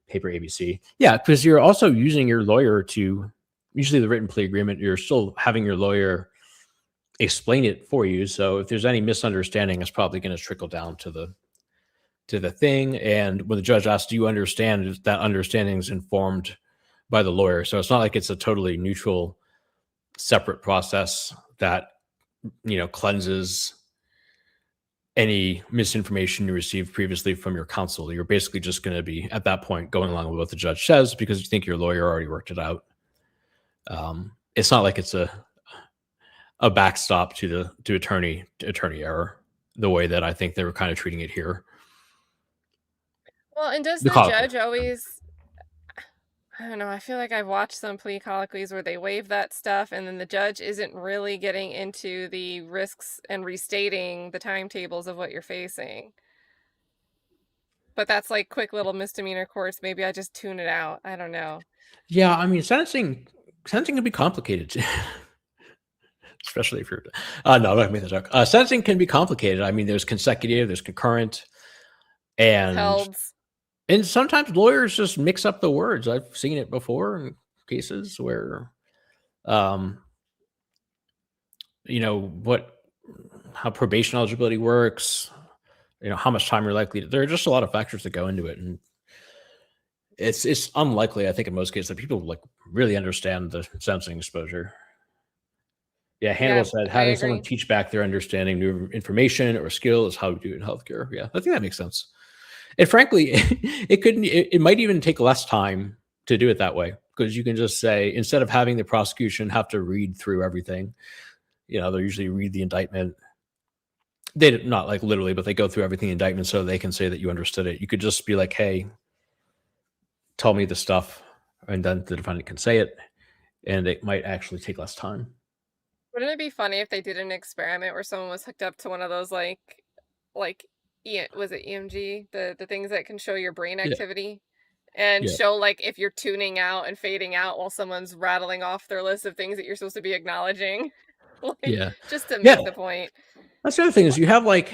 paper ABC? Yeah, because you're also using your lawyer to, usually the written plea agreement, you're still having your lawyer explain it for you. So if there's any misunderstanding, it's probably going to trickle down to the thing. And when the judge asks, do you understand, that understanding is informed by the lawyer. So it's not like it's a totally neutral, separate process that, cleanses any misinformation you received previously from your counsel. You're basically just going to be, at that point, going along with what the judge says because you think your lawyer already worked it out. It's not like it's a backstop to attorney error, the way that I think they were kind of treating it here. Well, and does the judge always, I don't know, I feel like I've watched some plea colloquies where they waive that stuff and then the judge isn't really getting into the risks and restating the timetables of what you're facing. But that's like quick little misdemeanor course. Maybe I just tune it out. I don't know. Yeah, I mean, sentencing can be complicated. Especially if you're no, I'm not gonna make that joke. Sentencing can be complicated. I mean, there's consecutive, there's concurrent, and sometimes lawyers just mix up the words. I've seen it before in cases where, how probation eligibility works, how much time you're likely to. There are just a lot of factors that go into it, and it's unlikely, I think, in most cases, that people like really understand the sentencing exposure. Yeah, Hannibal said having someone teach back their understanding new information or skill is how we do it in healthcare. Yeah, I think that makes sense. And frankly, it might even take less time to do it that way because you can just say, instead of having the prosecution have to read through everything, they'll usually read the indictment. They not like literally, but they go through everything in the indictment so they can say that you understood it. You could just be like, hey, tell me the stuff, and then the defendant can say it, and it might actually take less time. Wouldn't it be funny if they did an experiment where someone was hooked up to one of those was it EMG, the things that can show your brain activity and show like if you're tuning out and fading out while someone's rattling off their list of things that you're supposed to be acknowledging, just to make the point. That's the other thing is you have like,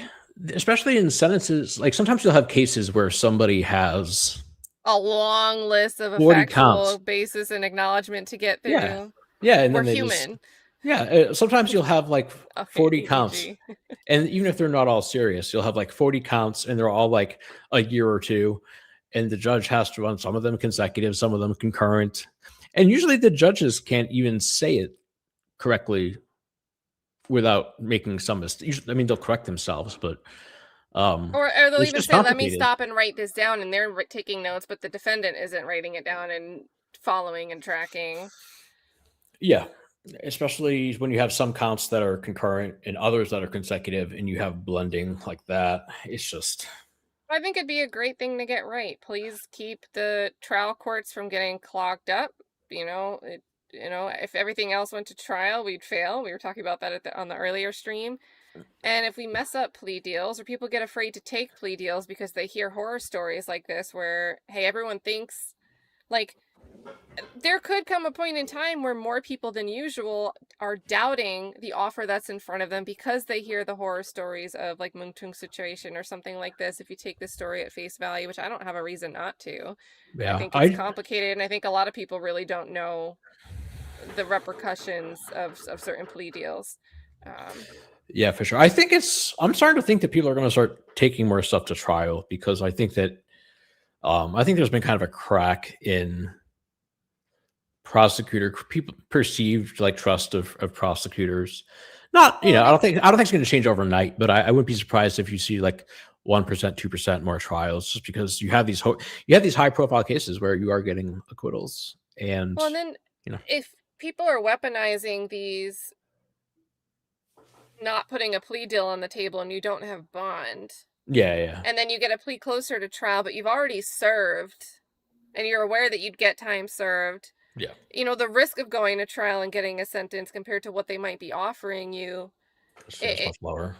especially in sentences, like sometimes you'll have cases where somebody has a long list of a factual basis and acknowledgement to get through. Yeah, and we're then human. Sometimes you'll have like 40 counts, and even if they're not all serious, you'll have like 40 counts, and they're all like a year or two, and the judge has to run some of them consecutive, some of them concurrent, and usually the judges can't even say it correctly without making some mistakes. I mean, they'll correct themselves, but Or they'll it's even just say, let me complicated. stop and write this down, and they're taking notes, but the defendant isn't writing it down and following and tracking. Yeah, especially when you have some counts that are concurrent and others that are consecutive, and you have blending like that. It's just, I think it'd be a great thing to get right. Please keep the trial courts from getting clogged up. If everything else went to trial, we'd fail. We were talking about that on the earlier stream. And if we mess up plea deals, or people get afraid to take plea deals because they hear horror stories like this where, hey, everyone thinks, like, there could come a point in time where more people than usual are doubting the offer that's in front of them because they hear the horror stories of like Mung Tung situation or something like this. If you take this story at face value, which I don't have a reason not to, yeah. I think it's complicated, and I think a lot of people really don't know the repercussions of certain plea deals. Yeah, for sure. I'm starting to think that people are going to start taking more stuff to trial, because I think that I think there's been kind of a crack in people perceived like trust of prosecutors. Not, I don't think it's going to change overnight, but I wouldn't be surprised if you see like 1%, 2% more trials, just because you have these high profile cases where you are getting acquittals. And well, and then if people are weaponizing these, not putting a plea deal on the table, and you don't have bond, yeah, and then you get a plea closer to trial, but you've already served and you're aware that you'd get time served. Yeah. The risk of going to trial and getting a sentence compared to what they might be offering you, it's much lower.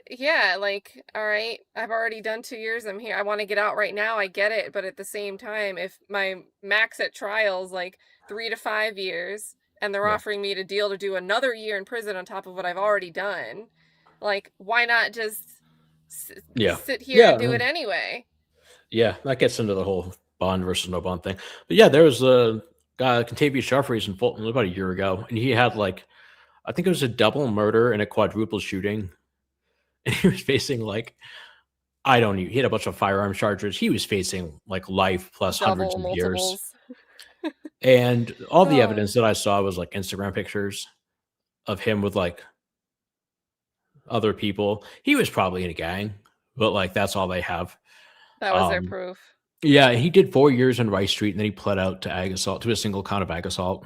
Yeah, like, all right, I've already done 2 years. I'm here. I want to get out right now. I get it. But at the same time, if my max at trial is like 3 to 5 years, and they're offering me a deal to do another year in prison on top of what I've already done, like, why not just sit here and do it anyway? Yeah, that gets into the whole bond versus no bond thing. But yeah, there was a guy, Contavious Jeffries in Fulton, about a year ago, and he had like, I think it was a double murder and a quadruple shooting. And he was facing like, he had a bunch of firearm charges. He was facing like life plus hundreds of years. And all the evidence that I saw was like Instagram pictures of him with like other people. He was probably in a gang, but like that's all they have. That was their proof. Yeah, he did 4 years in Rice Street, and then he pled out to ag assault, to a single count of ag assault.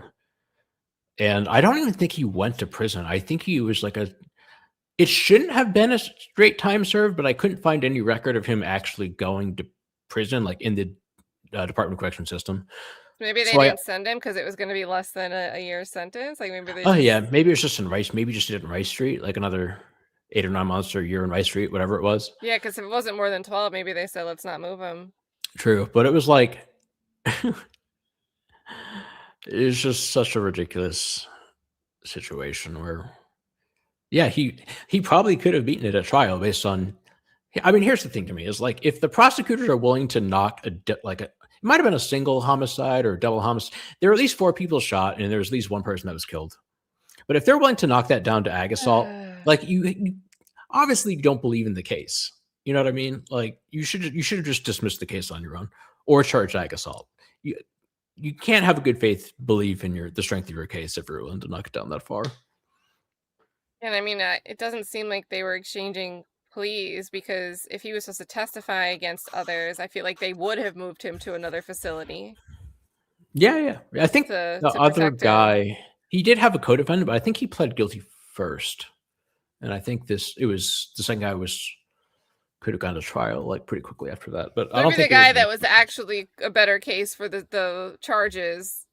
And I don't even think he went to prison. I think he was like it shouldn't have been a straight time served, but I couldn't find any record of him actually going to prison, like in the Department of Correction system. Maybe they didn't send him because it was going to be less than a year's sentence. Like maybe they. Maybe it was just in Rice. Maybe just did it in Rice Street, like another 8 or 9 months or a year in Rice Street, whatever it was. Yeah, because if it wasn't more than 12, maybe they said let's not move him. True, but it was like it was just such a ridiculous situation where, yeah, he probably could have beaten it at trial based on. I mean, here's the thing to me is like, if the prosecutors are willing to knock it might have been a single homicide or double homicide. There were at least 4 people shot, and there was at least 1 person that was killed. But if they're willing to knock that down to ag assault, like you obviously don't believe in the case. You know what I mean? Like you should have just dismissed the case on your own or charged ag assault. You can't have a good faith belief in the strength of your case if you're willing to knock it down that far. And I mean, it doesn't seem like they were exchanging pleas, because if he was supposed to testify against others, I feel like they would have moved him to another facility. Yeah. I think the other guy, he did have a co-defendant, but I think he pled guilty first. And I think the second guy could have gone to trial like pretty quickly after that. But I don't think the guy that was actually a better case for the charges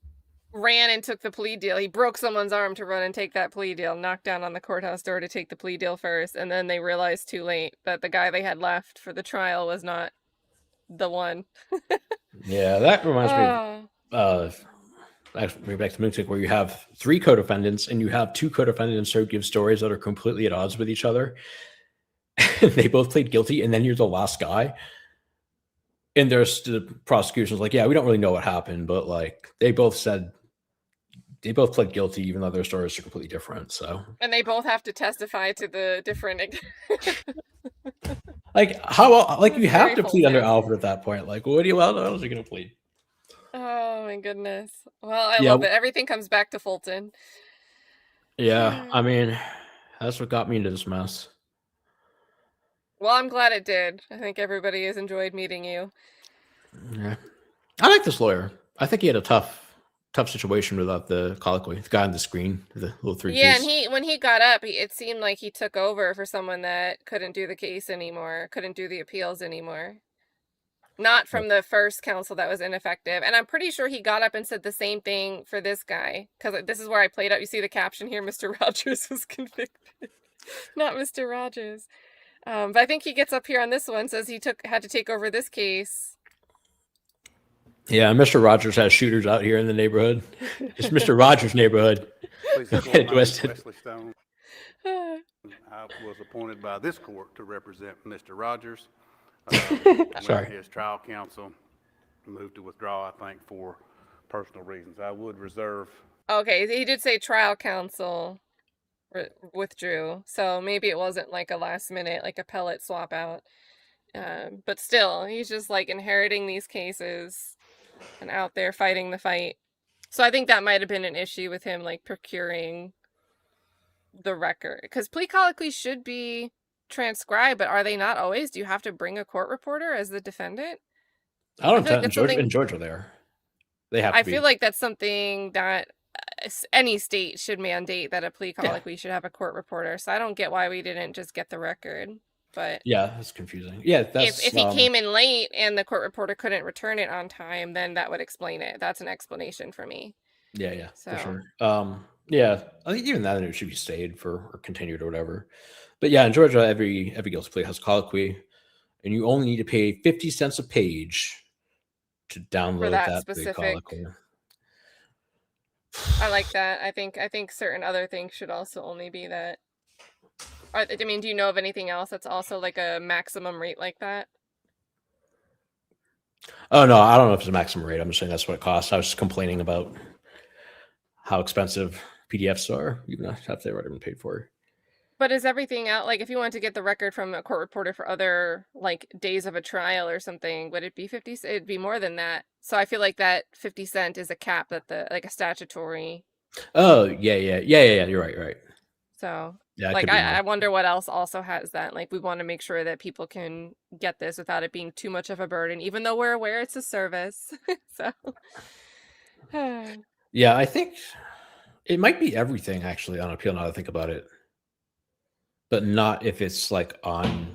ran and took the plea deal. He broke someone's arm to run and take that plea deal, knocked down on the courthouse door to take the plea deal first, and then they realized too late that the guy they had left for the trial was not the one. Yeah, that reminds me of actually back to Moonsick, where you have 3 co-defendants and you have 2 co-defendants who give stories that are completely at odds with each other. They both plead guilty, and then you're the last guy. And there's the prosecution's like, yeah, we don't really know what happened, but like they both pled guilty, even though their stories are completely different. So, and they both have to testify to the different. Like how? Like you have to plead under Alfred at that point. Like, what else are you gonna plead? Oh my goodness! Well, I love it. Everything comes back to Fulton. Yeah, I mean, That's what got me into this mess. Well, I'm glad it did. I think everybody has enjoyed meeting you. Yeah. I like this lawyer. I think he had a tough situation without the colloquy. The guy on the screen, the little Yeah, and piece. when he got up, it seemed like he took over for someone that couldn't do the case anymore, couldn't do the appeals anymore. Not from the first counsel that was ineffective. And I'm pretty sure he got up and said the same thing for this guy. Because this is where I played up. You see the caption here, Mr. Rogers was convicted. Not Mr. Rogers. But I think he gets up here on this one, says he had to take over this case. Yeah, Mr. Rogers has shooters out here in the neighborhood. It's Mr. Rogers' neighborhood. Please, the Okay, court, my name is Weston. Wesley Stone. I was appointed by this court to represent Mr. Rogers. Sorry. When his trial counsel moved to withdraw, I think, for personal reasons. I would reserve. Okay, he did say trial counsel withdrew, so maybe it wasn't like a last minute, like appellate swap out. But still, he's just like inheriting these cases and out there fighting the fight. So I think that might have been an issue with him, like procuring the record, because plea colloquies should be transcribed, but are they not always? Do you have to bring a court reporter as the defendant? I don't I feel like know. that's something- In Georgia, they have to I be. feel like that's something that any state should mandate, that a plea Yeah. colloquy should have a court reporter. So I don't get why we didn't just get the record. But Yeah, that's confusing. Yeah, that's if he came in late and the court reporter couldn't return it on time, then that would explain it. That's an explanation for me. Yeah, So- for sure. Yeah, I think even that it should be stayed for or continued or whatever. But yeah, in Georgia, every guilty plea has colloquy, and you only need to pay 50 cents a page to download that that plea specific- colloquy. I like that. I think certain other things should also only be that. I mean, do you know of anything else that's also like a maximum rate like that? Oh no, I don't know if it's a maximum rate. I'm just saying that's what it costs. I was just complaining about how expensive PDFs are, even if they've already been paid for. But is everything out, like if you wanted to get the record from a court reporter for other like days of a trial or something, would it be 50? It'd be more than that. So I feel like that 50 cent is a cap, that like a statutory. Oh yeah. You're right. So Yeah, it like could be I more. wonder what else also has that. Like we want to make sure that people can get this without it being too much of a burden, even though we're aware it's a service. So Yeah, I think it might be everything actually on appeal now that I think about it. But not if it's like on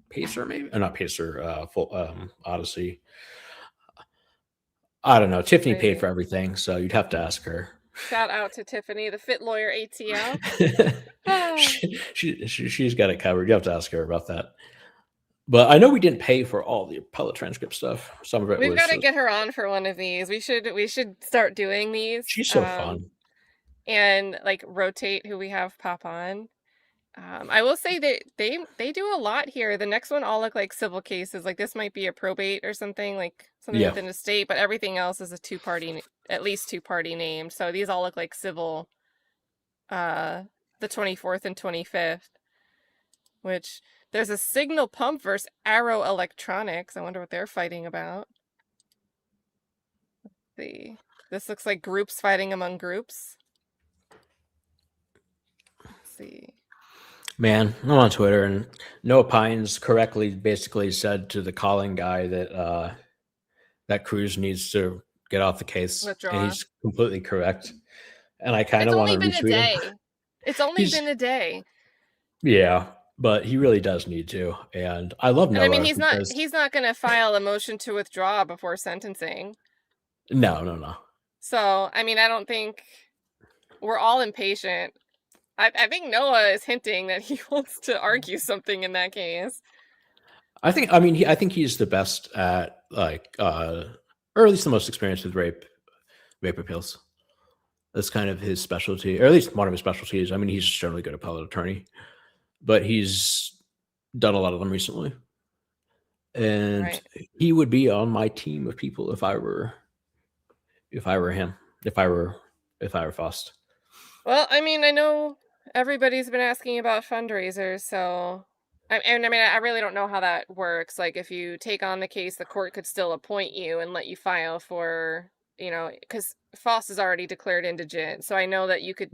Pacer, maybe? Or not Pacer, Odyssey. I don't know. Tiffany paid Maybe. for everything, so you'd have to ask her. shout out to Tiffany, the Fit Lawyer ATL. She's got it covered. You have to ask her about that. But I know we didn't pay for all the appellate transcript stuff. Some of it We've was. got to get her on for one of these. We should start doing these. She's so fun. And like rotate who we have pop on. I will say that they do a lot here. The next one all look like civil cases. Like this might be a probate or something, like something Yeah. within a state, but everything else is at least two-party named. So these all look like civil. The 24th and 25th, which there's a Signal Pump versus Arrow Electronics. I wonder what they're fighting about. Let's see. This looks like groups fighting among groups. Let's see. Man, I'm on Twitter, and Noah Pines correctly basically said to the calling guy that that Cruz needs to get off the case. Withdraw. And he's completely correct. And I kind It's of want only to been a retweet day. him. It's only He's- been a day. Yeah, but he really does need to. And I love And Noah. I mean, he's because- not going to file a motion to withdraw before sentencing. No. So, I mean, I don't think we're all impatient. I think Noah is hinting that he wants to argue something in that case. I think he's the best at like, or at least the most experienced with rape appeals. That's kind of his specialty, or at least one of his specialties. I mean, he's just generally good appellate attorney, but he's done a lot of them recently. And Right. he would be on my team of people if I were him, if I were Faust. Well, I mean, I know everybody's been asking about fundraisers, so I mean, I really don't know how that works. Like, if you take on the case, the court could still appoint you and let you file for, because Foss is already declared indigent. So I know that you could,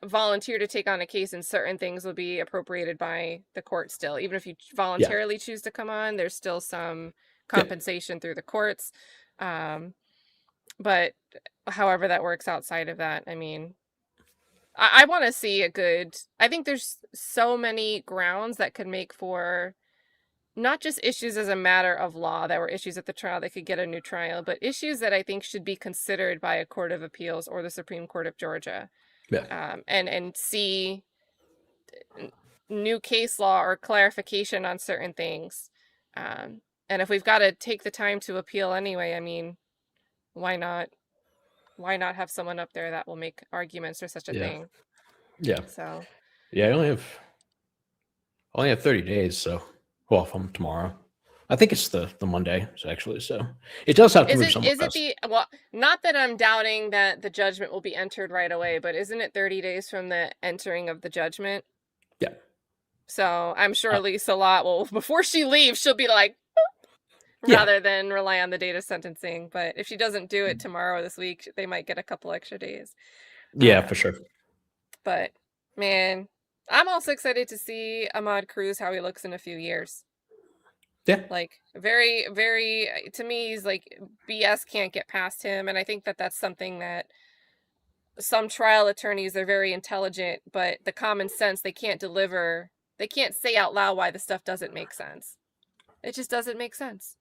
volunteer to take on a case, and certain things will be appropriated by the court still. Even if you voluntarily choose to come on, there's still some compensation through the courts. But however that works outside of that, I mean, I want to see I think there's so many grounds that could make for not just issues as a matter of law that were issues at the trial that could get a new trial, but issues that I think should be considered by a court of appeals or the Supreme Court of Georgia. Yeah. And see new case law or clarification on certain things. And if we've got to take the time to appeal anyway, I mean, why not have someone up there that will make arguments for such a thing? Yeah. So Yeah, I only have 30 days, so well, from tomorrow. I think it's the Monday, actually. So it does have to move somewhat fast. well, not that I'm doubting that the judgment will be entered right away, but isn't it 30 days from the entering of the judgment? Yeah. So I'm sure Lisa Lott will, before she leaves, she'll be like, rather than rely on the date of sentencing. But if she doesn't do it tomorrow or this week, they might get a couple extra days. Yeah, for sure. But man, I'm also excited to see Ahmad Cruz, how he looks in a few years. Yeah. Like very, very, to me, he's like BS can't get past him. And I think that that's something that some trial attorneys are very intelligent, but the common sense, they can't deliver. They can't say out loud why the stuff doesn't make sense. It just doesn't make sense.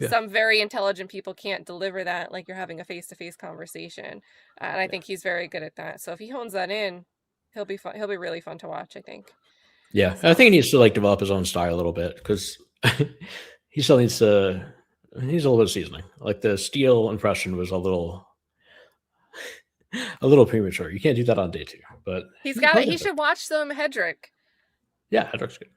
Yeah. Some very intelligent people can't deliver that like you're having a face-to-face conversation. And I think he's very good at that. So if he hones that in, he'll be fun. He'll be really fun to watch, I think. Yeah. So. I think he needs to like develop his own style a little bit because he still needs to, he's a little bit of seasoning. Like the Steele impression was a little premature. You can't do that on day 2, but he should watch some Hedrick. Yeah, Hedrick's good.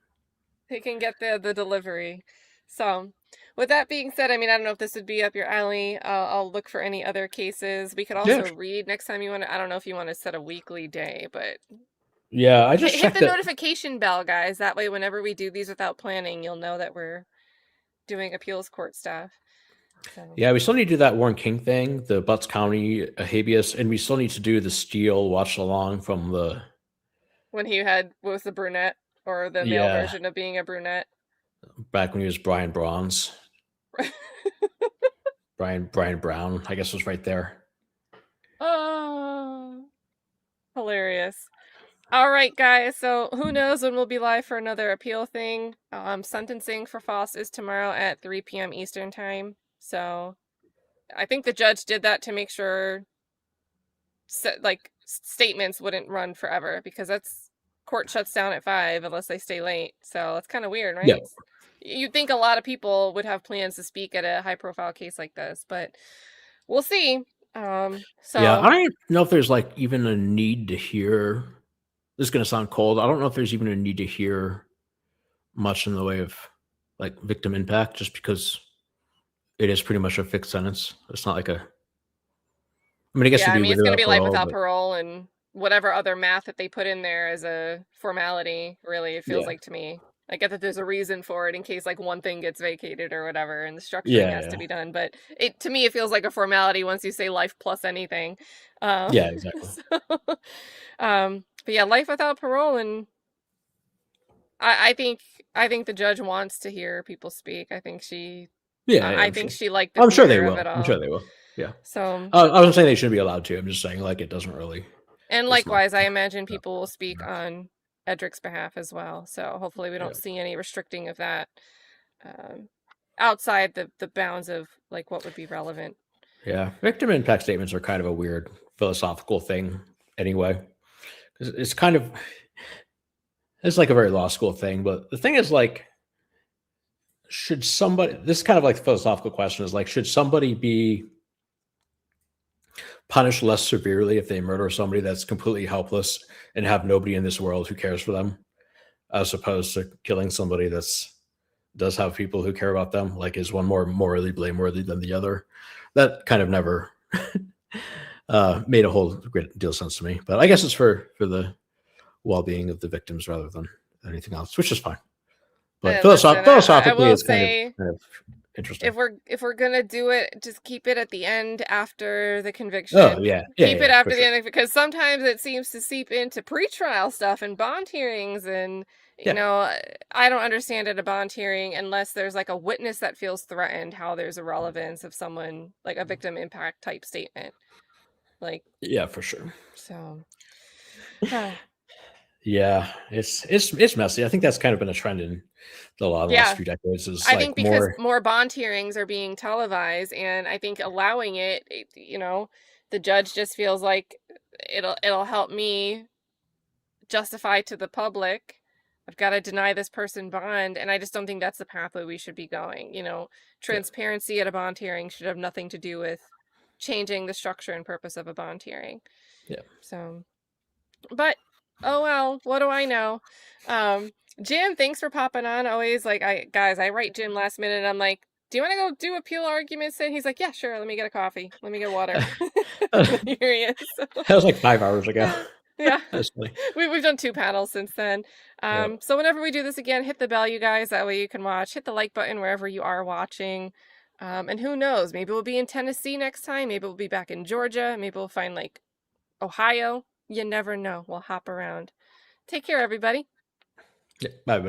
He can get the delivery. So with that being said, I mean, I don't know if this would be up your alley. I'll look for any other cases. We could also read next time you want to. I don't know if you want to set a weekly day, but yeah, I just hit the notification bell, guys. That way, whenever we do these without planning, you'll know that we're doing appeals court stuff. So. Yeah, we still need to do that Warren King thing, the Butts County habeas, and we still need to do the Steele watch along from the when he was the brunette or the male version of being a brunette. Back when he was Brian Bronze. Brian Brown, I guess, was right there. Oh, hilarious. All right, guys. So who knows when we'll be live for another appeal thing. Sentencing for Foss is tomorrow at 3 p.m. Eastern time. So I think the judge did that to make sure statements wouldn't run forever because court shuts down at 5 unless they stay late. So it's kind of weird, right? Yeah. You'd think a lot of people would have plans to speak at a high profile case like this, but we'll see. So yeah, I don't know if there's like even a need to hear. This is going to sound cold. I don't know if there's even a need to hear much in the way of like victim impact, just because it is pretty much a fixed sentence. It's not like a. I mean, I guess it's going to be life without parole and whatever other math that they put in there as a formality. Really, it feels like to me. I get that there's a reason for it in case like one thing gets vacated or whatever, and the structuring has to be done. But to me, it feels like a formality once you say life plus anything. Yeah, exactly. But yeah, life without parole, and I think the judge wants to hear people speak. I think she. Yeah, I think she liked. I'm sure they will. I'm sure they will. Yeah. So I wasn't saying they should be allowed to. I'm just saying like it doesn't really. And likewise, I imagine people will speak on Edrick's behalf as well. So hopefully we don't see any restricting of that outside the bounds of like what would be relevant. Yeah. Victim impact statements are kind of a weird philosophical thing anyway. It's kind of, it's like a very law school thing. But the thing is like, this is kind of like the philosophical question is like, should somebody be punished less severely if they murder somebody that's completely helpless and have nobody in this world who cares for them, as opposed to killing somebody does have people who care about them? Like, is one more morally blameworthy than the other? That kind of never made a whole great deal of sense to me. But I guess it's for the well-being of the victims rather than anything else, which is fine. But philosophically, it's kind of Interesting. if we're gonna do it, just keep it at the end after the conviction. Oh yeah, yeah, Keep yeah, it after for the sure. end, because sometimes it seems to seep into pretrial stuff and bond hearings, and you Yeah. know, I don't understand at a bond hearing unless there's like a witness that feels threatened, how there's a relevance of someone like a victim impact type statement, like Yeah, for sure. so. Yeah, it's messy. I think that's kind of been a trend in the last Yeah. few decades. Is I like think because more. more bond hearings are being televised, and I think allowing it, you know, the judge just feels like it'll help me justify to the public I've got to deny this person bond, and I just don't think that's the pathway we should be going. You know, transparency at a bond hearing should have nothing to do with changing the structure and purpose of a bond hearing. Yeah. So, but oh well, what do I know? Jim, thanks for popping on. Always like I write Jim last minute and I'm like, do you want to go do appeal arguments? And he's like, yeah, sure. Let me get a coffee. Let me get water. Here he is. That was like 5 hours ago. Yeah. That's funny. We've done 2 panels since then. So whenever we do this again, hit the bell, you guys. That way you can watch. Hit the like button wherever you are watching. And who knows? Maybe we'll be in Tennessee next time. Maybe we'll be back in Georgia. Maybe we'll find like Ohio. You never know. We'll hop around. Take care, everybody. Yeah, bye, buddy.